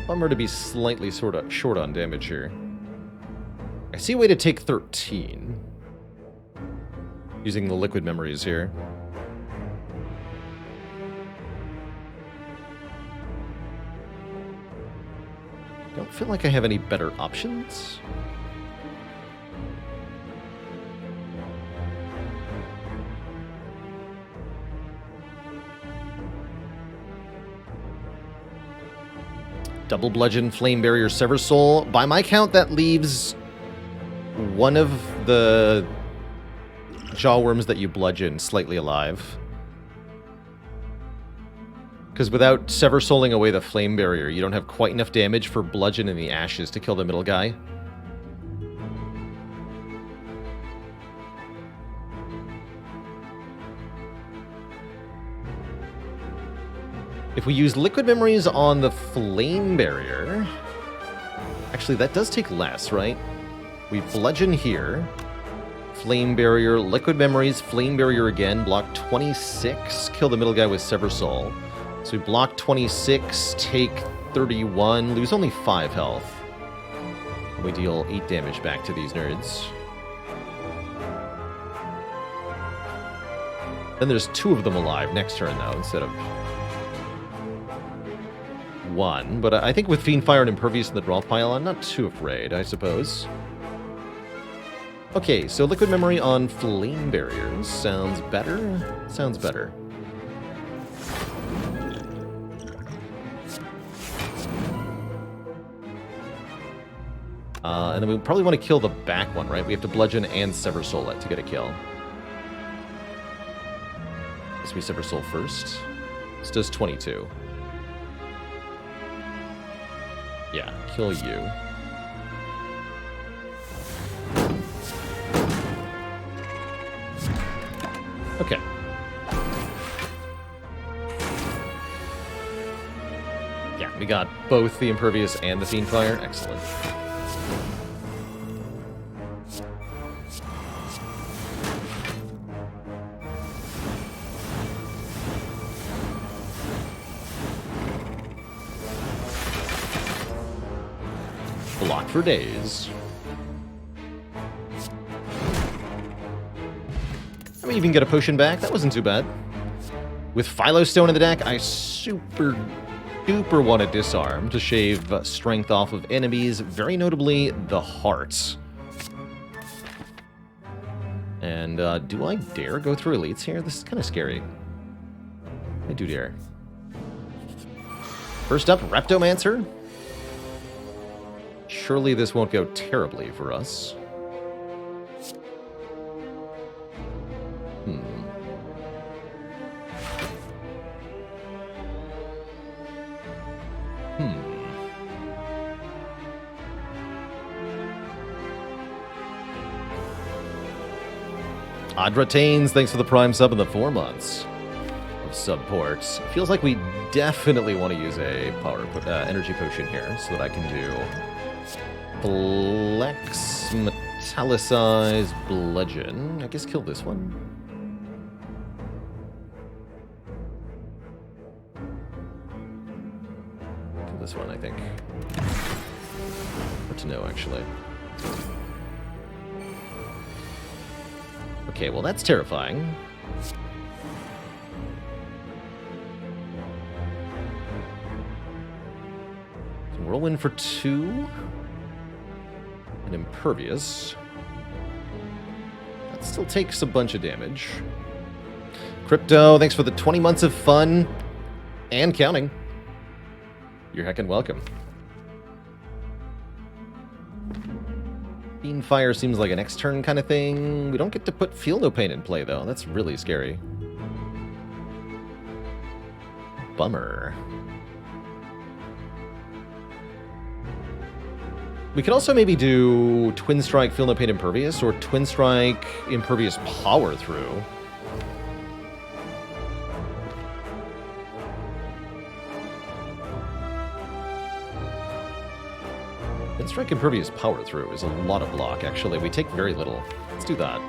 Bummer to be slightly sort of short on damage here. I see a way to take 13. Using the liquid memories here. Don't feel like I have any better options. Double Bludgeon, Flame Barrier, Sever Soul. By my count, that leaves one of the Jawworms that you bludgeon slightly alive. Because without Sever Souling away the Flame Barrier, you don't have quite enough damage for Bludgeon in the Ashes to kill the middle guy. If we use Liquid Memories on the Flame Barrier... Actually, that does take less, right? We bludgeon here. Flame Barrier, Liquid Memories, Flame Barrier again, block 26, kill the middle guy with Sever Soul. So we block 26, take 31, lose only 5 health. We deal 8 damage back to these nerds. Then there's 2 of them alive next turn, though, instead of 1. But I think with Fiendfire and Impervious in the draw pile, I'm not too afraid, I suppose. Okay, so liquid memory on flame barriers sounds better. Sounds better. And then we probably want to kill the back one, right? We have to bludgeon and sever soul it to get a kill. So we sever soul first. This does 22. Yeah, kill you. Okay. Yeah, we got both the Impervious and the Fiend Fire. Excellent. Block for days. I mean, even get a potion back. That wasn't too bad. With Philo Stone in the deck, I super duper want to disarm to shave strength off of enemies, very notably the hearts. And do I dare go through elites here? This is kind of scary. I do dare. First up, Reptomancer. Surely this won't go terribly for us. Adra Taines, thanks for the Prime sub in the 4 months of support. Feels like we definitely want to use a power energy potion here so that I can do Flex, Metallicize, Bludgeon. I guess kill this one. Kill this one, I think. Hard to know, actually. Okay, well that's terrifying. Whirlwind for 2. And Impervious. That still takes a bunch of damage. Crypto, thanks for the 20 months of fun and counting. You're heckin' welcome. Fiend Fire seems like a next turn kind of thing. We don't get to put Feel No Pain in play, though. That's really scary. Bummer. We could also maybe do Twin Strike, Feel No Pain, Impervious, or Twin Strike, Impervious, Power Through. Twin Strike, Impervious, Power Through is a lot of block, actually. We take very little. Let's do that.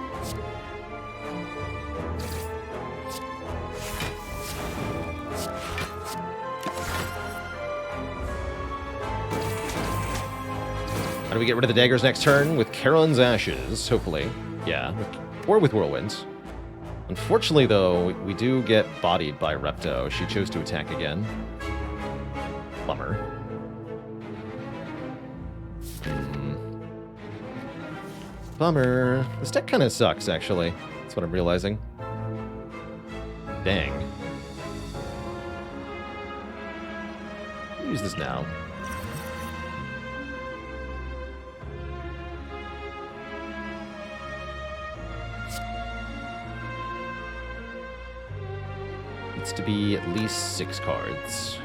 How do we get rid of the daggers next turn? With Charon's Ashes, hopefully. Yeah, or with Whirlwinds. Unfortunately, though, we do get bodied by Repto. She chose to attack again. Bummer. Bummer. This deck kind of sucks, actually. That's what I'm realizing. Dang. Use this now. Needs to be at least 6 cards.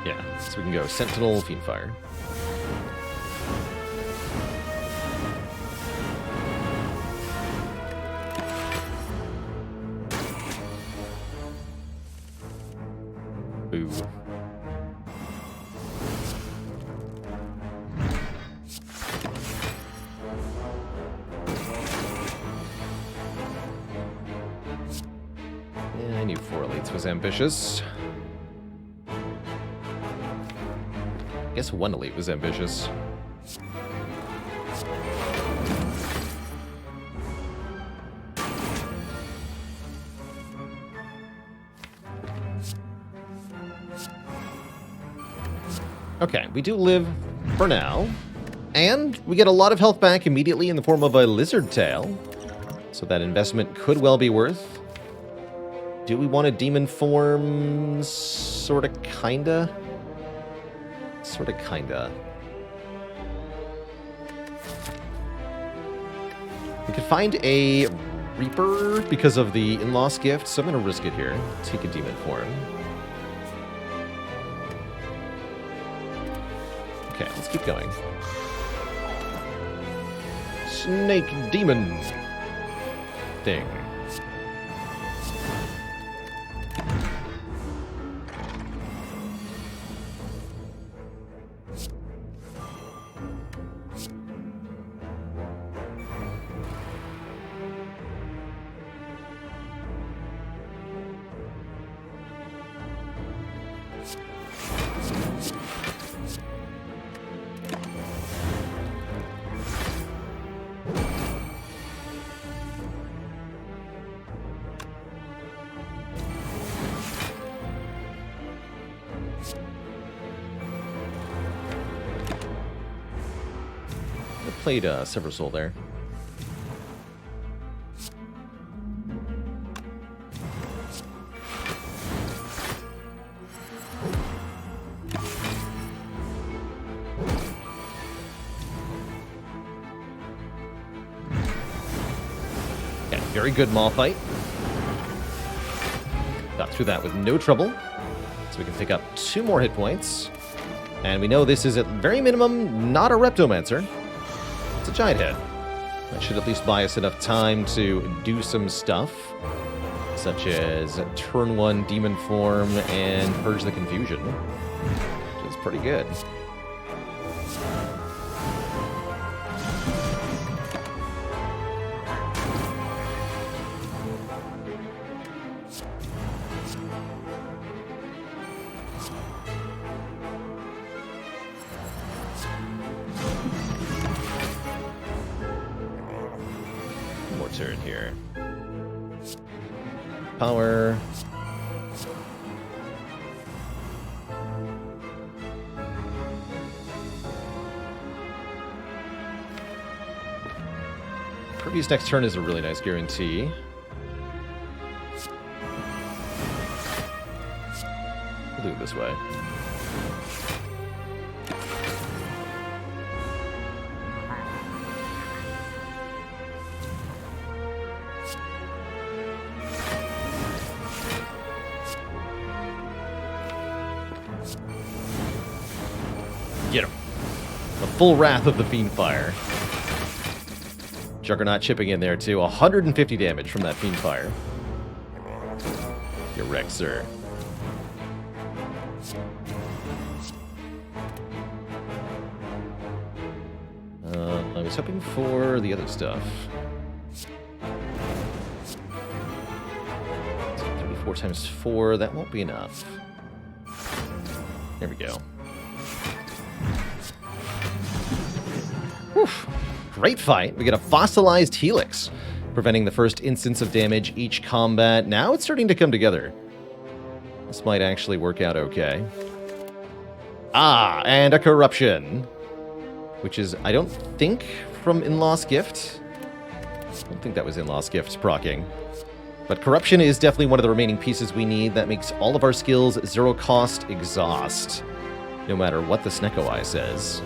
Yeah, so we can go Sentinel, Fiendfire. Ooh. Yeah, I knew 4 elites was ambitious. Guess 1 elite was ambitious. Okay, we do live for now. And we get a lot of health back immediately in the form of a lizard tail. So that investment could well be worth. Do we want a demon form? Sorta, kinda. Sorta, kinda. We could find a Reaper because of the in-loss gift, so I'm gonna risk it here. Take a demon form. Okay, let's keep going. Snake demon thing. Played Sever Soul there. Yeah, very good Maw fight. Got through that with no trouble. So we can pick up 2 more hit points. And we know this is at very minimum not a Reptomancer. It's a giant head. That should at least buy us enough time to do some stuff, such as turn 1 demon form and purge the confusion, which is pretty good. Turn here. Power. Previous next turn is a really nice guarantee. We'll do it this way. Get him. The full wrath of the Fiendfire. Juggernaut chipping in there too. 150 damage from that Fiendfire. You're wrecked, sir. I was hoping for the other stuff. 34 times 4, that won't be enough. There we go. Whew. Great fight. We get a fossilized Helix, preventing the first instance of damage each combat. Now it's starting to come together. This might actually work out okay. Ah, and a Corruption, which is, I don't think, from In-Loss Gift. I don't think that was In-Loss Gift proccing. But Corruption is definitely one of the remaining pieces we need. That makes all of our skills 0 cost exhaust, no matter what the Snecko Eye says.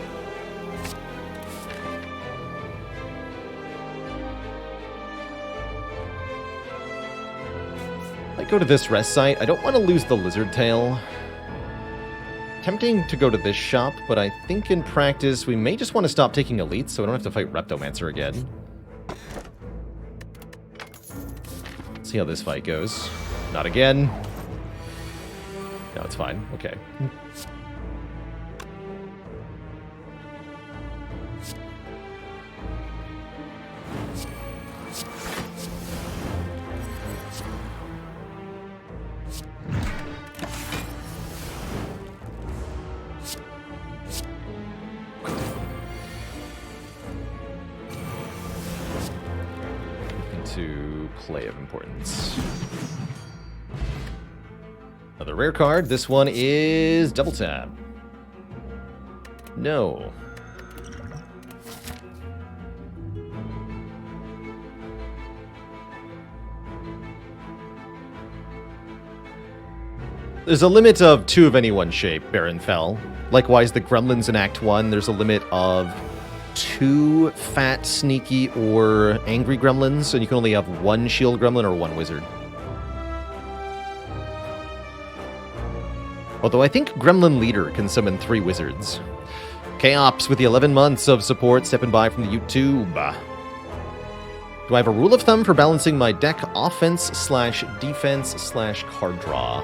Might go to this rest site. I don't want to lose the Lizard Tail. Tempting to go to this shop, but I think in practice we may just want to stop taking elites so we don't have to fight Reptomancer again. See how this fight goes. Not again. No, it's fine. Okay. To play of importance. Another rare card. This one is Double Tap. No. There's a limit of 2 of any one shape, Baron Fell. Likewise, the gremlins in Act 1, there's a limit of 2 fat, sneaky, or angry gremlins, and you can only have 1 shield gremlin or 1 wizard. Although I think Gremlin Leader can summon 3 wizards. Chaops with the 11 months of support stepping by from the YouTube. Do I have a rule of thumb for balancing my deck offense/defense/card draw?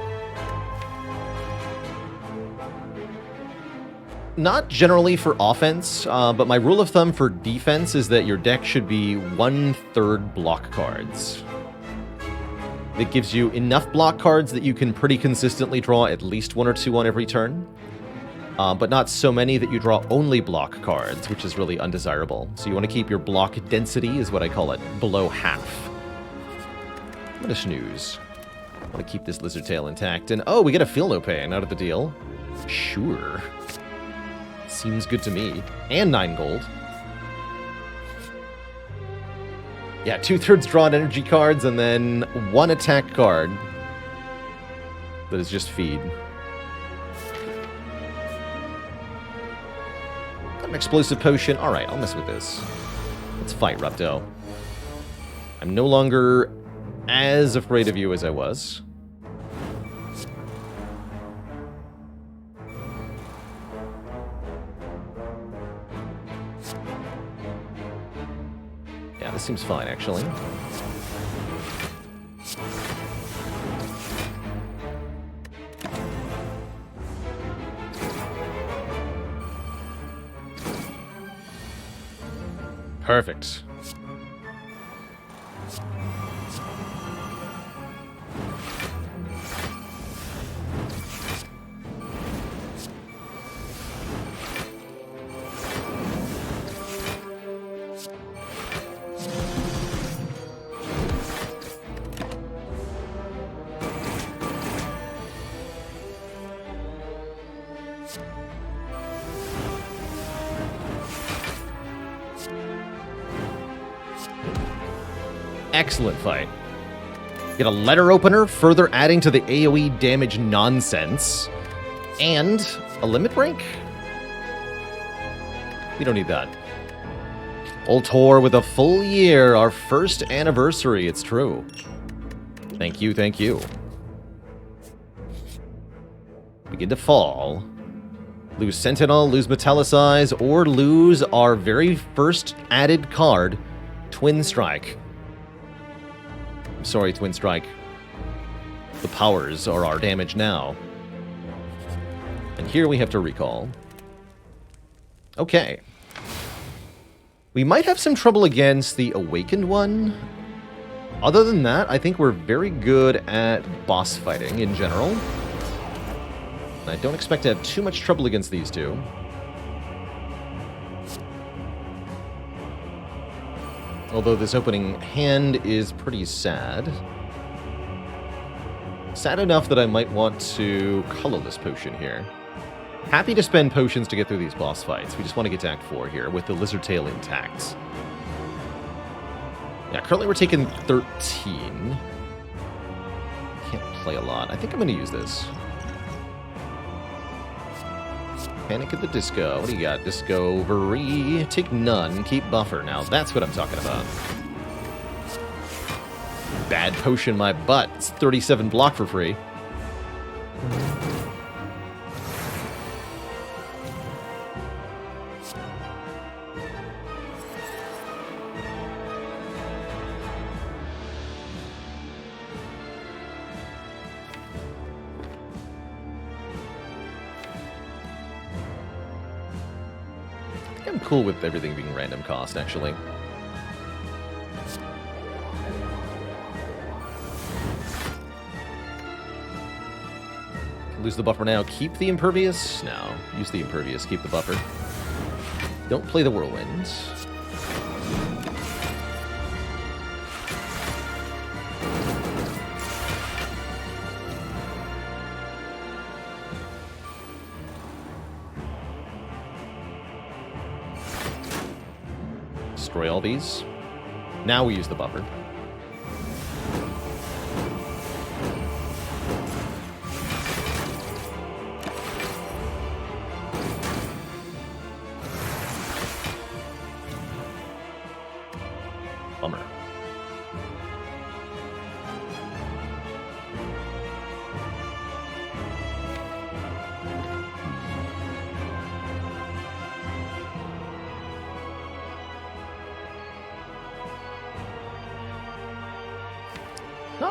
Not generally for offense, but my rule of thumb for defense is that your deck should be 1/3 block cards. It gives you enough block cards that you can pretty consistently draw at least 1 or 2 on every turn, but not so many that you draw only block cards, which is really undesirable. So you want to keep your block density, is what I call it, below half. I'm going to snooze. I want to keep this lizard tail intact. And oh, we get a Feel No Pain out of the deal. Sure. Seems good to me. And 9 gold. Yeah, 2/3 drawn energy cards, and then 1 attack card that is just feed. Got an explosive potion. Alright, I'll mess with this. Let's fight, Rupto. I'm no longer as afraid of you as I was. Yeah, this seems fine, actually. Perfect. Excellent fight. Get a letter opener, further adding to the AoE damage nonsense. And a limit break? We don't need that. Ultor with a full year, our first anniversary, it's true. Thank you, thank you. Begin to fall. Lose Sentinel, lose Metallicize, or lose our very first added card, Twin Strike. I'm sorry, Twin Strike. The powers are our damage now. And here we have to recall. Okay. We might have some trouble against the Awakened one. Other than that, I think we're very good at boss fighting in general. I don't expect to have too much trouble against these two. Although this opening hand is pretty sad. Sad enough that I might want to colorless potion here. Happy to spend potions to get through these boss fights. We just want to get to Act 4 here with the lizard tail intact. Yeah, currently we're taking 13. Can't play a lot. I think I'm going to use this. Panic at the Disco. What do you got? Discovery. Take none. Keep buffer. Now that's what I'm talking about. Bad potion my butt. It's 37 block for free. I'm cool with everything being random cost, actually. Lose the buffer now. Keep the Impervious? No. Use the Impervious. Keep the buffer. Don't play the Whirlwind. Destroy all these. Now we use the buffer.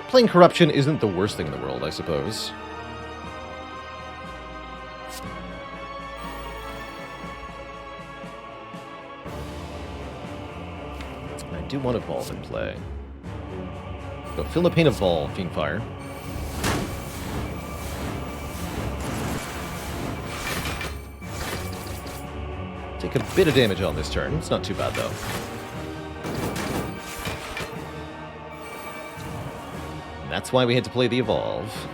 Playing Corruption isn't the worst thing in the world, I suppose. I do want Evolve in play. Go feel the pain of Vol, Fiendfire. Take a bit of damage on this turn. It's not too bad, though. And that's why we had to play the Evolve.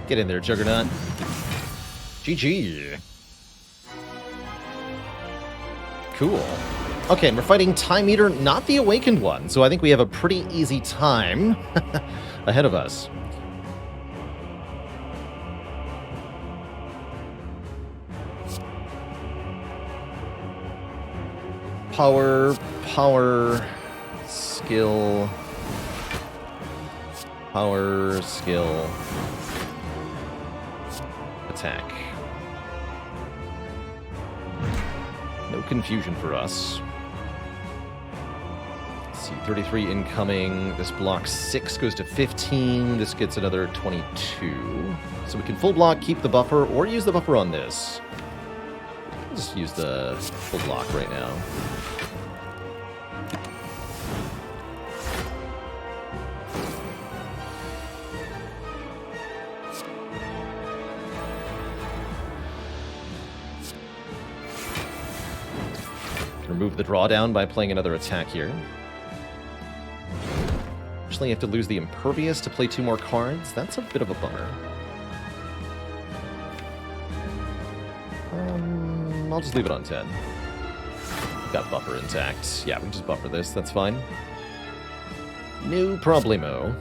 Get in there, Juggernaut. GG. Cool. Okay, and we're fighting Time Eater, not the Awakened one, so I think we have a pretty easy time ahead of us. Power, skill, attack. No confusion for us. Let's see, 33 incoming. This blocks 6, goes to 15. This gets another 22. So we can full block, keep the buffer, or use the buffer on this. I'll just use the full block right now. Remove the drawdown by playing another attack here. Actually, you have to lose the Impervious to play 2 more cards. That's a bit of a bummer. I'll just leave it on 10. Got buffer intact. Yeah, we can just buffer this. That's fine. No problemo.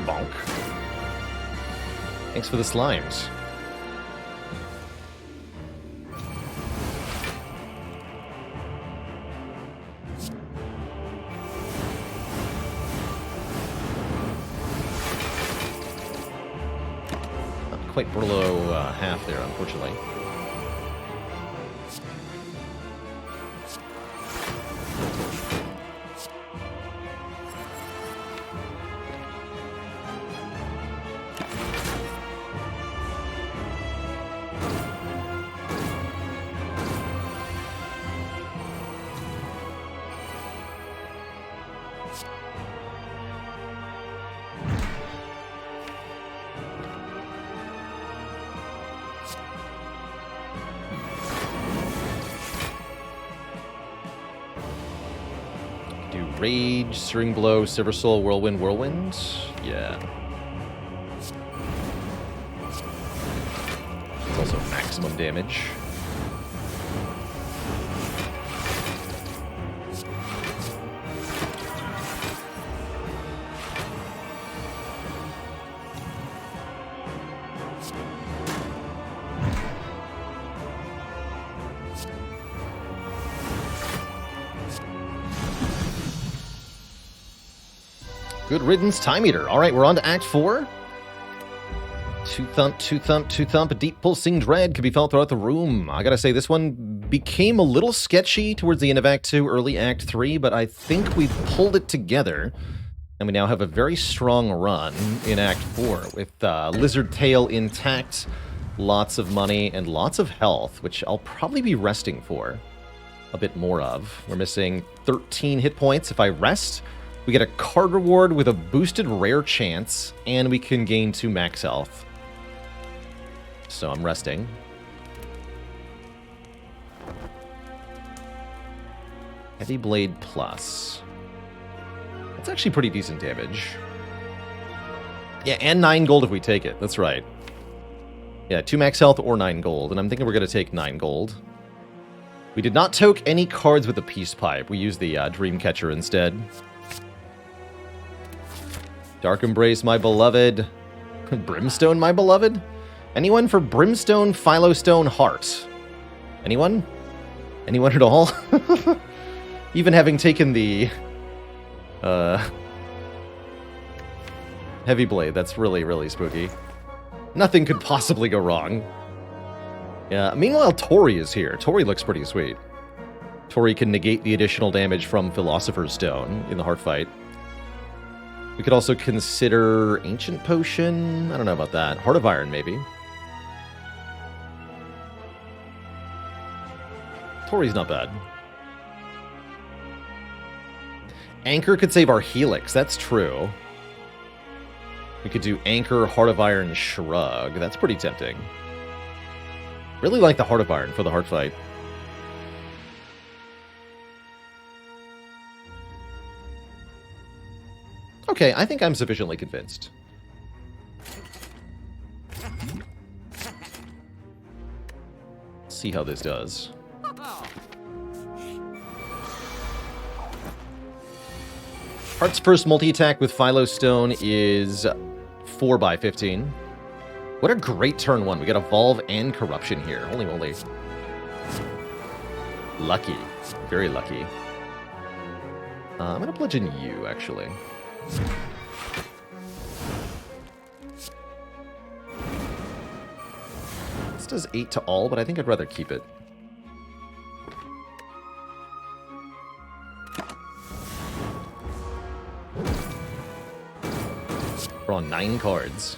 Bonk. Thanks for the slimes. Not quite below half there, unfortunately. Rage, String Blow, Silver Soul, Whirlwind, Whirlwind. Yeah. It's also maximum damage. Good riddance, Time Eater. All right, we're on to Act 4. Two thump, two thump, two thump. A deep pulsing dread can be felt throughout the room. I gotta say, this one became a little sketchy towards the end of Act 2, early Act 3, but I think we've pulled it together. And we now have a very strong run in Act 4 with Lizard Tail intact, lots of money, and lots of health, which I'll probably be resting for a bit more of. We're missing 13 hit points. If I rest, we get a card reward with a boosted rare chance, and we can gain 2 max health. So I'm resting. Heavy Blade Plus. It's actually pretty decent damage. Yeah, and 9 gold if we take it. That's right. Yeah, 2 max health or 9 gold, and I'm thinking we're going to take 9 gold. We did not toke any cards with the Peace Pipe. We used the Dreamcatcher instead. Dark Embrace, my beloved. Brimstone, my beloved? Anyone for Brimstone, Philostone, Heart? Anyone? Anyone at all? Even having taken the Heavy Blade, that's really, really spooky. Nothing could possibly go wrong. Yeah, meanwhile, Tori is here. Tori looks pretty sweet. Tori can negate the additional damage from Philosopher's Stone in the Heart fight. We could also consider Ancient Potion. I don't know about that. Heart of Iron, maybe. Tori's not bad. Anchor could save our Helix. That's true. We could do Anchor, Heart of Iron, Shrug. That's pretty tempting. Really like the Heart of Iron for the Heart fight. Okay, I think I'm sufficiently convinced. Let's see how this does. Heart's first multi-attack with Philostone is 4/15. What a great turn 1. We got Evolve and Corruption here. Holy moly. Lucky. Very lucky. I'm going to bludgeon you, actually. This does 8 to all, but I think I'd rather keep it. We're on 9 cards.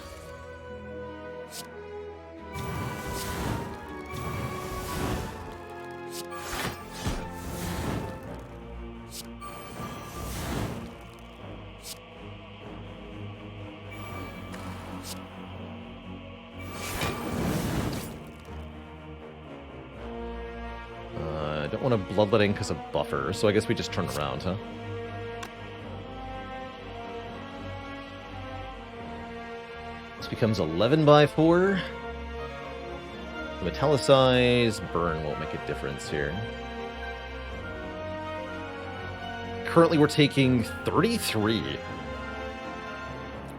I don't want to bloodletting because of buffer, so I guess we just turn around, huh? This becomes 11/4. Metallicize, burn won't make a difference here. Currently we're taking 33.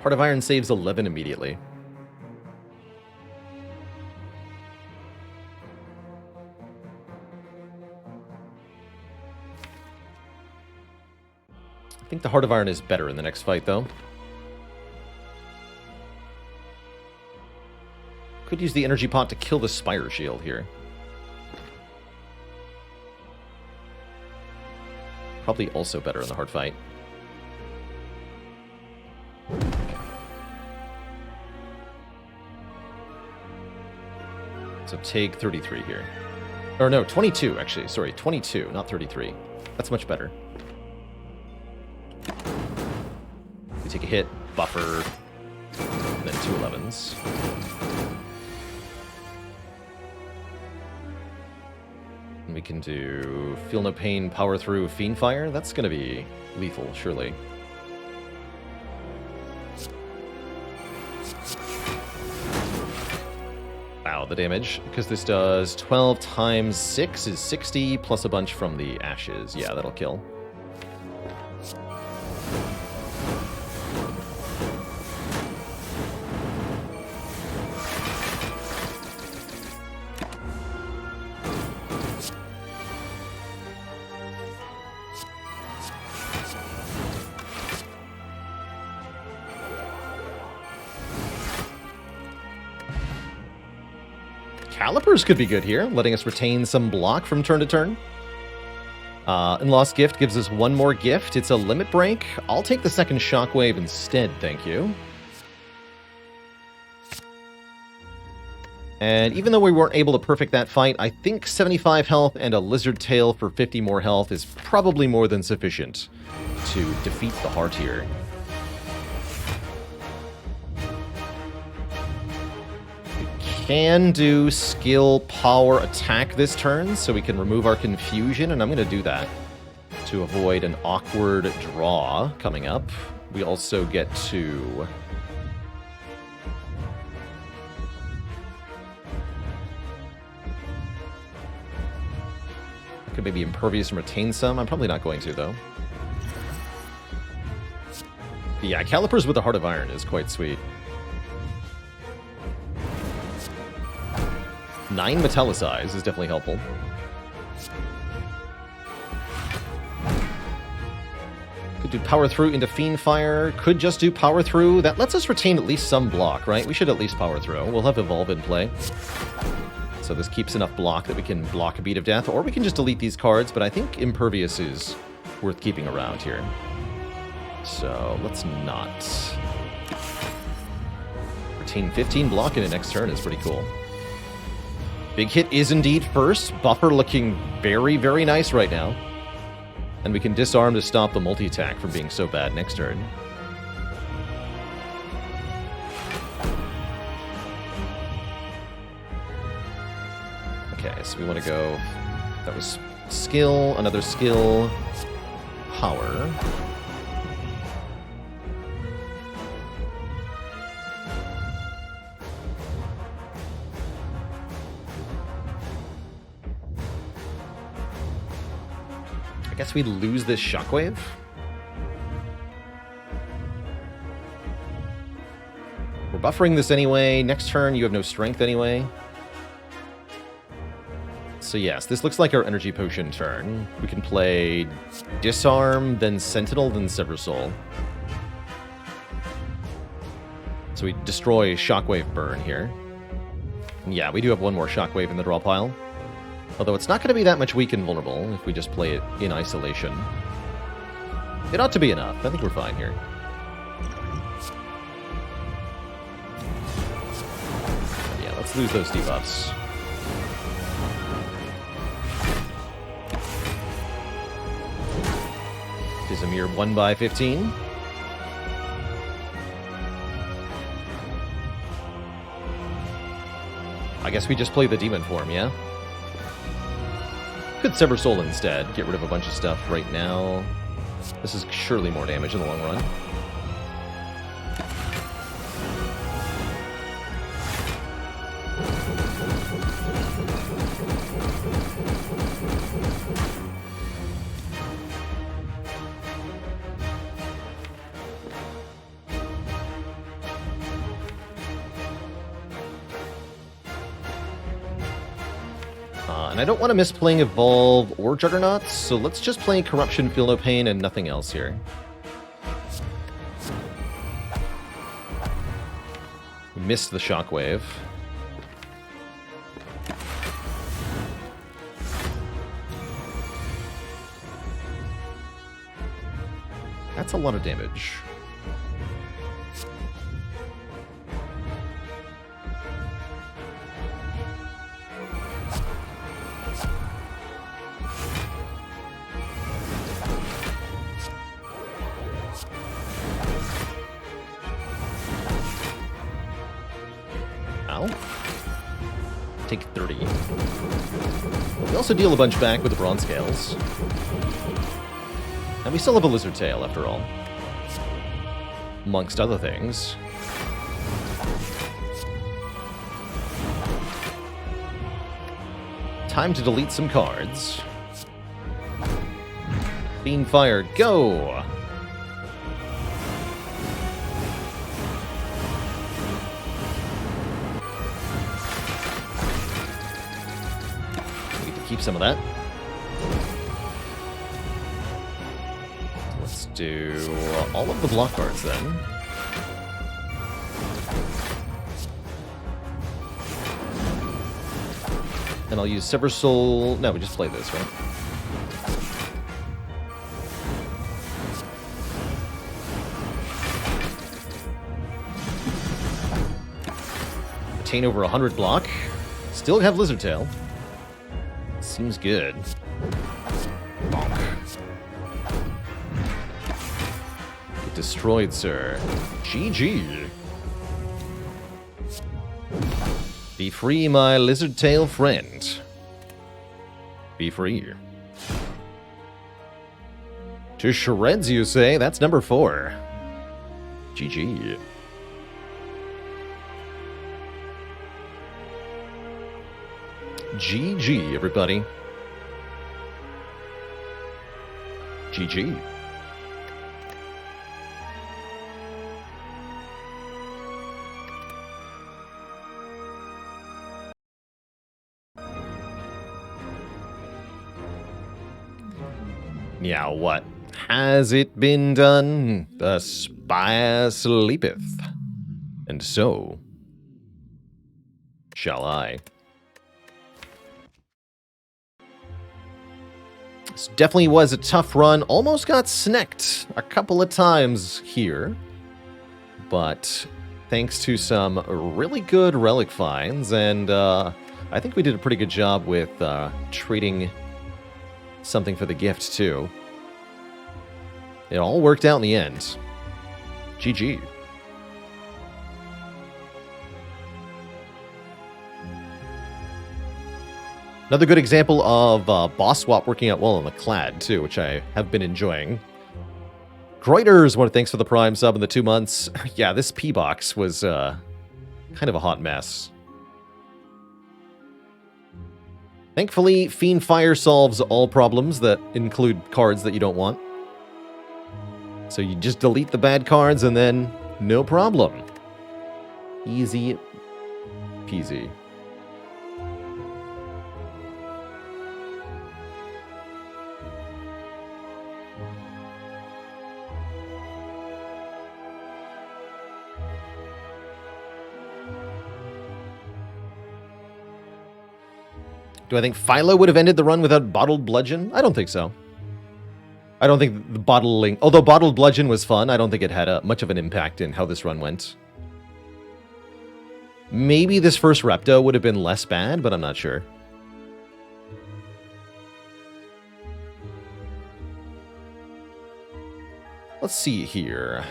Heart of Iron saves 11 immediately. I think the Heart of Iron is better in the next fight, though. Could use the energy pot to kill the Spire shield here. Probably also better in the hard fight. So take 33 here. Or no, 22 actually. Sorry, 22, not 33. That's much better. We take a hit, buffer, and then 2 11s. And we can do Feel No Pain, Power Through, Fiend Fire. That's going to be lethal, surely. Wow, the damage. Because this does 12 times 6 is 60, plus a bunch from the ashes. Yeah, that'll kill. Calipers could be good here, letting us retain some block from turn to turn. And Lost Gift gives us one more gift. It's a limit break. I'll take the second Shockwave instead, thank you. And even though we weren't able to perfect that fight, I think 75 health and a Lizard Tail for 50 more health is probably more than sufficient to defeat the heart here. Can do skill, power, attack this turn, so we can remove our confusion, and I'm going to do that. to avoid an awkward draw coming up. We also get to... could maybe Impervious and retain some. I'm probably not going to, though. Yeah, Calipers with the Heart of Iron is quite sweet. 9 Metallicize is definitely helpful. Could do Power Through into Fiend Fire. Could just do Power Through. That lets us retain at least some block, right? We should at least Power Through. We'll have Evolve in play. So this keeps enough block that we can block a Beat of Death, or we can just delete these cards, but I think Impervious is worth keeping around here. So let's not. Retain 15 block in the next turn is pretty cool. Big hit is indeed first. Buffer looking very, very nice right now. And we can disarm to stop the multi-attack from being so bad next turn. Okay, so we want to go... That was skill, another skill, power. I guess we lose this Shockwave. We're buffering this anyway. Next turn, you have no strength anyway. So yes, this looks like our Energy Potion turn. We can play Disarm, then Sentinel, then Sever Soul. So we destroy Shockwave Burn here. And yeah, we do have one more Shockwave in the draw pile. Although it's not going to be that much weak and vulnerable if we just play it in isolation. It ought to be enough. I think we're fine here. Yeah, let's lose those debuffs. It is a mere 1/15. I guess we just play the Demon form, yeah? Could Sever Soul instead. Get rid of a bunch of stuff right now. This is surely more damage in the long run. And I don't want to miss playing Evolve or Juggernauts, so let's just play Corruption, Feel No Pain, and nothing else here. We missed the Shockwave. That's a lot of damage. Take 30. We also deal a bunch back with the Bronze Scales. And we still have a Lizard Tail, after all. Amongst other things. Time to delete some cards. Fiend Fire, go! Keep some of that. Let's do all of the block cards then. And I'll use Sever Soul. No, we just play this, right? Retain over 100 block. Still have Lizard Tail. Seems good. Bonk. Get destroyed, sir. GG. Be free, my lizard tail friend. Be free. To shreds, you say? That's number 4. GG. GG, everybody. GG. Now what? Has it been done? The Spire sleepeth. And so shall I. This definitely was a tough run. Almost got snecked a couple of times here. But thanks to some really good relic finds, and I think we did a pretty good job with trading something for the gift, too. It all worked out in the end. GG. Another good example of boss swap working out well on the Clad, too, which I have been enjoying. Greuters, one thanks for the Prime sub in the 2 months. Yeah, this P-box was kind of a hot mess. Thankfully, Fiend Fire solves all problems that include cards that you don't want. So you just delete the bad cards and then no problem. Easy peasy. Do I think Philo would have ended the run without Bottled Bludgeon? I don't think so. I don't think the bottling... Although Bottled Bludgeon was fun, I don't think it had much of an impact in how this run went. Maybe this first Repto would have been less bad, but I'm not sure. Let's see here.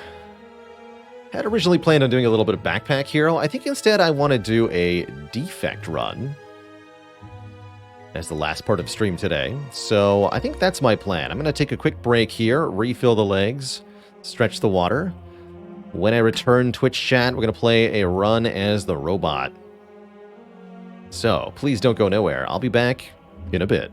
Had originally planned on doing a little bit of Backpack Hero. I think instead I want to do a Defect run as the last part of stream today. So I think that's my plan. I'm going to take a quick break here, refill the legs, stretch the water. When I return Twitch chat, we're going to play a run as the robot. So please don't go nowhere. I'll be back in a bit.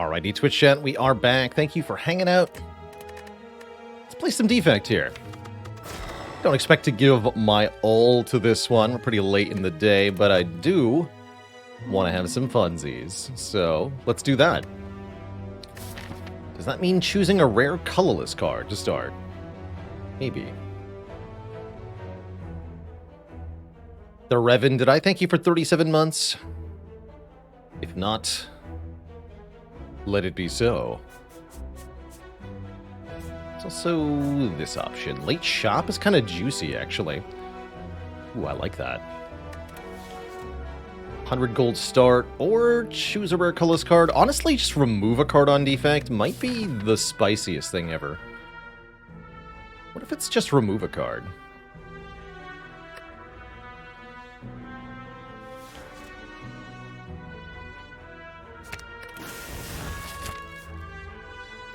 Alrighty, Twitch chat, we are back. Thank you for hanging out. Let's play some Defect here. Don't expect to give my all to this one. We're pretty late in the day, but I do want to have some funsies. So, let's do that. Does that mean choosing a rare colorless card to start? Maybe. The Revan, did I thank you for 37 months? If not, let it be so. There's also this option. Late shop is kind of juicy, actually. Ooh, I like that. 100 gold start, or choose a rare colorless card. Honestly, just remove a card on Defect might be the spiciest thing ever. What if it's just remove a card?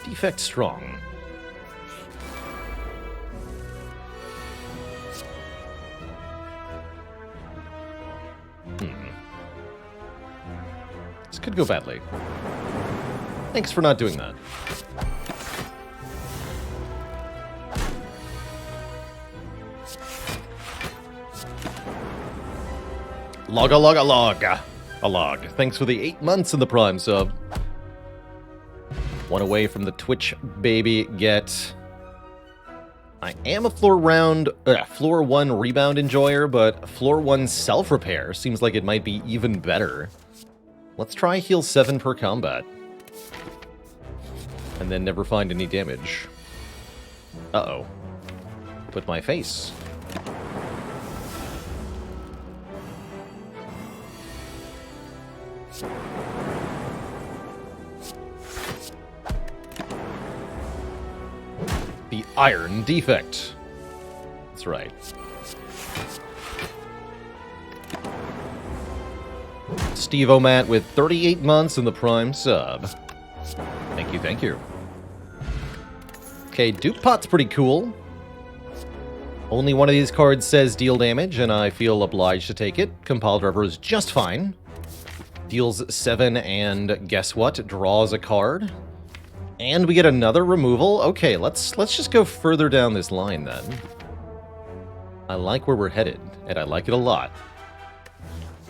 Defect strong. This could go badly. Thanks for not doing that. Log. A log. Thanks for the 8 months in the Prime sub. One away from the Twitch baby get. I am a floor 1 rebound enjoyer, but floor 1 self-repair seems like it might be even better. Let's try heal 7 per combat. And then never find any damage. Uh-oh. Put my face. The Iron Defect. That's right. Steve O'Mat with 38 months in the Prime sub. Thank you, thank you. Okay, Dupe Pot's pretty cool. Only one of these cards says deal damage, and I feel obliged to take it. Compile Driver is just fine. Deals 7, and guess what? Draws a card. And we get another removal? Okay, let's just go further down this line then. I like where we're headed, and I like it a lot.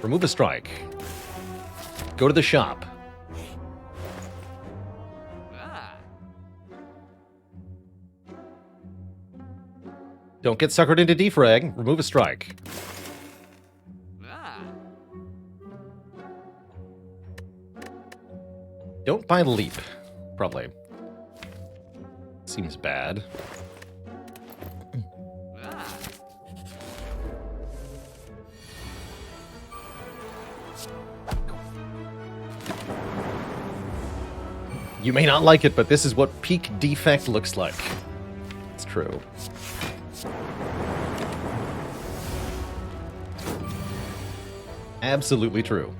Remove a strike. Go to the shop. Don't get suckered into defrag. Remove a strike. Don't buy leap. Probably. Seems bad. You may not like it, but this is what peak Defect looks like. It's true. Absolutely true.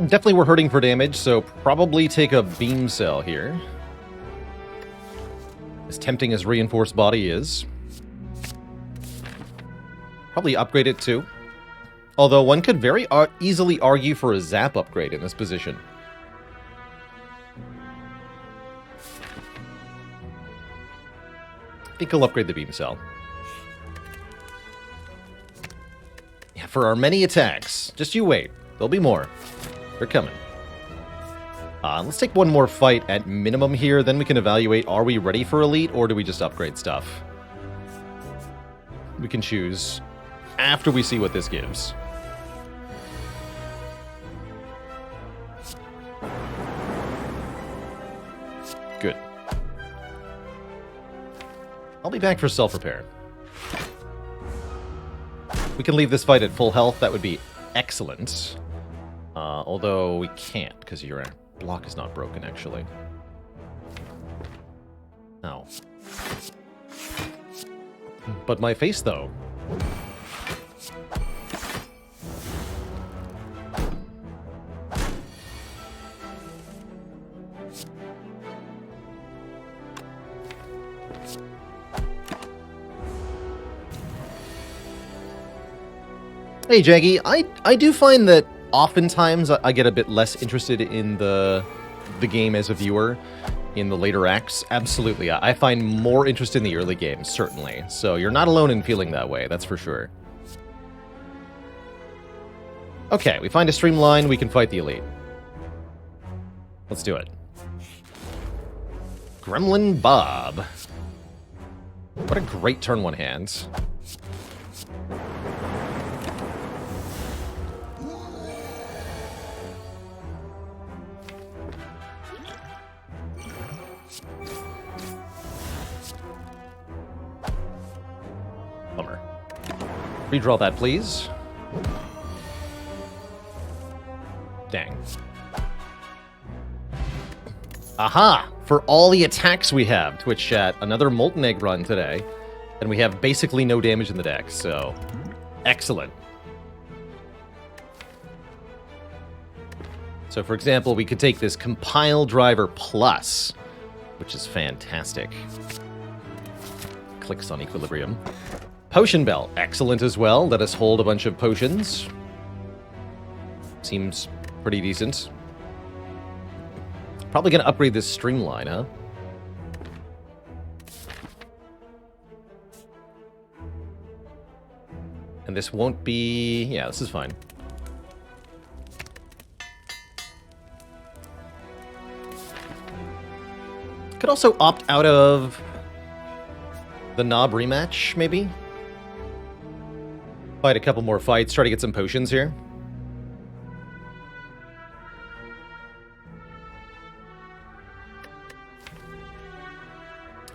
Definitely we're hurting for damage, so probably take a beam cell here. As tempting as Reinforced Body is. Probably upgrade it too. Although one could very easily argue for a Zap upgrade in this position. I think I'll upgrade the beam cell. Yeah, for our many attacks. Just you wait. There'll be more. They're coming. Let's take one more fight at minimum here, then we can evaluate, are we ready for Elite, or do we just upgrade stuff? We can choose after we see what this gives. Good. I'll be back for self-repair. We can leave this fight at full health, that would be excellent. Although we can't, because your block is not broken, actually. No. But my face, though. Hey, Jaggy, I do find that oftentimes I get a bit less interested in the game as a viewer in the later acts. Absolutely. I find more interest in the early games, certainly. So you're not alone in feeling that way, that's for sure. Okay, we find a streamline, we can fight the elite. Let's do it. Gremlin Bob. What a great turn one hand. Bummer. Redraw that, please. Dang. Aha! For all the attacks we have, Twitch chat, another Molten Egg run today, and we have basically no damage in the deck, so excellent. So for example, we could take this Compile Driver Plus, which is fantastic. Clicks on Equilibrium. Potion Bell, excellent as well. Let us hold a bunch of potions. Seems pretty decent. Probably going to upgrade this Streamline, huh? And this won't be... yeah, this is fine. Could also opt out of the Knob rematch, maybe? Fight a couple more fights, try to get some potions here.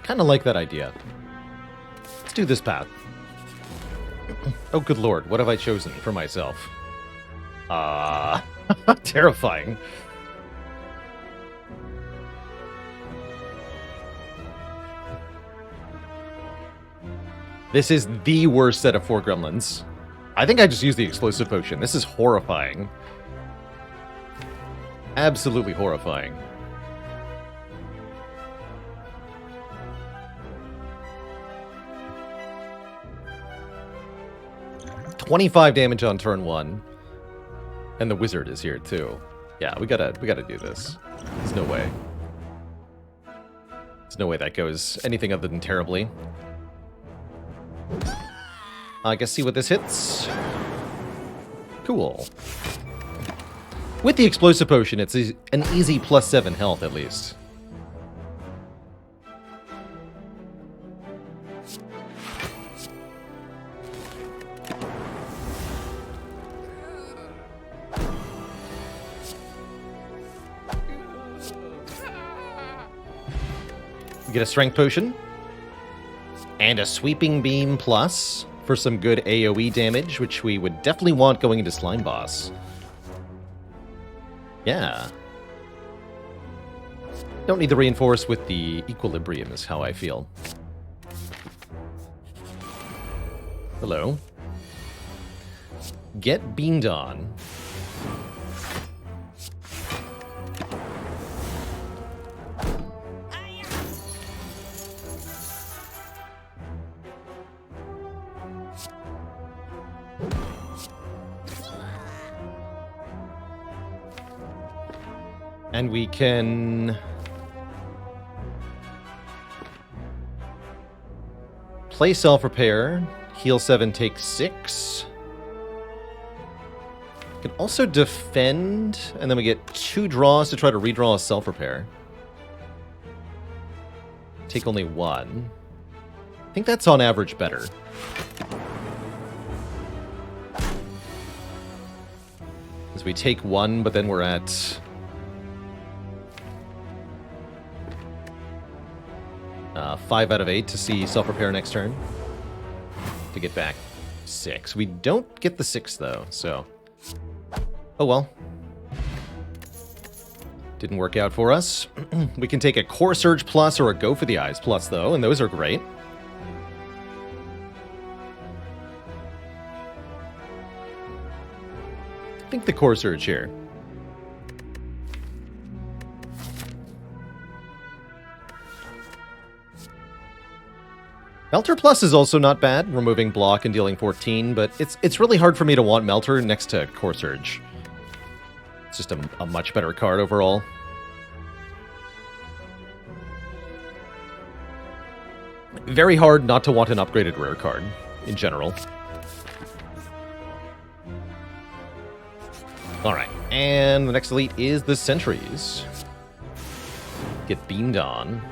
Kind of like that idea. Let's do this path. Oh, good lord, what have I chosen for myself? Terrifying. This is the worst set of 4 gremlins. I think I just used the explosive potion. This is horrifying. Absolutely horrifying. $25 damage on turn 1. And the wizard is here too. Yeah, we gotta do this. There's no way. There's no way that goes anything other than terribly. I guess see what this hits. Cool. With the explosive potion, it's an easy +7 health at least. We get a strength potion. And a sweeping beam plus for some good AoE damage, which we would definitely want going into Slime Boss. Yeah. Don't need to reinforce with the Equilibrium is how I feel. Hello. Get beamed on. And we can play self-repair, heal 7, take 6. We can also defend, and then we get 2 draws to try to redraw a self-repair. Take only 1. I think that's on average better. As we take 1, but then we're at... 5 out of 8 to see self-repair next turn. To get back 6. We don't get the 6, though, so... oh well. Didn't work out for us. We can take a Core Surge Plus or a Go for the Eyes Plus, though, and those are great. I think the Core Surge here. Melter Plus is also not bad, removing block and dealing 14, but it's really hard for me to want Melter next to Core Surge. It's just a much better card overall. Very hard not to want an upgraded rare card, in general. Alright, and the next elite is the Sentries. Get beamed on.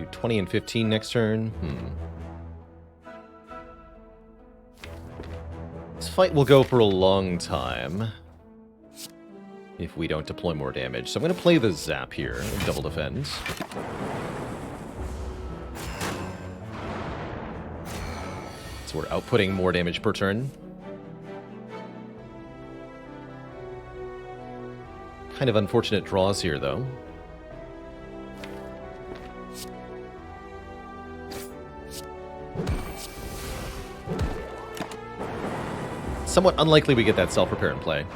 Do 20 and 15 next turn. This fight will go for a long time if we don't deploy more damage. So I'm going to play the Zap here and double defend. So we're outputting more damage per turn. Kind of unfortunate draws here, though. Somewhat unlikely we get that self-repair in play.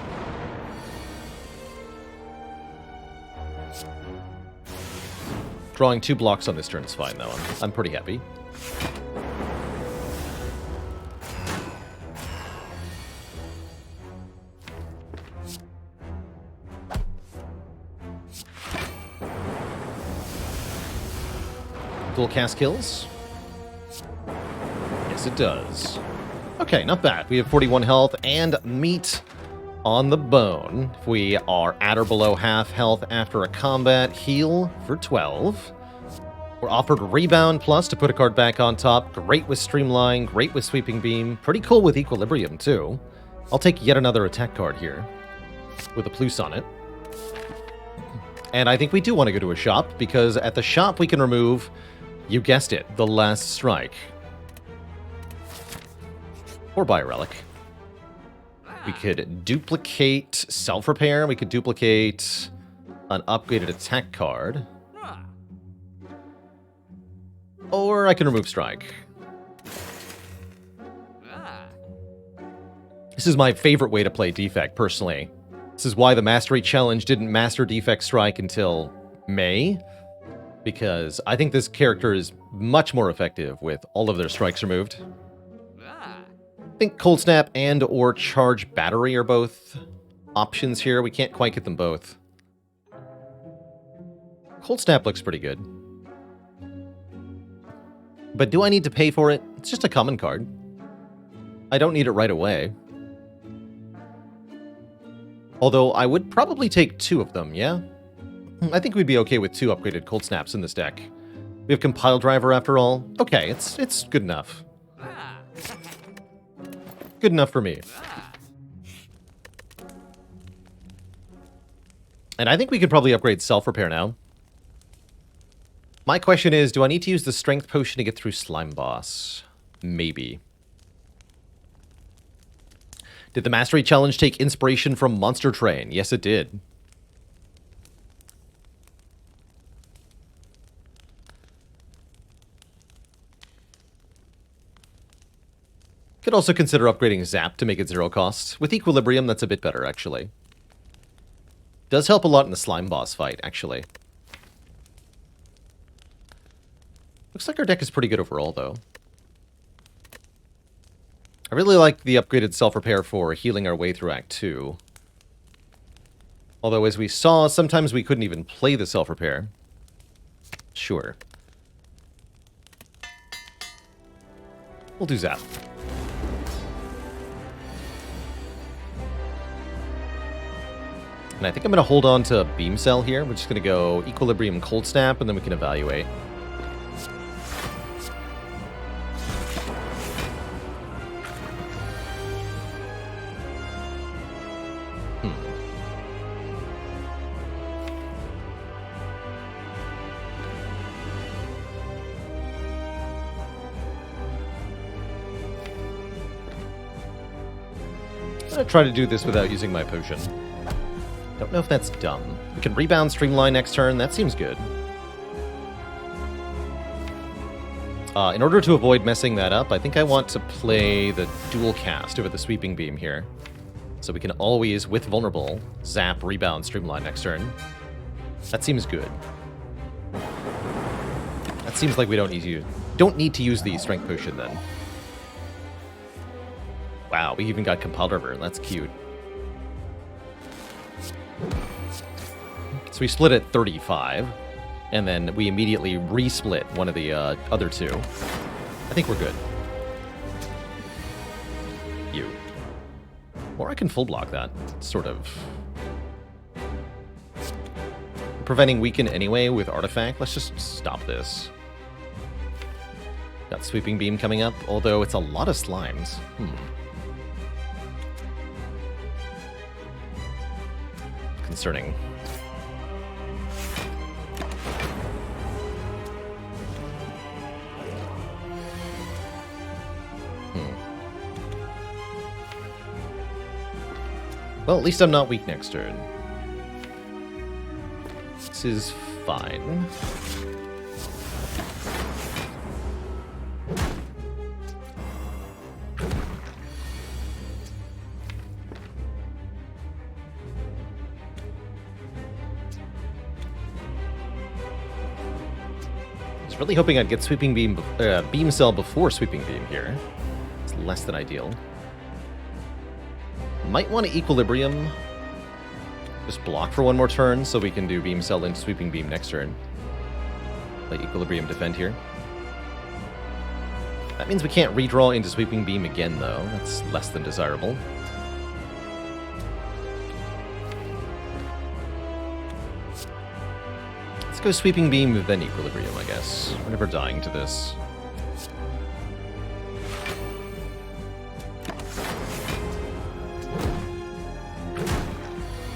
Drawing 2 blocks on this turn is fine, though. I'm pretty happy. Dual cast kills? Yes, it does. Okay, not bad. We have 41 health and meat on the bone. If we are at or below half health after a combat, heal for 12. We're offered Rebound Plus to put a card back on top. Great with Streamline, great with Sweeping Beam. Pretty cool with Equilibrium, too. I'll take yet another attack card here with a plus on it. And I think we do want to go to a shop, because at the shop we can remove, you guessed it, the Last Strike. Or buy a relic. We could duplicate self-repair. We could duplicate an upgraded attack card. Or I can remove strike. This is my favorite way to play Defect, personally. This is why the Mastery Challenge didn't master Defect Strike until May. Because I think this character is much more effective with all of their strikes removed. I think Cold Snap and or Charge Battery are both options here. We can't quite get them both. Cold Snap looks pretty good. But do I need to pay for it? It's just a common card. I don't need it right away. Although I would probably take 2 of them, yeah? I think we'd be okay with 2 upgraded Cold Snaps in this deck. We have Compile Driver after all. Okay, it's good enough. Good enough for me. And I think we could probably upgrade Self-Repair now. My question is, do I need to use the Strength Potion to get through Slime Boss? Maybe. Did the Mastery Challenge take inspiration from Monster Train? Yes, it did. Could also consider upgrading Zap to make it 0 cost. With Equilibrium, that's a bit better, actually. Does help a lot in the Slime Boss fight, actually. Looks like our deck is pretty good overall, though. I really like the upgraded Self-Repair for healing our way through Act 2. Although, as we saw, sometimes we couldn't even play the Self-Repair. Sure. We'll do Zap. And I think I'm going to hold on to Beam Cell here. We're just going to go Equilibrium Cold Snap, and then we can evaluate. I'm going to try to do this without using my potion. Don't know if that's dumb. We can rebound Streamline next turn. That seems good. In order to avoid messing that up, I think I want to play the dual cast over the Sweeping Beam here. So we can always, with Vulnerable, zap, rebound, Streamline next turn. That seems good. That seems like we don't need to use the Strength Potion then. Wow, we even got Compiled River. That's cute. So we split at 35, and then we immediately resplit one of the other two. I think we're good. You. Or I can full block that, sort of. Preventing Weaken anyway with Artifact. Let's just stop this. Got Sweeping Beam coming up, although it's a lot of slimes. Concerning. Well, at least I'm not weak next turn. This is fine. I was really hoping I'd get Sweeping Beam, Beam Cell before Sweeping Beam here. It's less than ideal. Might want to Equilibrium. Just block for one more turn so we can do Beam Cell into Sweeping Beam next turn. Play Equilibrium defend here. That means we can't redraw into Sweeping Beam again, though. That's less than desirable. Let's go Sweeping Beam, then Equilibrium, I guess. We're never dying to this.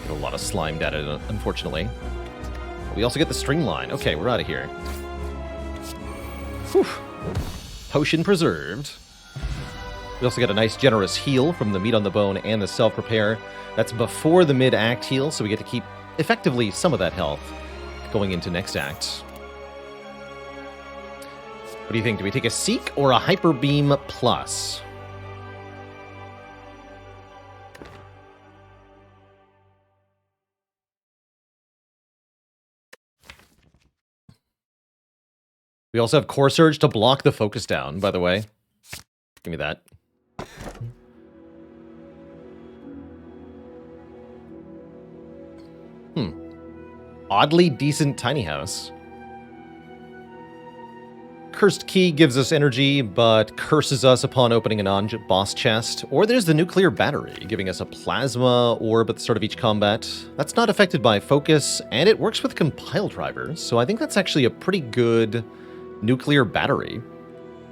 Get a lot of slime data, unfortunately. But we also get the Streamline. Okay, we're out of here. Whew. Potion preserved. We also get a nice generous heal from the Meat on the Bone and the Self-Repair. That's before the mid-act heal, so we get to keep effectively some of that health going into next act. What do you think? Do we take a Seek or a Hyper Beam Plus? We also have Core Surge to block the focus down, by the way. Give me that. Oddly decent tiny house. Cursed Key gives us energy, but curses us upon opening a non-boss chest. Or there's the Nuclear Battery, giving us a Plasma orb at the start of each combat. That's not affected by focus, and it works with Compile Drivers, so I think that's actually a pretty good Nuclear Battery,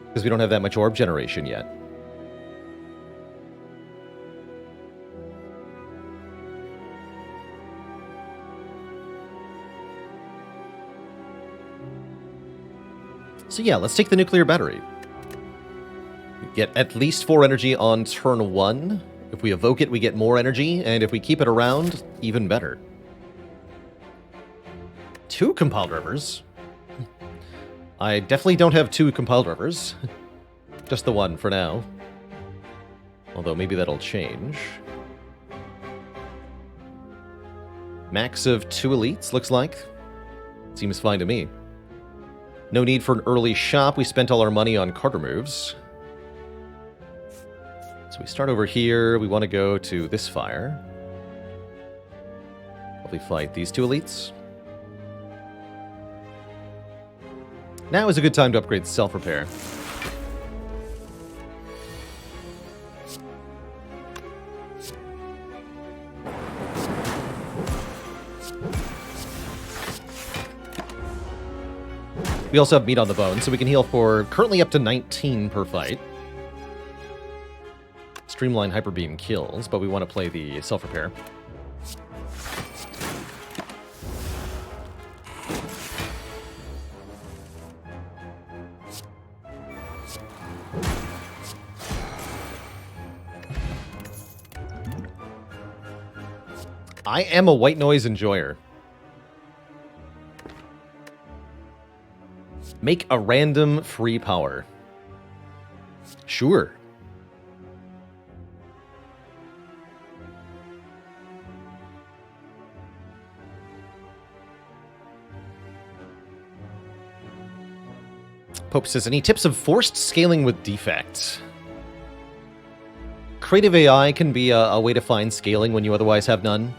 because we don't have that much orb generation yet. So yeah, let's take the Nuclear Battery. We get at least 4 energy on turn 1. If we evoke it, we get more energy, and if we keep it around, even better. 2 Compiled Rivers. I definitely don't have 2 Compiled Rivers. Just the 1 for now. Although maybe that'll change. Max of 2 elites, looks like. Seems fine to me. No need for an early shop. We spent all our money on card removes. So we start over here. We want to go to this fire. Probably fight these 2 elites. Now is a good time to upgrade Self-Repair. We also have Meat on the Bone, so we can heal for currently up to 19 per fight. Streamline Hyper Beam kills, but we want to play the Self-Repair. I am a white noise enjoyer. Make a random free power. Sure. Pope says, any tips of forced scaling with Defect? Creative AI can be a way to find scaling when you otherwise have none.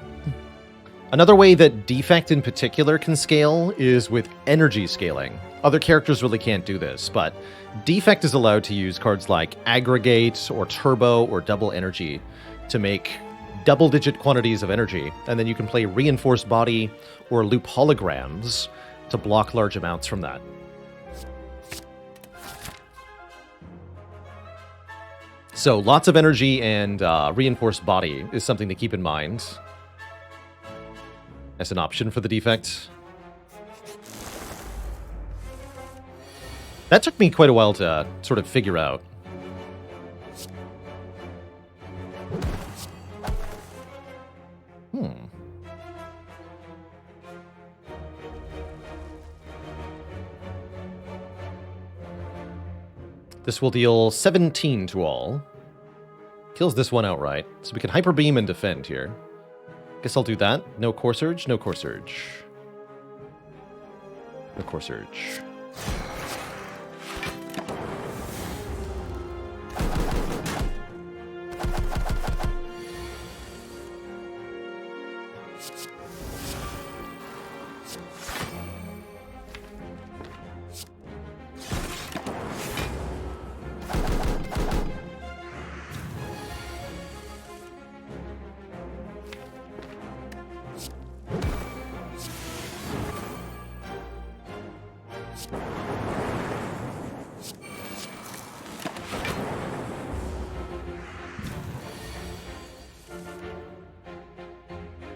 Another way that Defect in particular can scale is with energy scaling. Other characters really can't do this, but Defect is allowed to use cards like Aggregate or Turbo or Double Energy to make double-digit quantities of energy, and then you can play Reinforced Body or Loop Holograms to block large amounts from that. So lots of energy and Reinforced Body is something to keep in mind as an option for the Defect. That took me quite a while to sort of figure out. This will deal 17 to all. Kills this one outright. So we can Hyper Beam and defend here. Guess I'll do that. No Core Surge, no Core Surge. No Core Surge.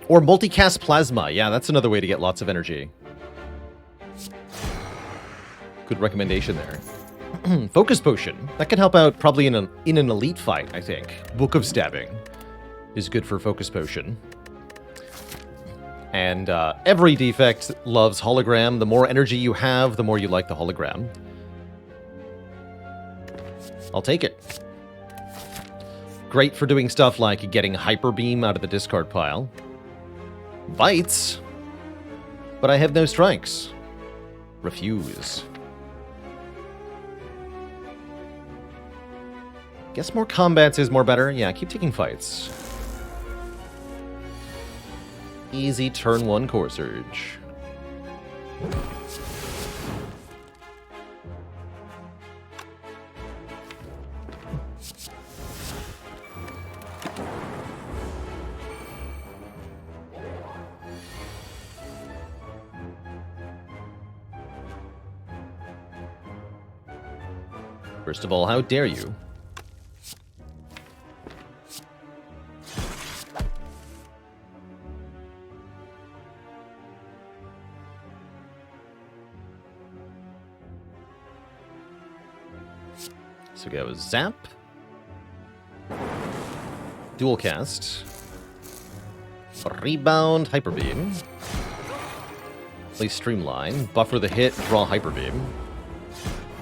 Or multicast Plasma. Yeah, that's another way to get lots of energy. Good recommendation there. Focus Potion. That can help out probably in an elite fight, I think. Book of Stabbing is good for Focus Potion. And every Defect loves Hologram. The more energy you have, the more you like the Hologram. I'll take it. Great for doing stuff like getting Hyper Beam out of the discard pile. Bites, but I have no strikes. Refuse. Guess more combats is more better. Yeah, keep taking fights. Easy turn 1 Core Surge. First of all, how dare you? So we go Zap. Dual Cast. Rebound, Hyper Beam. Play Streamline. Buffer the hit, draw Hyper Beam.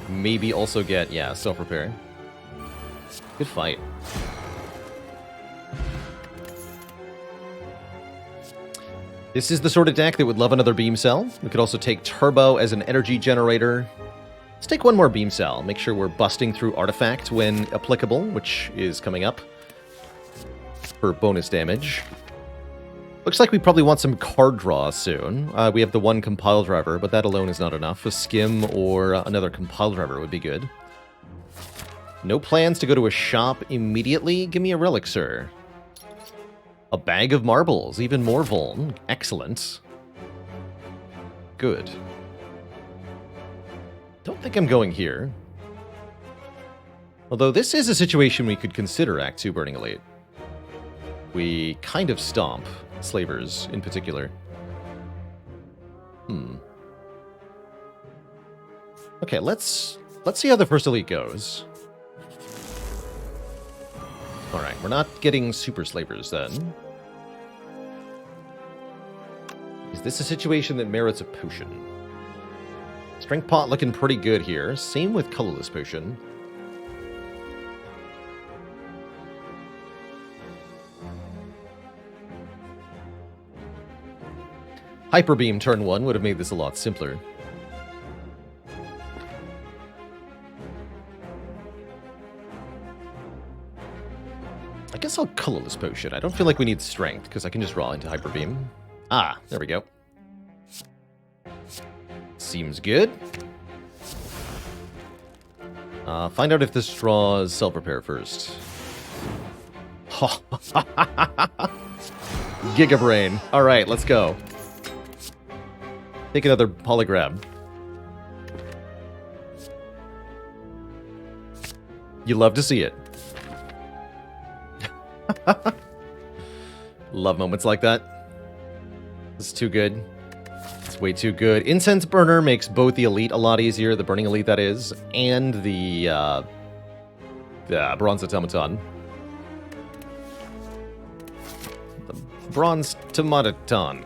Maybe also get, yeah, Self-Repair. Good fight. This is the sort of deck that would love another Beam Cell. We could also take Turbo as an energy generator. Let's take one more Beam Cell. Make sure we're busting through Artifact when applicable, which is coming up for bonus damage. Looks like we probably want some card draw soon. We have the one Compile Driver, but that alone is not enough. A Skim or another Compile Driver would be good. No plans to go to a shop immediately? Give me a Relic, sir. A bag of marbles, even more Vuln. Excellent. Good. Don't think I'm going here. Although this is a situation we could consider Act 2 Burning Elite. We kind of stomp Slavers, in particular. Okay, let's see how the first Elite goes. Alright, we're not getting Super Slavers, then. Is this a situation that merits a potion? Let's Strength pot looking pretty good here. Same with Colorless Potion. Hyper Beam turn 1 would have made this a lot simpler. I guess I'll Colorless Potion. I don't feel like we need Strength, because I can just draw into Hyper Beam. Ah, there we go. Seems good. Find out if this draws Self-Repair first. Giga Brain. Alright, let's go. Take another Polygrab. You love to see it. Love moments like that. This is too good. It's way too good. Incense Burner makes both the Elite a lot easier, the Burning Elite that is, and the Bronze Automaton. The Bronze Automaton.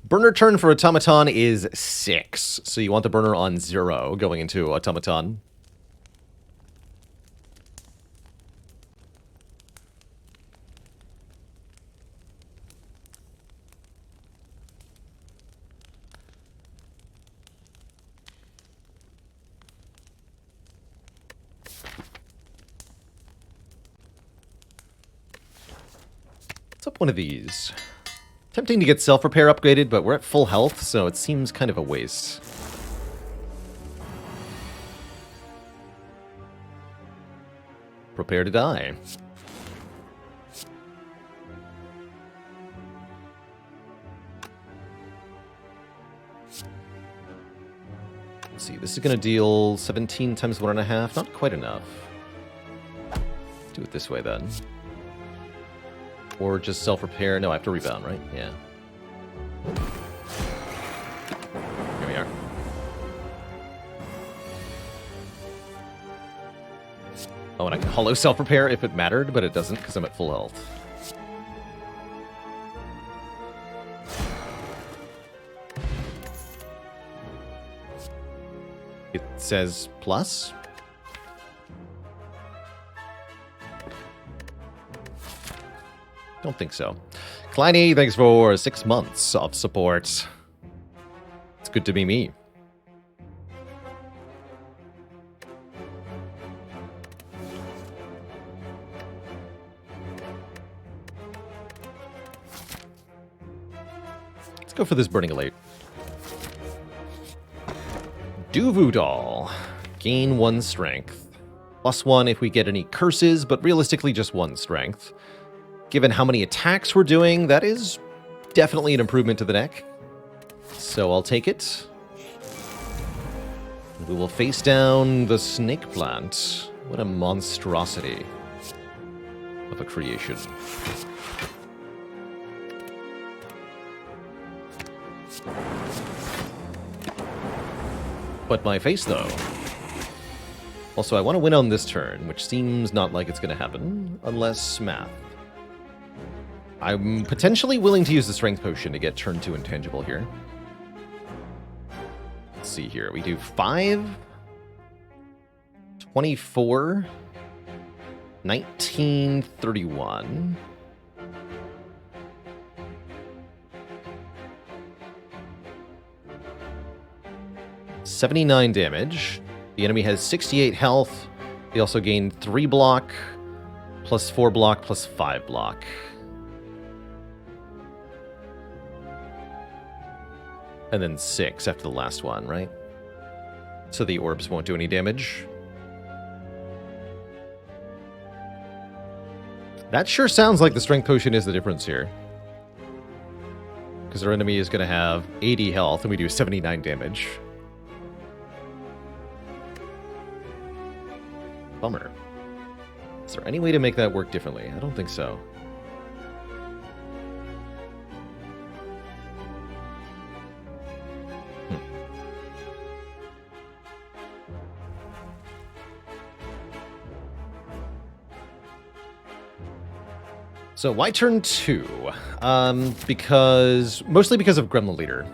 Burner turn for Automaton is 6, so you want the burner on 0 going into Automaton. What's up one of these? Tempting to get self-repair upgraded, but we're at full health, so it seems kind of a waste. Prepare to die. Let's see, this is going to deal 17 times 1.5. Not quite enough. Do it this way, then. Or just self-repair. No, I have to rebound, right? Yeah. Here we are. Oh, and I can hollow self-repair if it mattered, but it doesn't because I'm at full health. It says plus. Don't think so. Kleiny, thanks for 6 months of support. It's good to be me. Let's go for this Burning Elite. Duvu Doll. Gain 1 strength. +1 if we get any curses, but realistically just 1 strength. Given how many attacks we're doing, that is definitely an improvement to the deck. So I'll take it. We will face down the Snake Plant. What a monstrosity of a creation. But my face, though. Also, I want to win on this turn, which seems not like it's going to happen, unless math. I'm potentially willing to use the Strength Potion to get turn 2 intangible here. Let's see here. We do 5, 24, 19, 31. $79 damage. The enemy has 68 health. They also gain 3 block, plus 4 block, plus 5 block. And then 6 after the last one, right? So the orbs won't do any damage. That sure sounds like the Strength Potion is the difference here. Because our enemy is going to have 80 health and we do 79 damage. Bummer. Is there any way to make that work differently? I don't think so. So why turn 2? Mostly because of Gremlin Leader.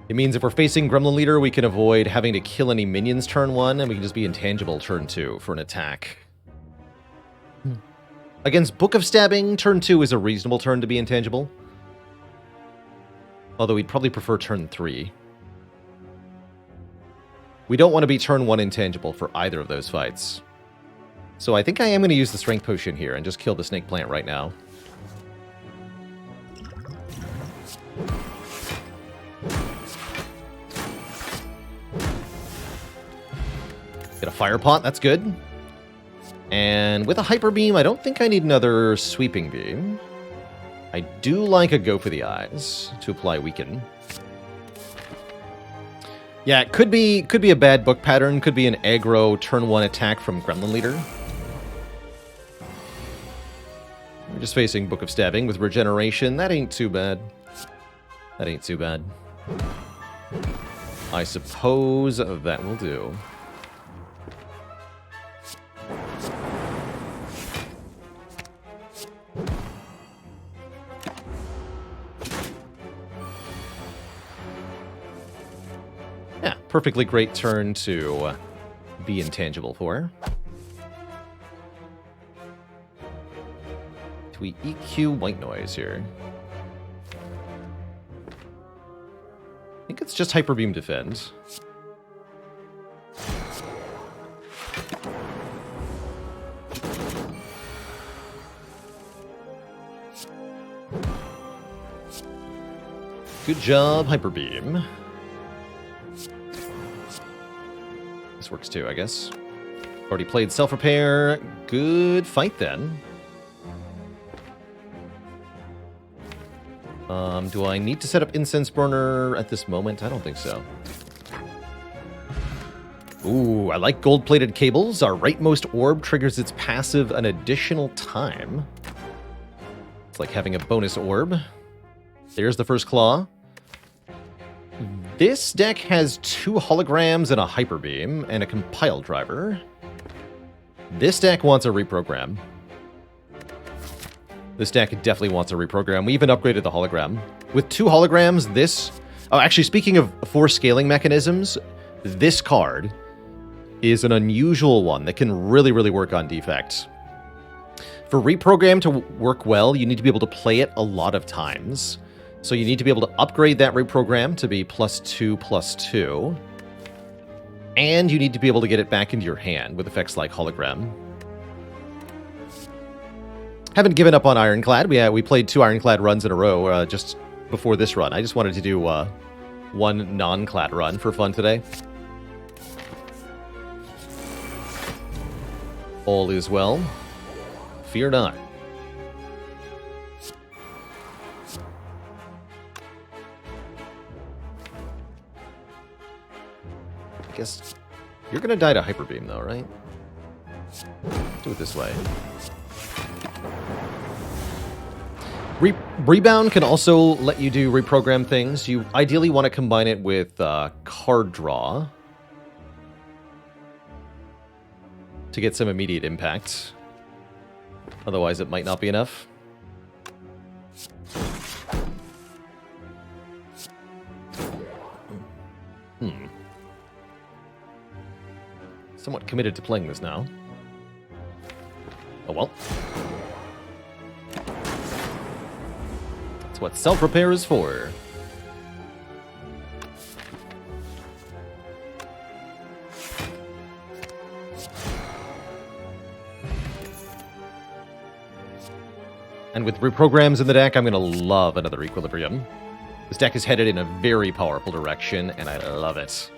It means if we're facing Gremlin Leader, we can avoid having to kill any minions turn 1, and we can just be intangible turn 2 for an attack. Against Book of Stabbing, turn 2 is a reasonable turn to be intangible. Although we'd probably prefer turn 3. We don't want to be turn 1 intangible for either of those fights. So I think I am going to use the Strength Potion here and just kill the Snake Plant right now. Get a Fire Pot, that's good. And with a Hyper Beam, I don't think I need another Sweeping Beam. I do like a Go for the Eyes to apply Weaken. Yeah, it could be a bad book pattern, could be an aggro turn 1 attack from Gremlin Leader. We're just facing Book of Stabbing with Regeneration. That ain't too bad. That ain't too bad. I suppose that will do. Yeah, perfectly great turn to be intangible for. Do we EQ White Noise here? I think it's just Hyper Beam Defend. Good job, Hyper Beam. This works too, I guess. Already played Self-Repair. Good fight then. Do I need to set up Incense Burner at this moment? I don't think so. Ooh, I like gold-plated cables. Our rightmost orb triggers its passive an additional time. It's like having a bonus orb. There's the first claw. This deck has 2 holograms and a Hyper Beam and a Compile Driver. This deck wants a reprogram. This deck definitely wants a reprogram. We even upgraded the hologram. With 2 holograms, this... Oh, actually, speaking of 4 scaling mechanisms, this card is an unusual one that can really, really work on Defect. For reprogram to work well, you need to be able to play it a lot of times. So you need to be able to upgrade that reprogram to be +2/+2. And you need to be able to get it back into your hand with effects like hologram. Haven't given up on Ironclad. We played 2 Ironclad runs in a row just before this run. I just wanted to do one non-clad run for fun today. All is well. Fear not. I guess you're going to die to Hyper Beam, though, right? Do it this way. Rebound can also let you do reprogram things. You ideally want to combine it with card draw to get some immediate impact. Otherwise, it might not be enough. Somewhat committed to playing this now. Oh well. That's what self-repair is for. And with reprograms in the deck, I'm going to love another Equilibrium. This deck is headed in a very powerful direction, and I love it.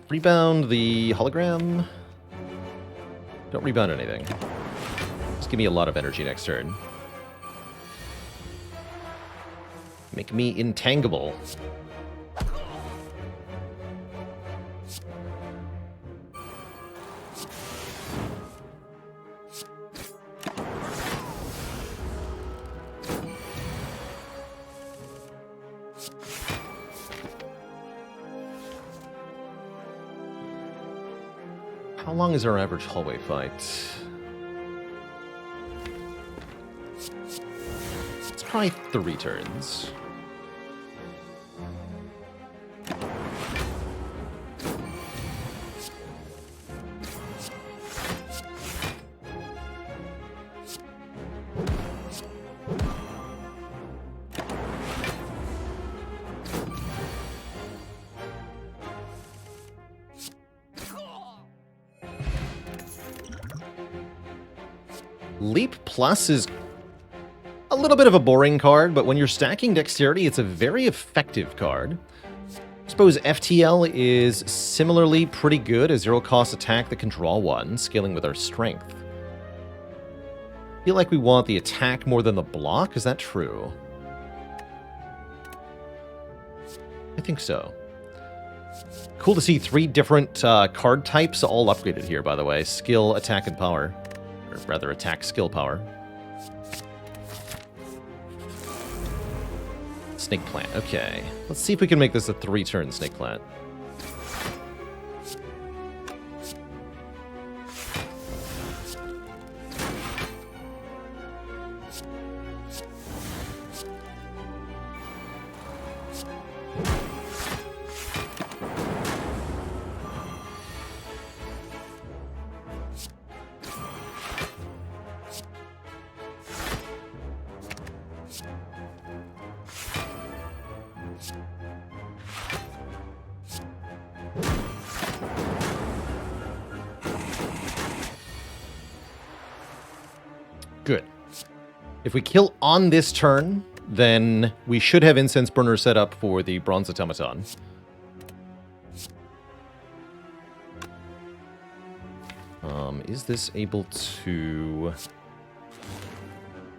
Rebound the hologram. Don't rebound anything. Just give me a lot of energy next turn. Make me intangible. How long is our average hallway fight? Let's try 3 turns. Leap Plus is a little bit of a boring card, but when you're stacking Dexterity, it's a very effective card. I suppose FTL is similarly pretty good, a zero-cost attack that can draw 1, scaling with our Strength. I feel like we want the attack more than the block, is that true? I think so. Cool to see 3 different card types all upgraded here, by the way. Skill, attack, and power. Or rather, attack, skill, power. Snake Plant, okay. Let's see if we can make this a 3-turn Snake Plant. Good. If we kill on this turn, then we should have Incense Burner set up for the Bronze Automaton. Is this able to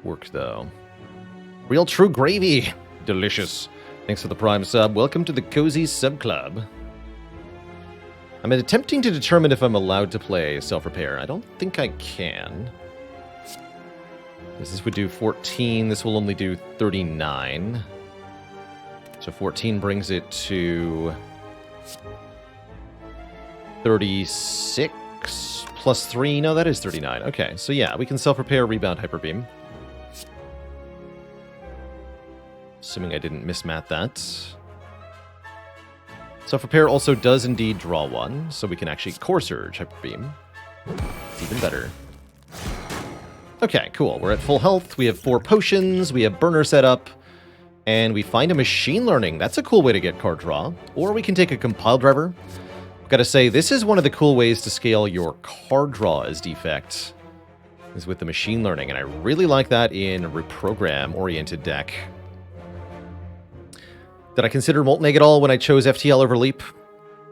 work, though? Real True Gravy! Delicious. Thanks for the Prime sub. Welcome to the Cozy Sub Club. I'm attempting to determine if I'm allowed to play Self-Repair. I don't think I can. This would do 14. This will only do 39. So 14 brings it to 36 plus 3. No, that is 39. Okay, so yeah, we can self-repair, rebound, hyper beam. Assuming I didn't mismat that. Self-repair also does indeed draw 1, so we can actually core surge, hyper beam. It's even better. Okay, cool. We're at full health. We have 4 potions. We have burner set up. And we find a machine learning. That's a cool way to get card draw. Or we can take a compile driver. I've got to say, this is one of the cool ways to scale your card draw as Defect, is with the machine learning. And I really like that in a reprogram-oriented deck. Did I consider Molten Egg at all when I chose FTL over Leap?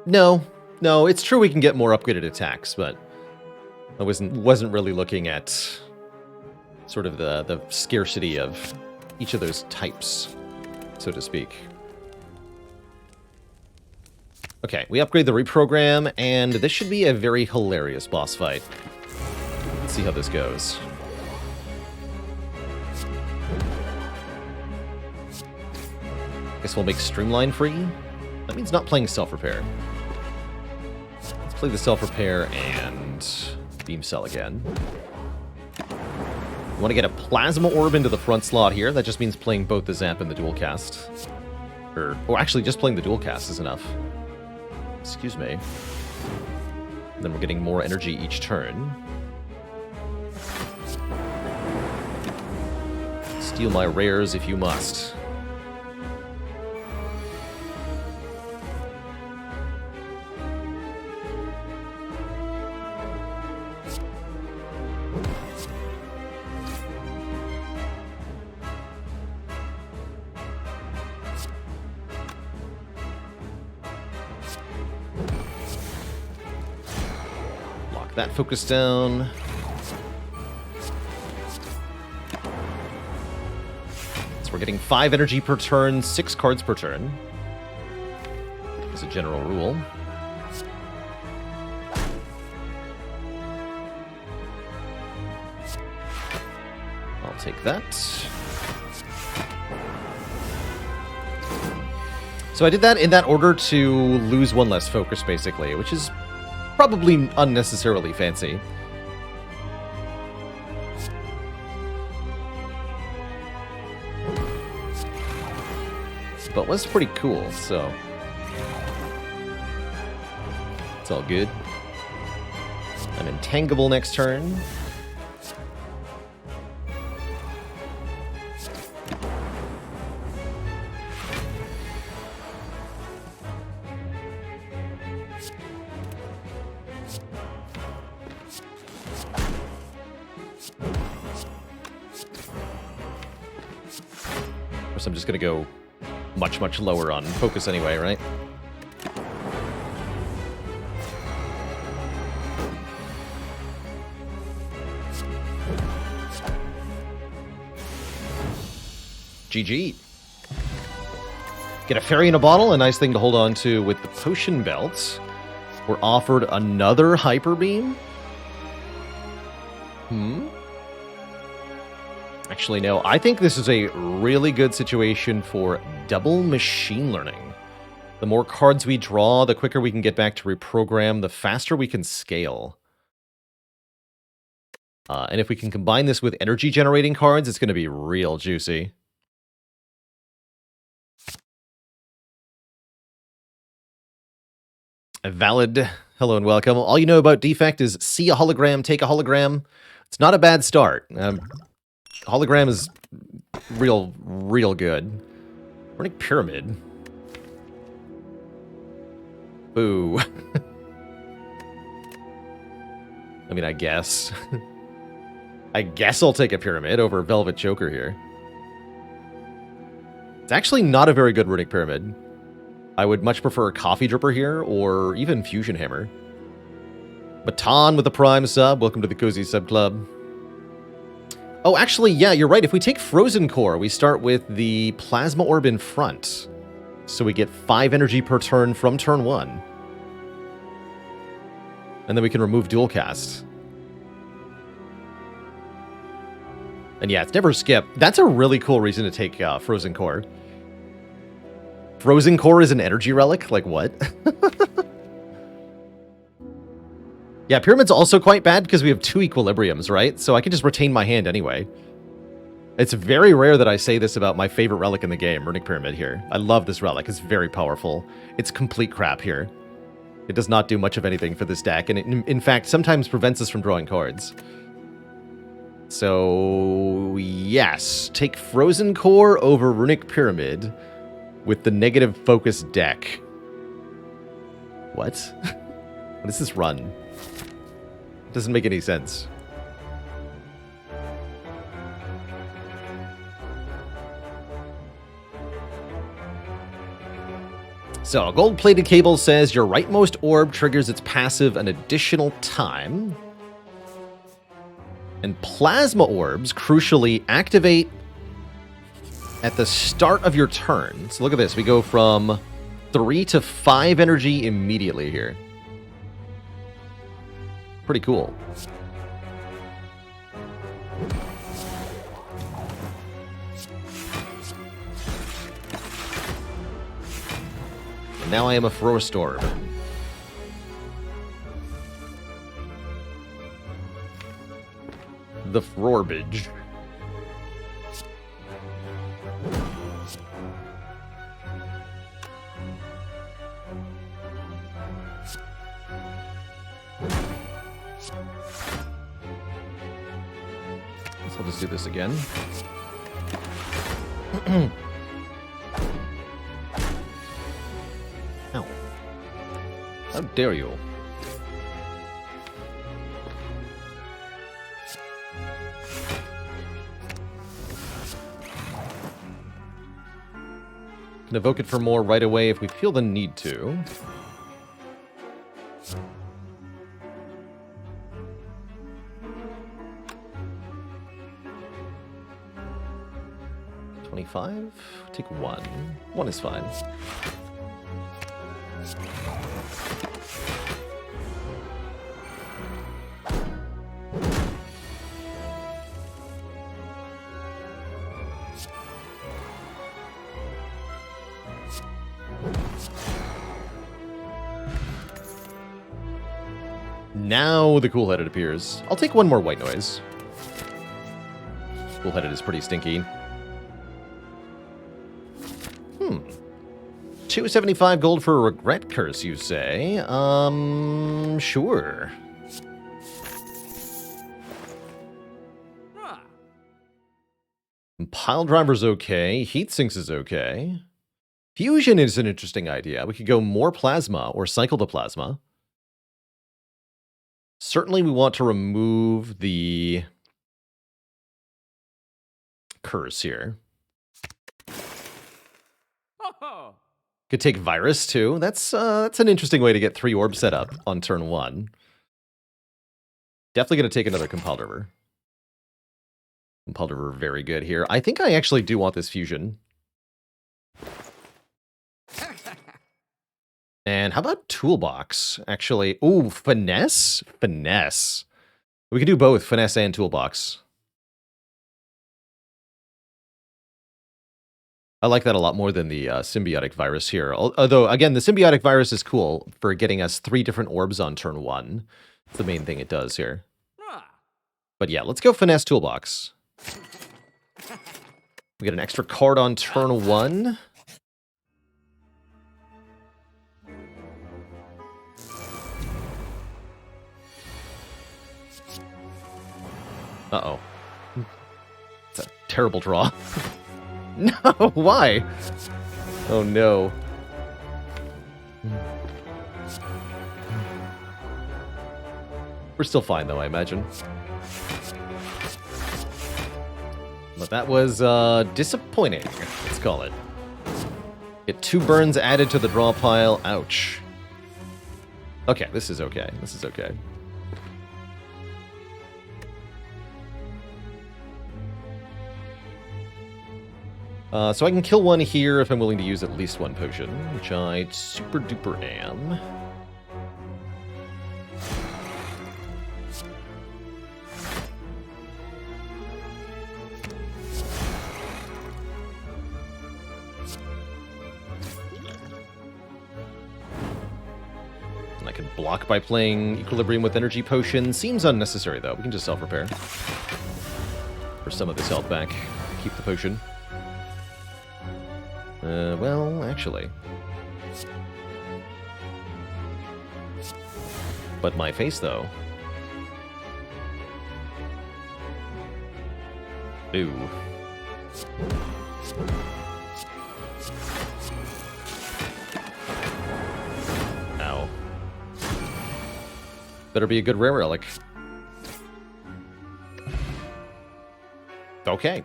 No. No, it's true we can get more upgraded attacks, but I wasn't really looking at sort of the scarcity of each of those types, so to speak. Okay, we upgrade the reprogram, and this should be a very hilarious boss fight. Let's see how this goes. Guess we'll make Streamline free. That means not playing Self-Repair. Let's play the Self-Repair and Beam Cell again. We want to get a Plasma Orb into the front slot here. That just means playing both the Zap and the Dual Cast. Or actually, just playing the Dual Cast is enough. Excuse me. And then we're getting more energy each turn. Steal my rares if you must. That focus down. So we're getting 5 energy per turn, 6 cards per turn. As a general rule. take that. So I did that in that order to lose one less focus, basically, which is probably unnecessarily fancy. But was pretty cool, so it's all good. I'm intangible next turn. Of course, I'm just gonna go much lower on focus anyway, right? GG. Get a fairy in a bottle, a nice thing to hold on to with the potion belt. We're offered another hyper beam. Actually, no. I think this is a really good situation for double machine learning. The more cards we draw, the quicker we can get back to reprogram, the faster we can scale. And if we can combine this with energy generating cards, it's going to be real juicy. A valid hello and welcome. All you know about Defect is see a hologram, take a hologram. It's not a bad start. Hologram is real good. Runic Pyramid. Boo. I mean, I guess. I guess I'll take a Pyramid over Velvet Joker here. It's actually not a very good Runic Pyramid. I would much prefer a Coffee Dripper here, or even Fusion Hammer. Baton with the Prime sub. Welcome to the Cozy Sub Club. Oh, actually, yeah, you're right. If we take Frozen Core, we start with the Plasma Orb in front. So we get 5 energy per turn from turn 1. And then we can remove Dual Cast. And yeah, it's never skip. That's a really cool reason to take Frozen Core. Frozen Core is an energy relic? Like, what? Yeah, Pyramid's also quite bad because we have 2 Equilibriums, right? So I can just retain my hand anyway. It's very rare that I say this about my favorite relic in the game, Runic Pyramid here. I love this relic. It's very powerful. It's complete crap here. It does not do much of anything for this deck, and it, in fact, sometimes prevents us from drawing cards. So, yes. Take Frozen Core over Runic Pyramid with the negative focus deck. What? What does this run? It doesn't make any sense. So, a gold-plated cable says your rightmost orb triggers its passive an additional time. And plasma orbs, crucially, activate at the start of your turn. So look at this. We go from 3 to 5 energy immediately here. Pretty cool. And now I am a Frost Orb. The Frorbage. So I'll just do this again. Ow. How dare you? Can evoke it for more right away if we feel the need to. $25? Take 1. 1 is fine. Now the Cool-Headed appears. I'll take one more white noise. Cool-Headed is pretty stinky. 275 gold for a Regret Curse, you say? Sure. Pile Driver's okay. Heatsinks is okay. Fusion is an interesting idea. We could go more plasma or cycle to plasma. Certainly we want to remove the curse here. Could take virus too. That's an interesting way to get 3 orbs set up on turn 1. Definitely going to take another Compile Driver. Compile Driver very good here. I think I actually do want this fusion. And how about Toolbox? Actually, ooh, Finesse? Finesse. We can do both, Finesse and Toolbox. I like that a lot more than the Symbiotic Virus here. Although, again, the Symbiotic Virus is cool for getting us 3 different orbs on turn 1. It's the main thing it does here. But yeah, let's go Finesse Toolbox. We get an extra card on turn 1. Uh-oh. It's a terrible draw. No, why? Oh no. We're still fine though, I imagine. But that was disappointing, let's call it. Get 2 burns added to the draw pile. Ouch. Okay, this is okay. This is okay. So I can kill 1 here if I'm willing to use at least 1 potion, which I super duper am. And I can block by playing Equilibrium with Energy Potion. Seems unnecessary though. We can just self-repair. For some of this health back. Keep the potion. Well, actually. But my face, though. Ooh. Ow. Better be a good rare relic. Okay.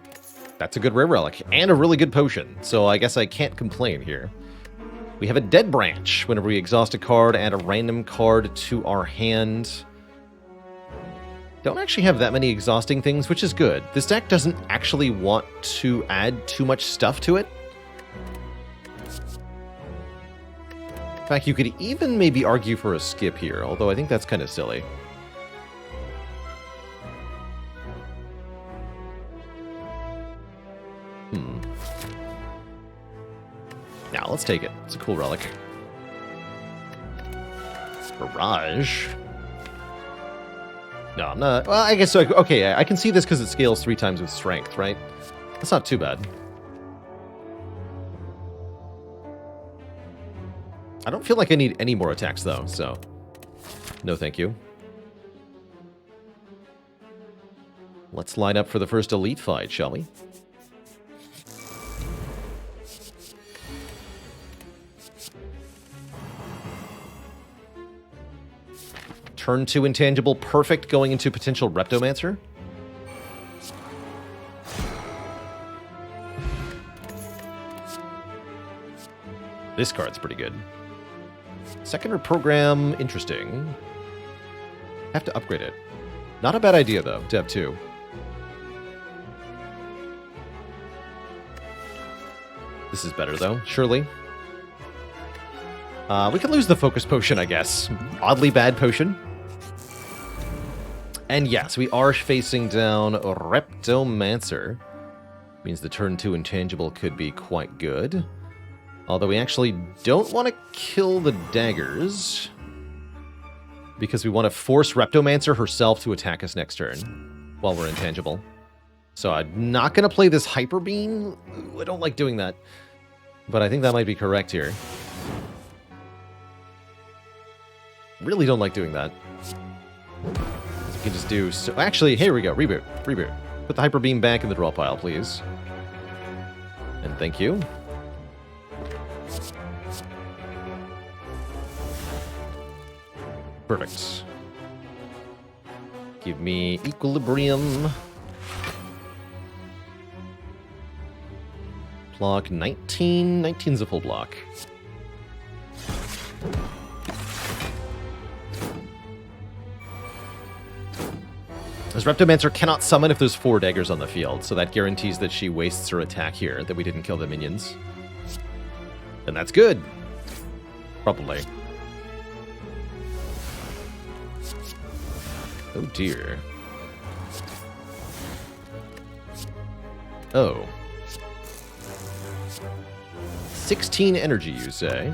That's a good rare relic, and a really good potion, so I guess I can't complain here. We have a Dead Branch. Whenever we exhaust a card, add a random card to our hand. Don't actually have that many exhausting things, which is good. This deck doesn't actually want to add too much stuff to it. In fact, you could even maybe argue for a skip here, although I think that's kind of silly. Now, let's take it. It's a cool relic. Barrage. No, I'm not. Well, I guess so. Okay, I can see this because it scales 3 times with strength, right? That's not too bad. I don't feel like I need any more attacks, though, so no thank you. Let's line up for the first elite fight, shall we? Turn 2 intangible, perfect, going into potential Reptomancer. This card's pretty good. Second program, interesting. Have to upgrade it. Not a bad idea, though, to have 2. This is better, though, surely. We could lose the Focus Potion, I guess. Oddly bad potion. And yes, we are facing down a Reptomancer. Means the turn 2 intangible could be quite good. Although we actually don't want to kill the daggers. because we want to force Reptomancer herself to attack us next turn while we're intangible. So I'm not going to play this Hyper Beam. Ooh, I don't like doing that. But I think that might be correct here. Really don't like doing that. We can just do... So actually, here we go. Reboot. Reboot. Put the Hyper Beam back in the draw pile, please. And thank you. Perfect. Give me Equilibrium. Block 19. 19's a full block. As Reptomancer cannot summon if there's 4 daggers on the field, so that guarantees that she wastes her attack here, that we didn't kill the minions. And that's good. Probably. Oh dear. Oh. 16 energy, you say?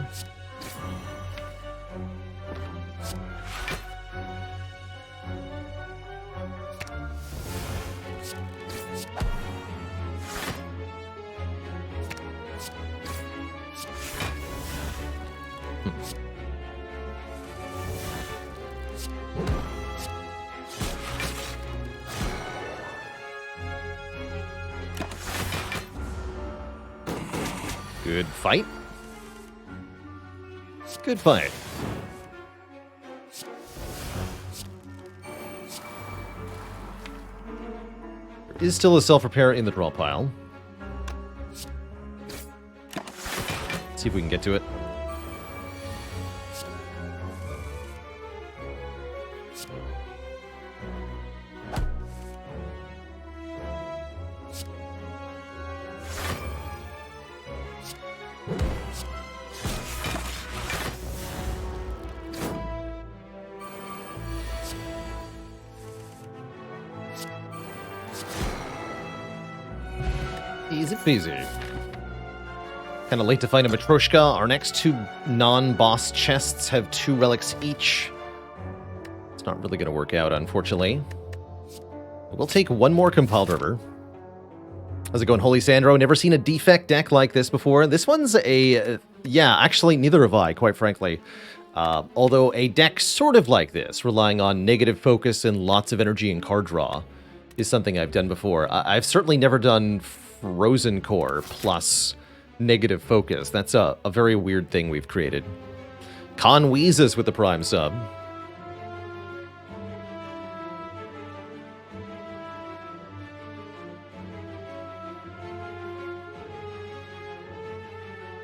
Good fight. Good fight. There is still a self-repair in the draw pile. Let's see if we can get to it. Easy peasy. Kind of late to find a Matryoshka. Our next 2 non-boss chests have 2 relics each. It's not really going to work out, unfortunately. We'll take 1 more Compiled River. How's it going, Holy Sandro? Never seen a Defect deck like this before. This one's a... yeah, actually, neither have I, quite frankly. Although a deck sort of like this, relying on negative focus and lots of energy and card draw, is something I've done before. I've certainly never done Frozen Core plus negative focus. That's a very weird thing we've created. Con Weezus with the Prime sub.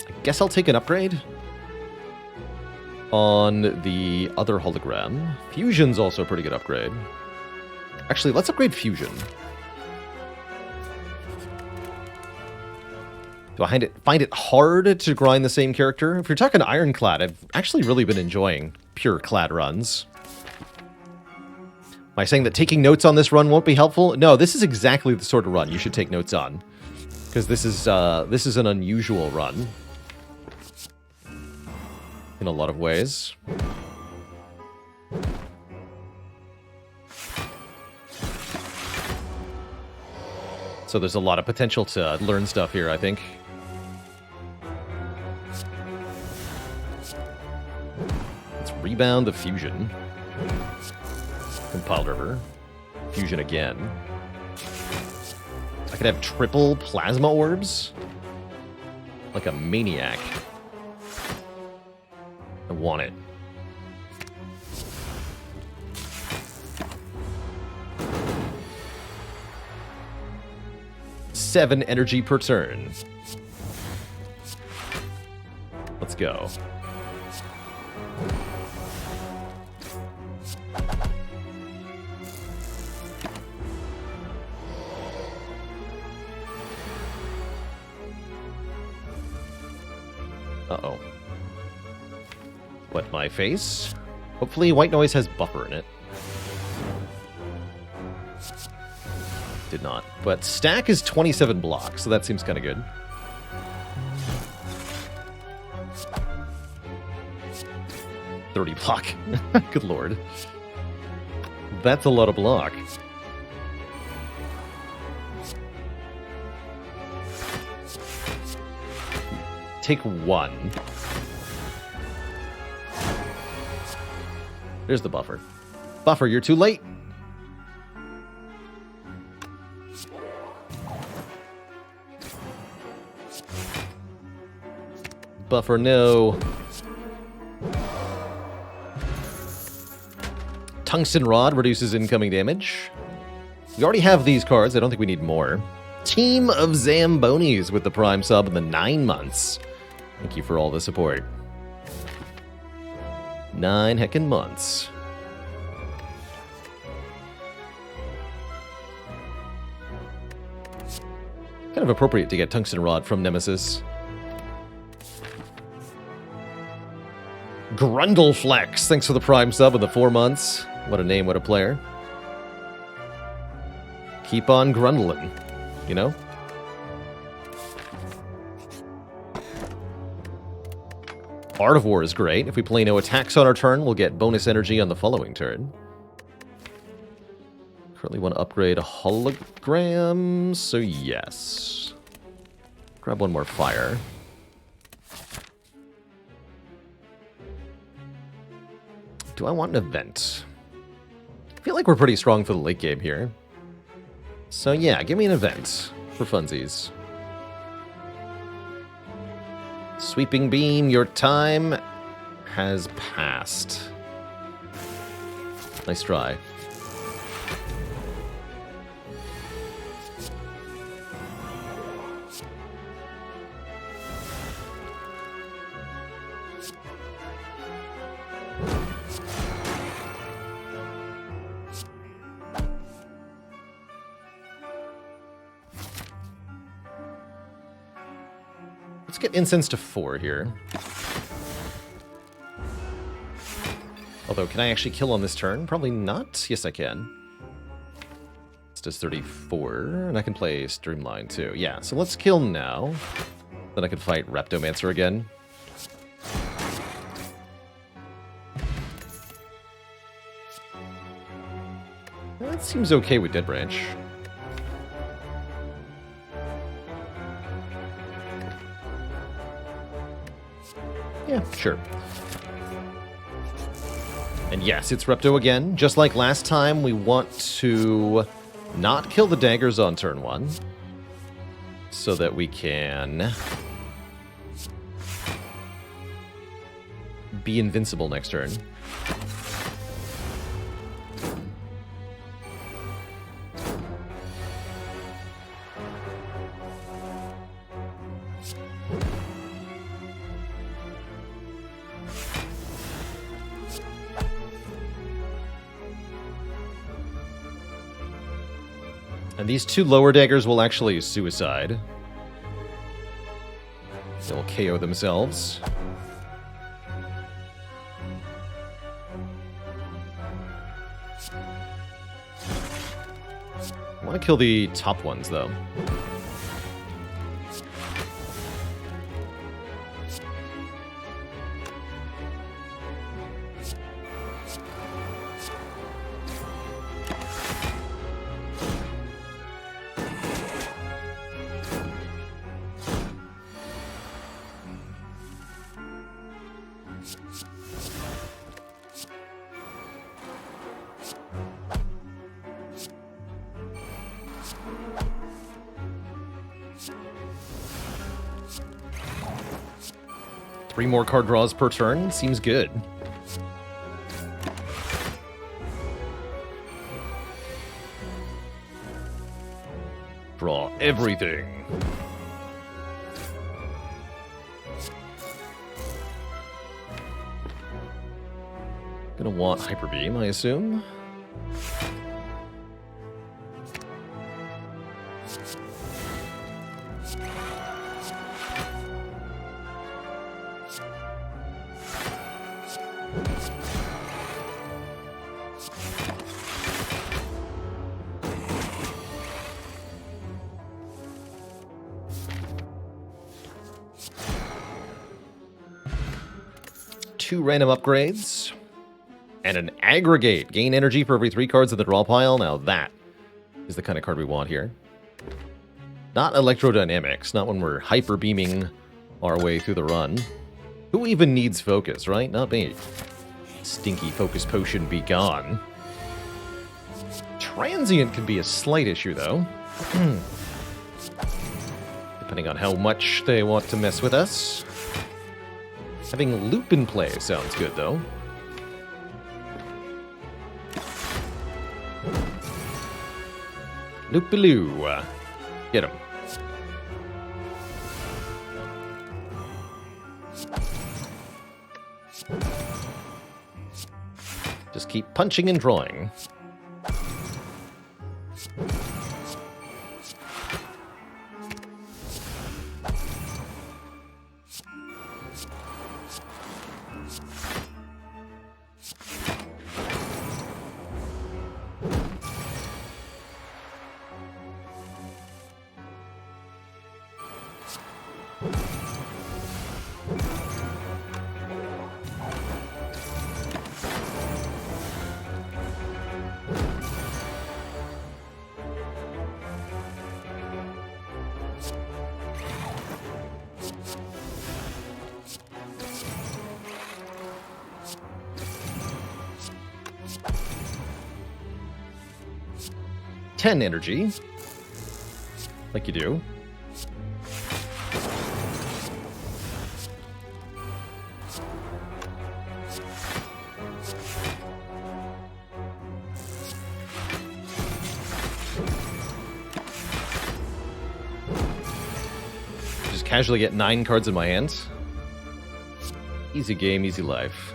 I guess I'll take an upgrade on the other hologram. Fusion's also a pretty good upgrade. Actually, let's upgrade Fusion. Do I find it hard to grind the same character? If you're talking Ironclad, I've actually really been enjoying pure Clad runs. Am I saying that taking notes on this run won't be helpful? No, this is exactly the sort of run you should take notes on. Because this is an unusual run. In a lot of ways. So there's a lot of potential to learn stuff here, I think. Let's rebound the Fusion. Compiled River. Fusion again. I could have triple Plasma Orbs? Like a maniac. I want it. Seven energy per turn. Let's go. Uh-oh. Wet my face. Hopefully White Noise has buffer in it. Did not. But stack is 27 blocks, so that seems kind of good. 30 block. Good lord. That's a lot of block. Take 1. There's the buffer. Buffer, you're too late. Buffer, no. Tungsten Rod reduces incoming damage. We already have these cards. I don't think we need more. Team of Zambonis with the Prime sub in the 9 months. Thank you for all the support. 9 heckin' months. Kind of appropriate to get Tungsten Rod from Nemesis. Grundleflex, thanks for the Prime sub in the 4 months. What a name, what a player. Keep on grundling, you know? Art of War is great. If we play no attacks on our turn, we'll get bonus energy on the following turn. Currently want to upgrade a hologram, so yes. Grab one more fire. Do I want an event? I feel like we're pretty strong for the late game here. So yeah, give me an event for funsies. Sweeping Beam, your time has passed. Nice try. Let's get incense to 4 here. Although, can I actually kill on this turn? Probably not. Yes, I can. This does 34, and I can play Streamline too. Yeah, so let's kill now. Then I can fight Reptomancer again. That seems okay with Dead Branch. Yeah, sure. And yes, it's Repto again. Just like last time, we want to not kill the daggers on turn 1. So that we can be invincible next turn. And these 2 lower daggers will actually suicide. They will KO themselves. I want to kill the top ones, though. Three more card draws per turn seems good. Draw everything. Gonna want Hyper Beam, I assume. 2 random upgrades. And an aggregate. Gain energy for every 3 cards in the draw pile. Now that is the kind of card we want here. Not electrodynamics. Not when we're hyper beaming our way through the run. Who even needs focus, right? Not me. Stinky focus potion be gone. Transient can be a slight issue, though. Depending on how much they want to mess with us. Having loop in play sounds good, though. Loop-a-loo. Get him. Just keep punching and drawing. Ten energy, like you do. Just casually get 9 cards in my hands. Easy game, easy life.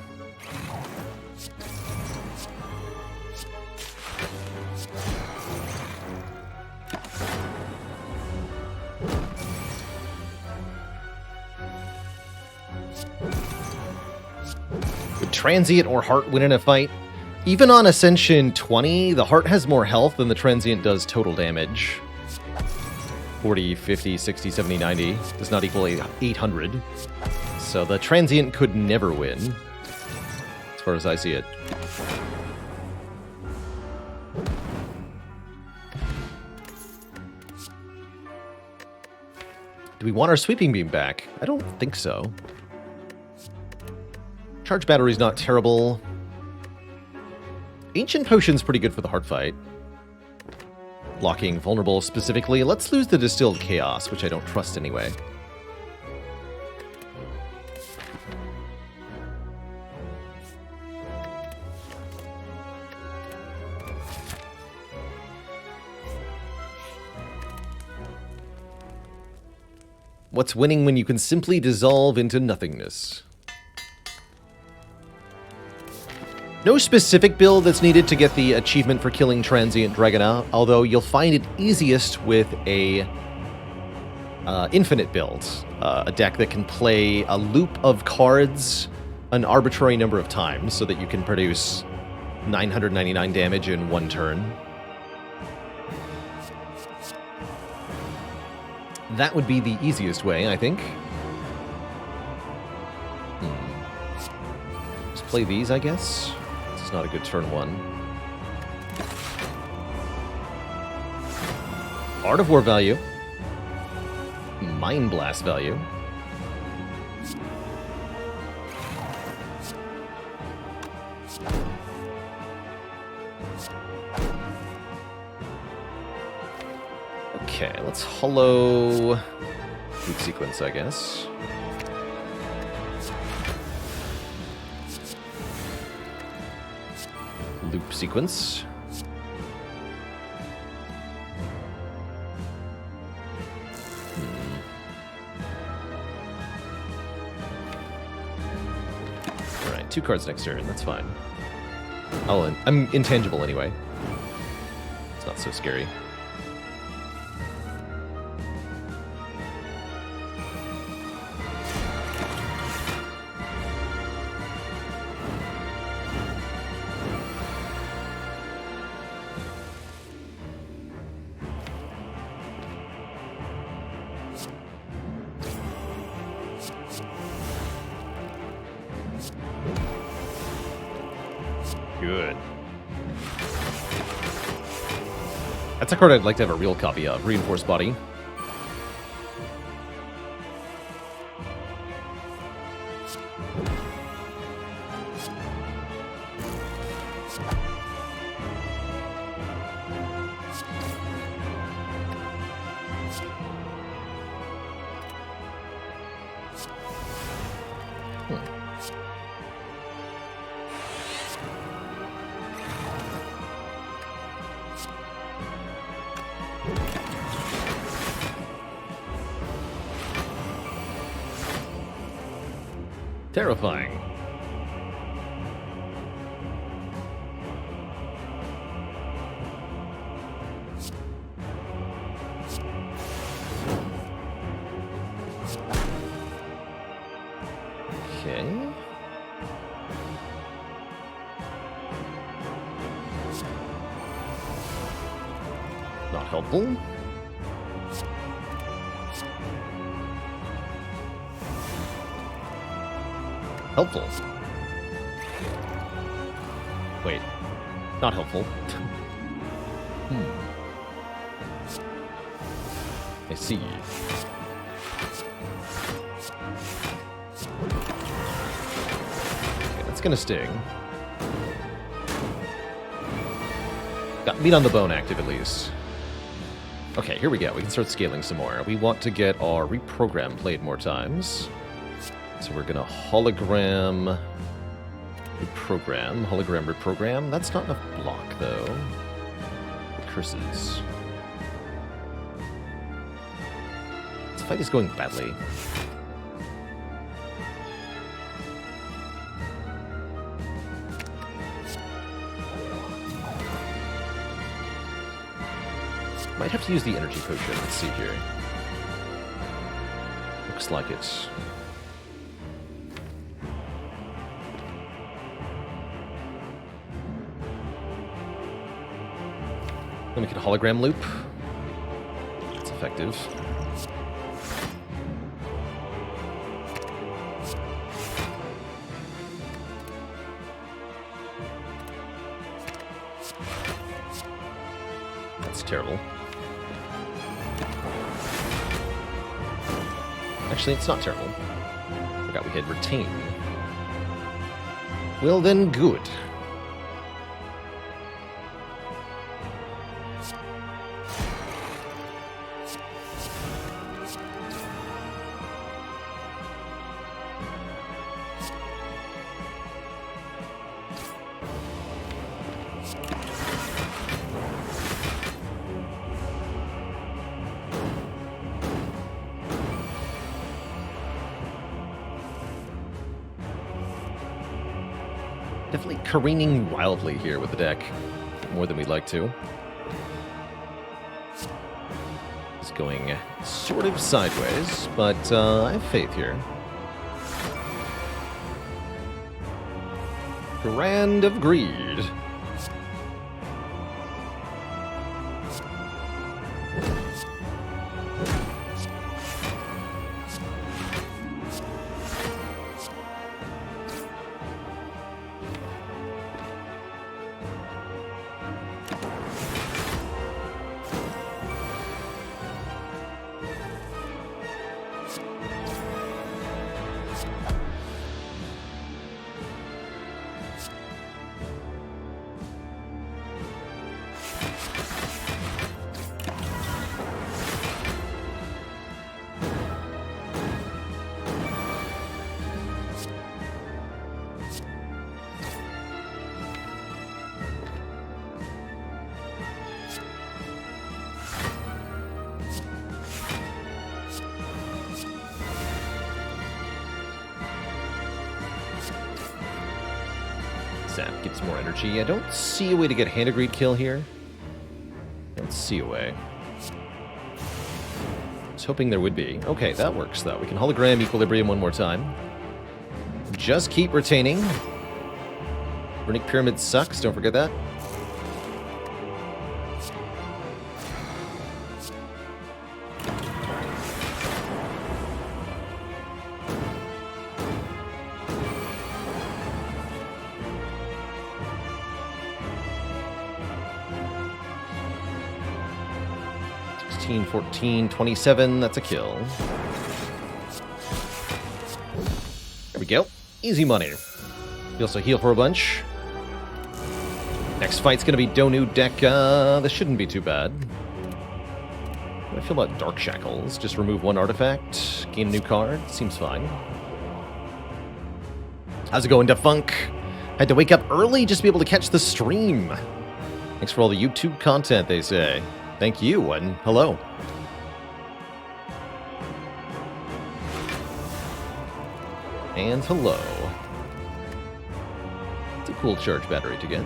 Transient or Heart win in a fight. Even on Ascension 20, the Heart has more health than the Transient does total damage. 40, 50, 60, 70, 90 does not equal 800. So the Transient could never win, as far as I see it. Do we want our Sweeping Beam back? I don't think so. Charge Battery's not terrible. Ancient Potion's pretty good for the Heart fight. Blocking Vulnerable specifically. Let's lose the Distilled Chaos, which I don't trust anyway. What's winning when you can simply dissolve into nothingness? No specific build that's needed to get the achievement for killing Transient Dragonite, although you'll find it easiest with a infinite build. A deck that can play a loop of cards an arbitrary number of times so that you can produce 999 damage in 1 turn. That would be the easiest way, I think. Just play these, I guess. This is not a good turn 1. Art of War value. Mind Blast value. Okay, let's hollow loop sequence, I guess. Loop sequence. Alright, 2 cards next turn, that's fine. I'm intangible anyway. It's not so scary. good. That's a card I'd like to have a real copy of. Reinforced Body. Terrifying. Okay. Not helpful. Helpful. Wait. Not helpful. I see. Okay, that's gonna sting. Got meat on the bone active, at least. Okay, here we go. We can start scaling some more. We want to get our reprogram played more times. So we're going to hologram, reprogram. That's not enough block, though. Curses. This fight is going badly. Might have to use the energy potion. Let's see here. Looks like it. Then we can hologram loop. That's effective. That's terrible. Actually, it's not terrible. Forgot we had retain. Well then, good. Definitely careening wildly here with the deck. More than we'd like to. It's going sort of sideways, but I have faith here. Grand of Greed. Sap gives more energy. I don't see a way to get Hand of Greed kill here. Don't see a way. I was hoping there would be. Okay, that works, though. We can hologram Equilibrium one more time. Just keep retaining. Runic Pyramid sucks, don't forget that. 16, 14, 27. That's a kill. There we go. Easy money. We also heal for a bunch. Next fight's going to be Donu Deka. This shouldn't be too bad. How do I feel about Dark Shackles? Just remove one artifact, gain a new card. Seems fine. How's it going, Defunk? Had to wake up early just to be able to catch the stream. Thanks for all the YouTube content, they say. Thank you, and hello. And hello. It's a cool charge battery to get.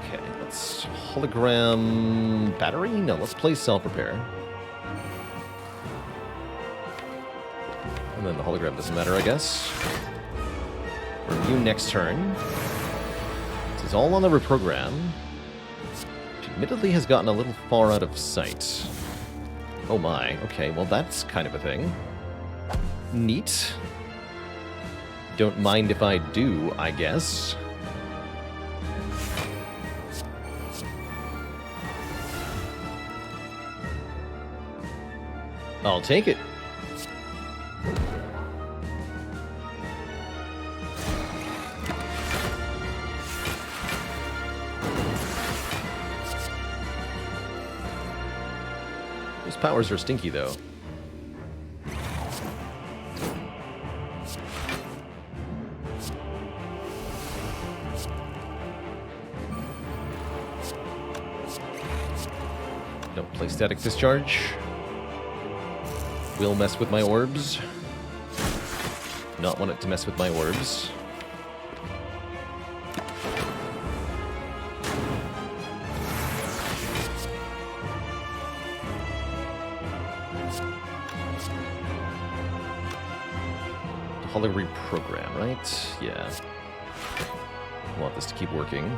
Okay, let's hologram battery? No, let's play self-repair. And then the hologram doesn't matter, I guess. Review next turn. This is all on the reprogram. Which admittedly has gotten a little far out of sight. Oh my, okay, well that's kind of a thing. Neat. Don't mind if I do, I guess. I'll take it. Those powers are stinky, though. Don't play static discharge. Will mess with my orbs. Not want it to mess with my orbs. Holo reprogram, right? Yeah. I want this to keep working.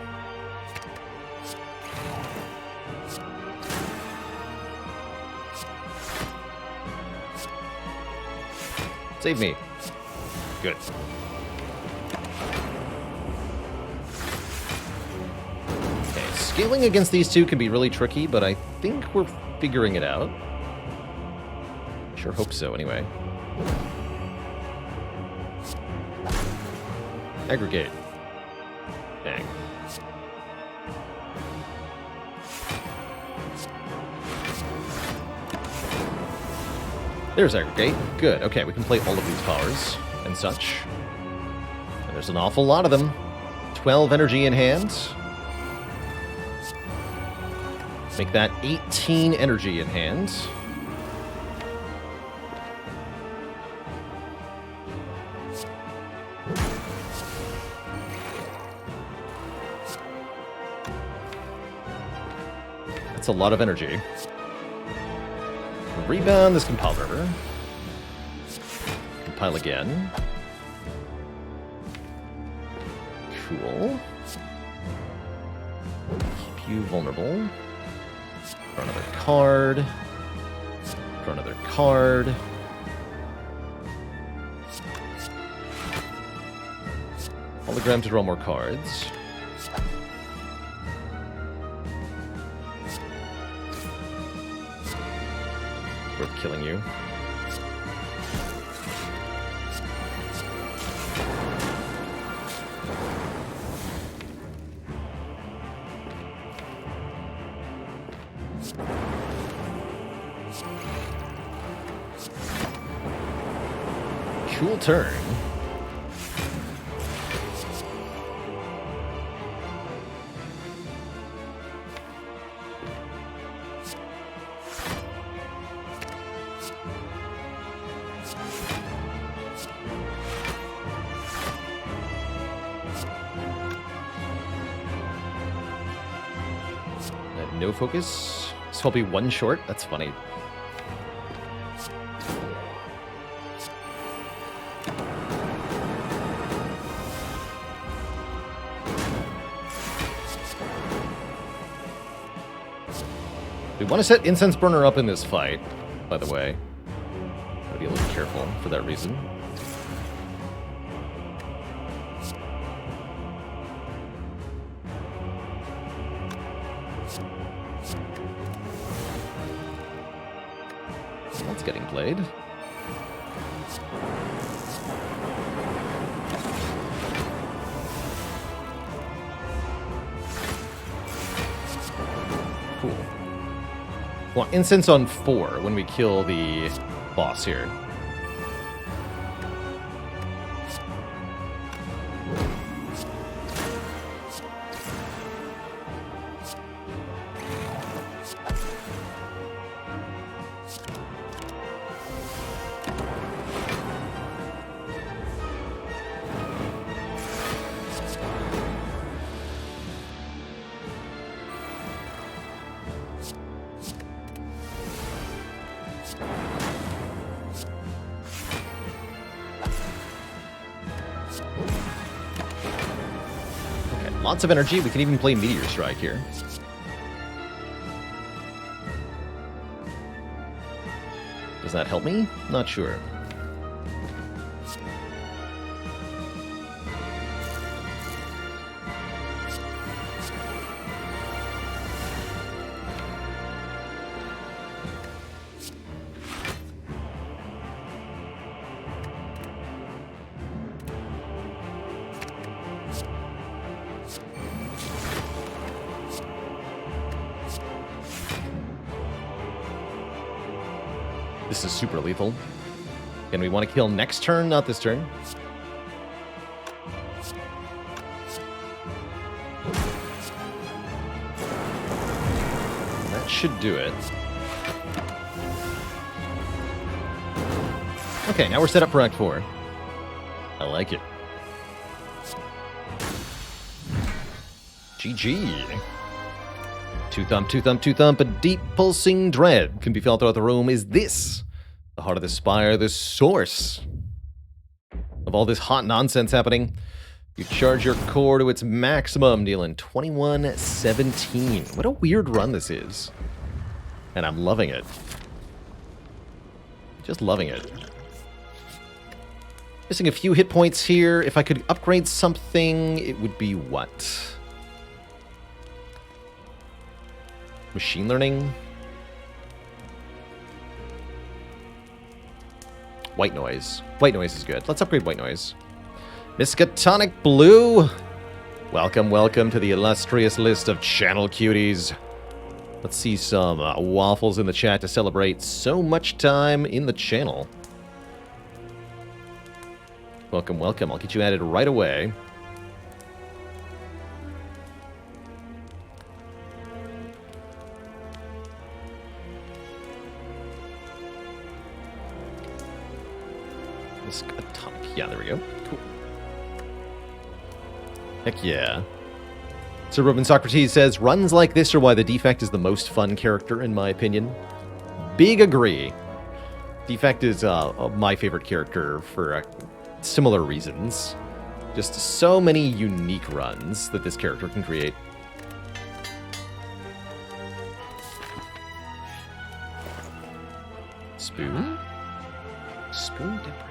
Save me. Good. Okay, scaling against these two can be really tricky, but I think we're figuring it out. Sure hope so, anyway. Aggregate. Dang. There's aggregate. Good. Okay, we can play all of these powers and such. And there's an awful lot of them. 12 energy in hand. Make that 18 energy in hand. That's a lot of energy. Rebound this compile driver. Compile again. Cool. Keep you vulnerable. Draw another card. Draw another card. Hologram to draw more cards. Worth killing you. Cool turn. No focus. So I'll be one short. That's funny. We want to set Incense Burner up in this fight, by the way. be a little careful for that reason. That's getting played. Cool. Well, incense on 4 when we kill the boss here. Lots of energy. We can even play Meteor Strike here. Does that help me? Not sure. This is super lethal. And we want to kill next turn, not this turn. That should do it. Okay, now we're set up for Act 4. I like it. GG. Two thump, a deep pulsing dread can be felt throughout the room. Is this the heart of the Spire, the source of all this hot nonsense happening? You charge your core to its maximum, dealing 21-17. What a weird run this is. And I'm loving it. Just loving it. Missing a few hit points here. If I could upgrade something, it would be what? Machine learning? White noise. White noise is good. Let's upgrade white noise. Miskatonic Blue! Welcome, welcome to the illustrious list of channel cuties. Let's see some waffles in the chat to celebrate so much time in the channel. Welcome, welcome. I'll get you added right away. Atomic. Yeah, there we go. Cool. Heck yeah. Sir Ruben Socrates says, runs like this are why the Defect is the most fun character, in my opinion. Big agree. Defect is my favorite character for similar reasons. Just so many unique runs that this character can create. Spoon? Spoon dip bridge.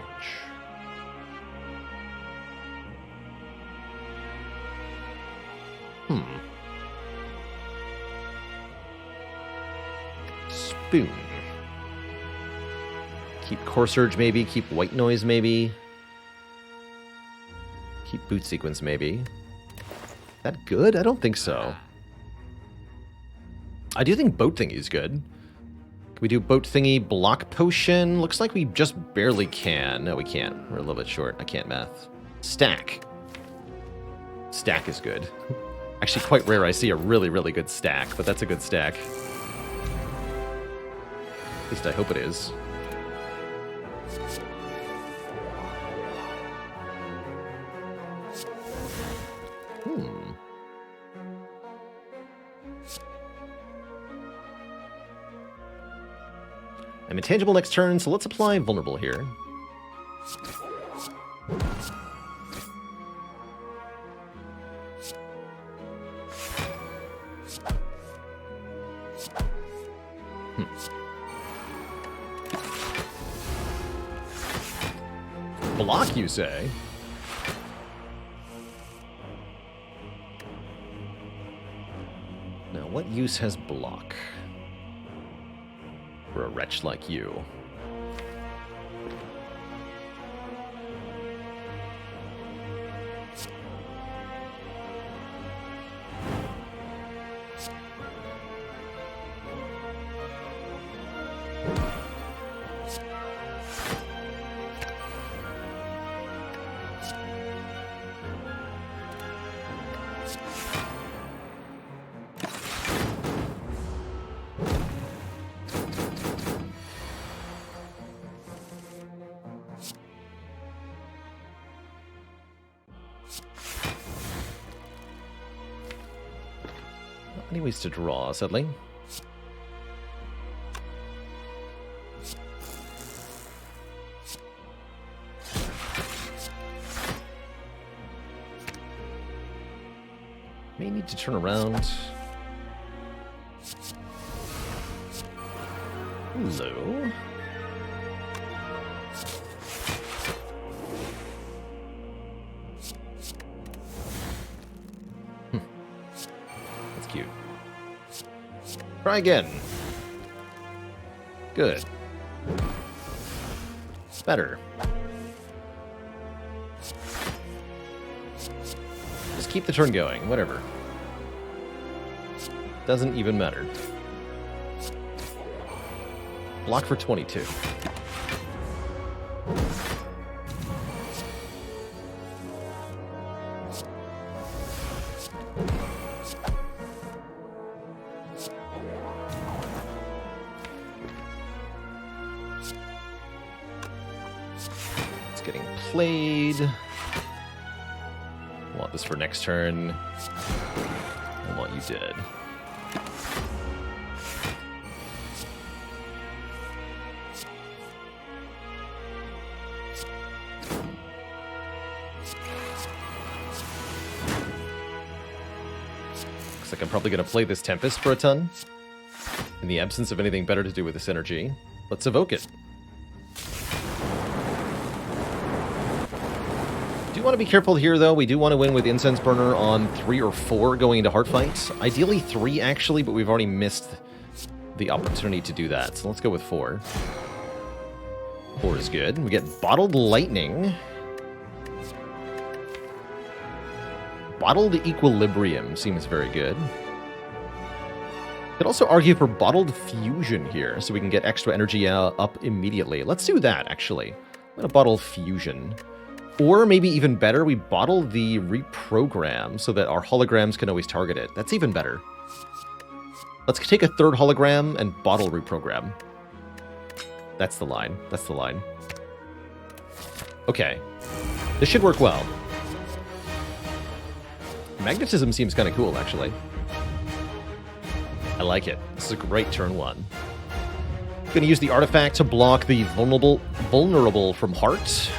Spoon. Keep Core Surge maybe, keep White Noise maybe. Keep Boot Sequence maybe. That good? I don't think so. I do think Boat Thingy is good. Can we do Boat Thingy, Block Potion? Looks like we just barely can. No, we can't. We're a little bit short. I can't math. Stack. Stack is good. Actually, quite rare I see a really, really good stack, but that's a good stack. At least I hope it is. I'm intangible next turn, so let's apply vulnerable here. Block, you say? Now, what use has block for a wretch like you? Any ways to draw, sadly. May need to turn around. Hello. That's cute. Try again. Good. Better. Just keep the turn going, whatever. Doesn't even matter. Block for 22. It's getting played. I want this for next turn. I want you dead. Looks like I'm probably going to play this Tempest for a ton. In the absence of anything better to do with this energy, let's evoke it. Do want to be careful here, though. We do want to win with Incense Burner on 3 or 4 going into Heartfight. Ideally 3, actually, but we've already missed the opportunity to do that. So let's go with 4. 4 is good. We get Bottled Lightning. Bottled Equilibrium seems very good. Could also argue for Bottled Fusion here, so we can get extra energy up immediately. Let's do that, actually. I'm going to bottle Fusion. Or maybe even better, we bottle the Reprogram so that our holograms can always target it. That's even better. Let's take a 3rd hologram and bottle Reprogram. That's the line. That's the line. Okay. This should work well. Magnetism seems kind of cool, actually. I like it. This is a great turn 1. Going to use the artifact to block the vulnerable from Heart.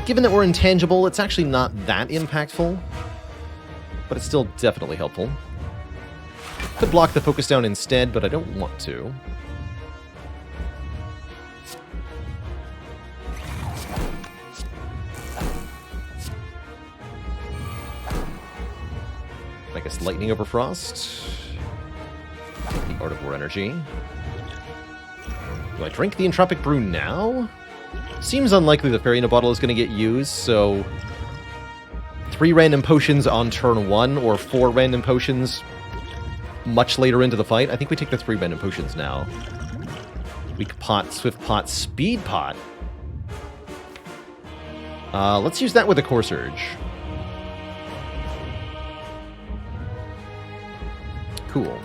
Given that we're intangible, it's actually not that impactful, but it's still definitely helpful. Could block the focus down instead, but I don't want to. I guess Lightning over Frost. The Art of War energy. Do I drink the Entropic Brew now? Seems unlikely the Fairy in a Bottle is going to get used, so 3 random potions on turn 1, or 4 random potions much later into the fight. I think we take the 3 random potions now. Weak Pot, Swift Pot, Speed Pot. Let's use that with a Core Surge. Cool.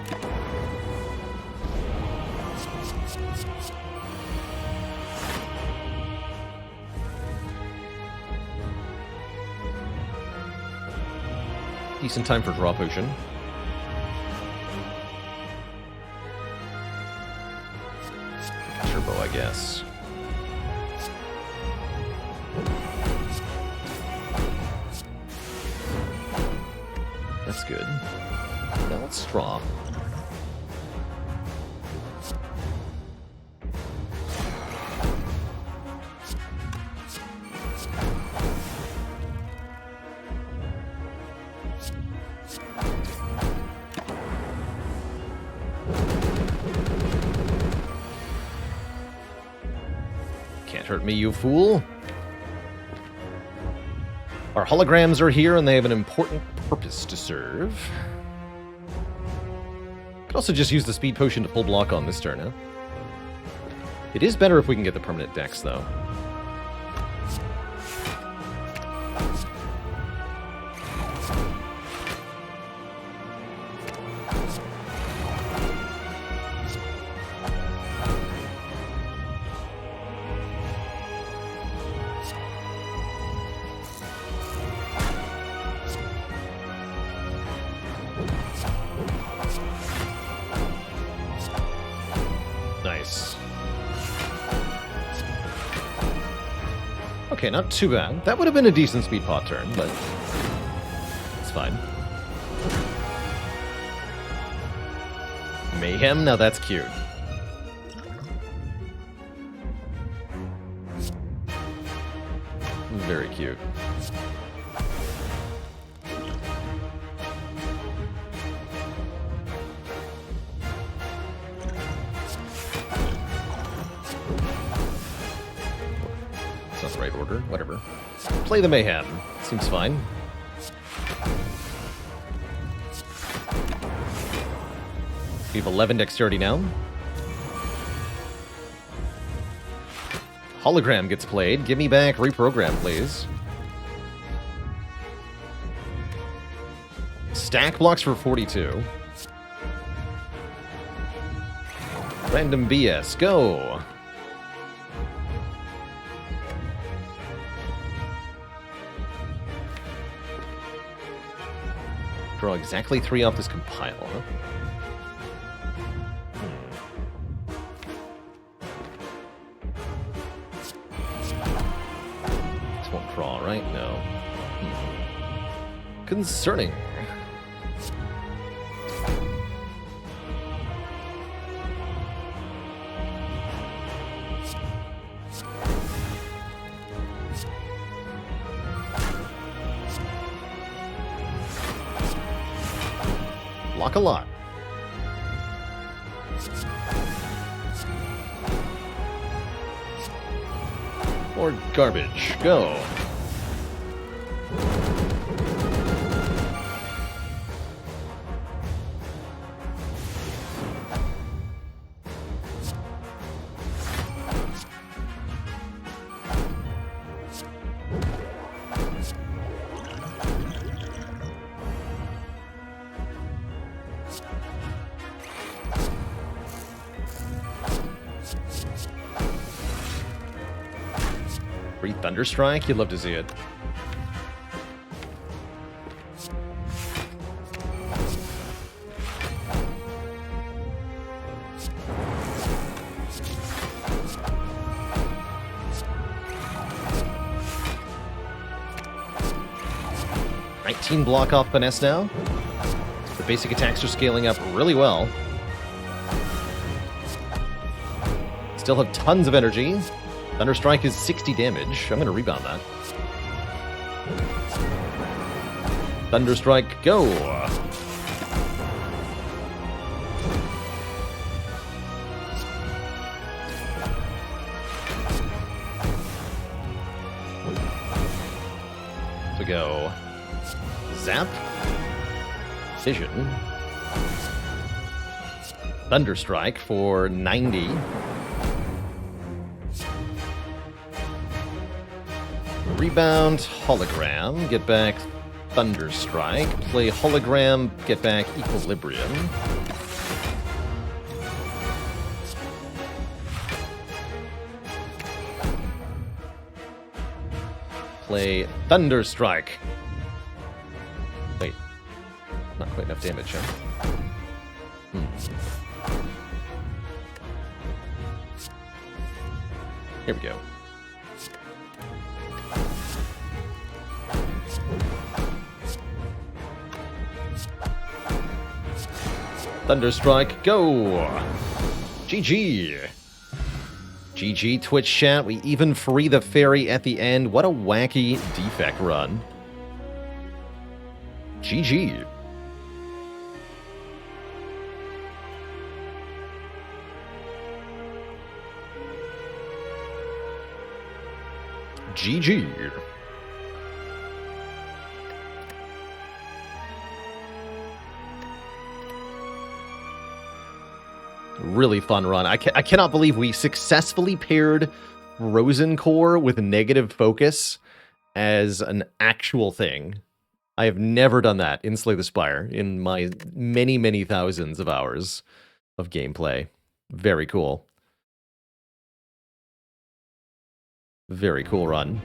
Decent time for Draw Potion. Turbo, I guess. That's good. Now let's draw. Can't hurt me, you fool. Our holograms are here, and they have an important purpose to serve. Could also just use the speed potion to full block on this turn, huh? It is better if we can get the permanent dex, though. Nice. Okay, not too bad. That would have been a decent speed pot turn, but it's fine. Mayhem? Now that's cute. Very cute. It's not the right order. Whatever. Play the Mayhem. Seems fine. We have 11 dexterity now. Hologram gets played. Give me back reprogram, please. Stack blocks for 42. Random BS. Go. Draw exactly 3 off this compile, huh? This won't draw, right? No. Concerning. Block a lot. Or garbage. Go. Free Thunderstrike? You'd love to see it. Block off finesse now. The basic attacks are scaling up really well. Still have tons of energy. Thunderstrike is 60 damage. I'm going to rebound that. Thunderstrike, go! To go. Zap. Vision. Thunderstrike for 90. Rebound, Hologram, get back Thunderstrike. Play Hologram, get back Equilibrium. Play Thunderstrike. Wait. Not quite enough damage, huh? Here we go. Thunderstrike, go! GG! GG, Twitch chat. We even free the fairy at the end. What a wacky Defect run. GG. GG. Really fun run. I cannot believe we successfully paired Frozen Core with negative focus as an actual thing. I have never done that in Slay the Spire in my many, many thousands of hours of gameplay. Very cool. Very cool run.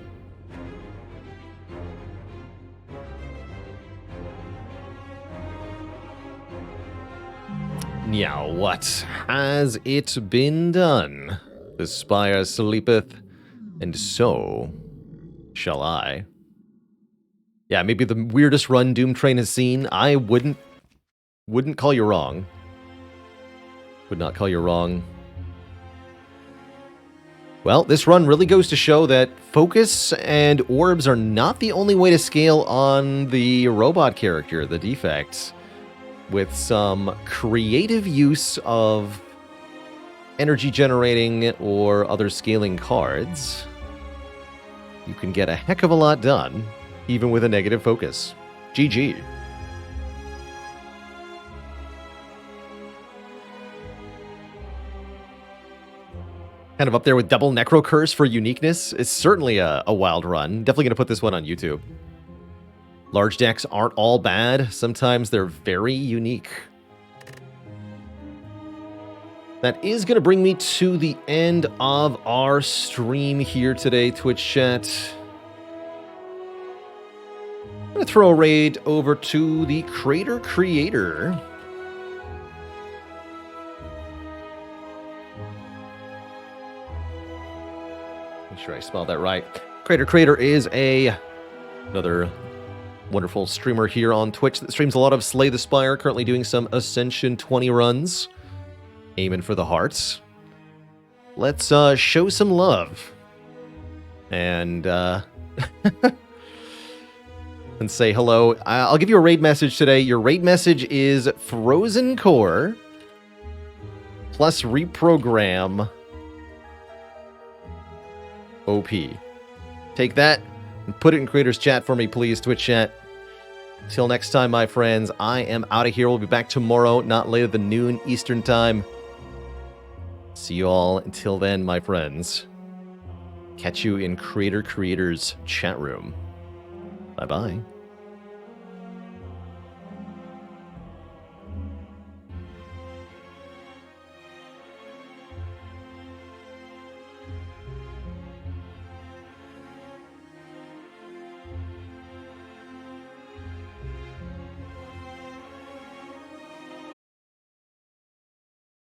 Now, what has it been done? The Spire sleepeth, and so shall I. Yeah, maybe the weirdest run Doom Train has seen. I wouldn't call you wrong. Would not call you wrong. Well, this run really goes to show that focus and orbs are not the only way to scale on the robot character, the Defect. With some creative use of energy generating or other scaling cards, you can get a heck of a lot done, even with a negative focus. GG. Kind of up there with double Necro Curse for uniqueness. It's certainly a wild run. Definitely going to put this one on YouTube. Large decks aren't all bad. Sometimes they're very unique. That is going to bring me to the end of our stream here today, Twitch chat. I'm going to throw a raid over to the Crater Creator. Make sure I spelled that right. Crater Creator is another wonderful streamer here on Twitch that streams a lot of Slay the Spire, currently doing some Ascension 20 runs. Aiming for the hearts. Let's show some love. And and say hello. I'll give you a raid message today. Your raid message is Frozen Core plus reprogram OP. Take that and put it in Creator's chat for me, please, Twitch chat. Till next time, my friends, I am out of here. We'll be back tomorrow, not later than noon Eastern time. See you all until then, my friends. Catch you in Crater Creator's chat room. Bye-bye.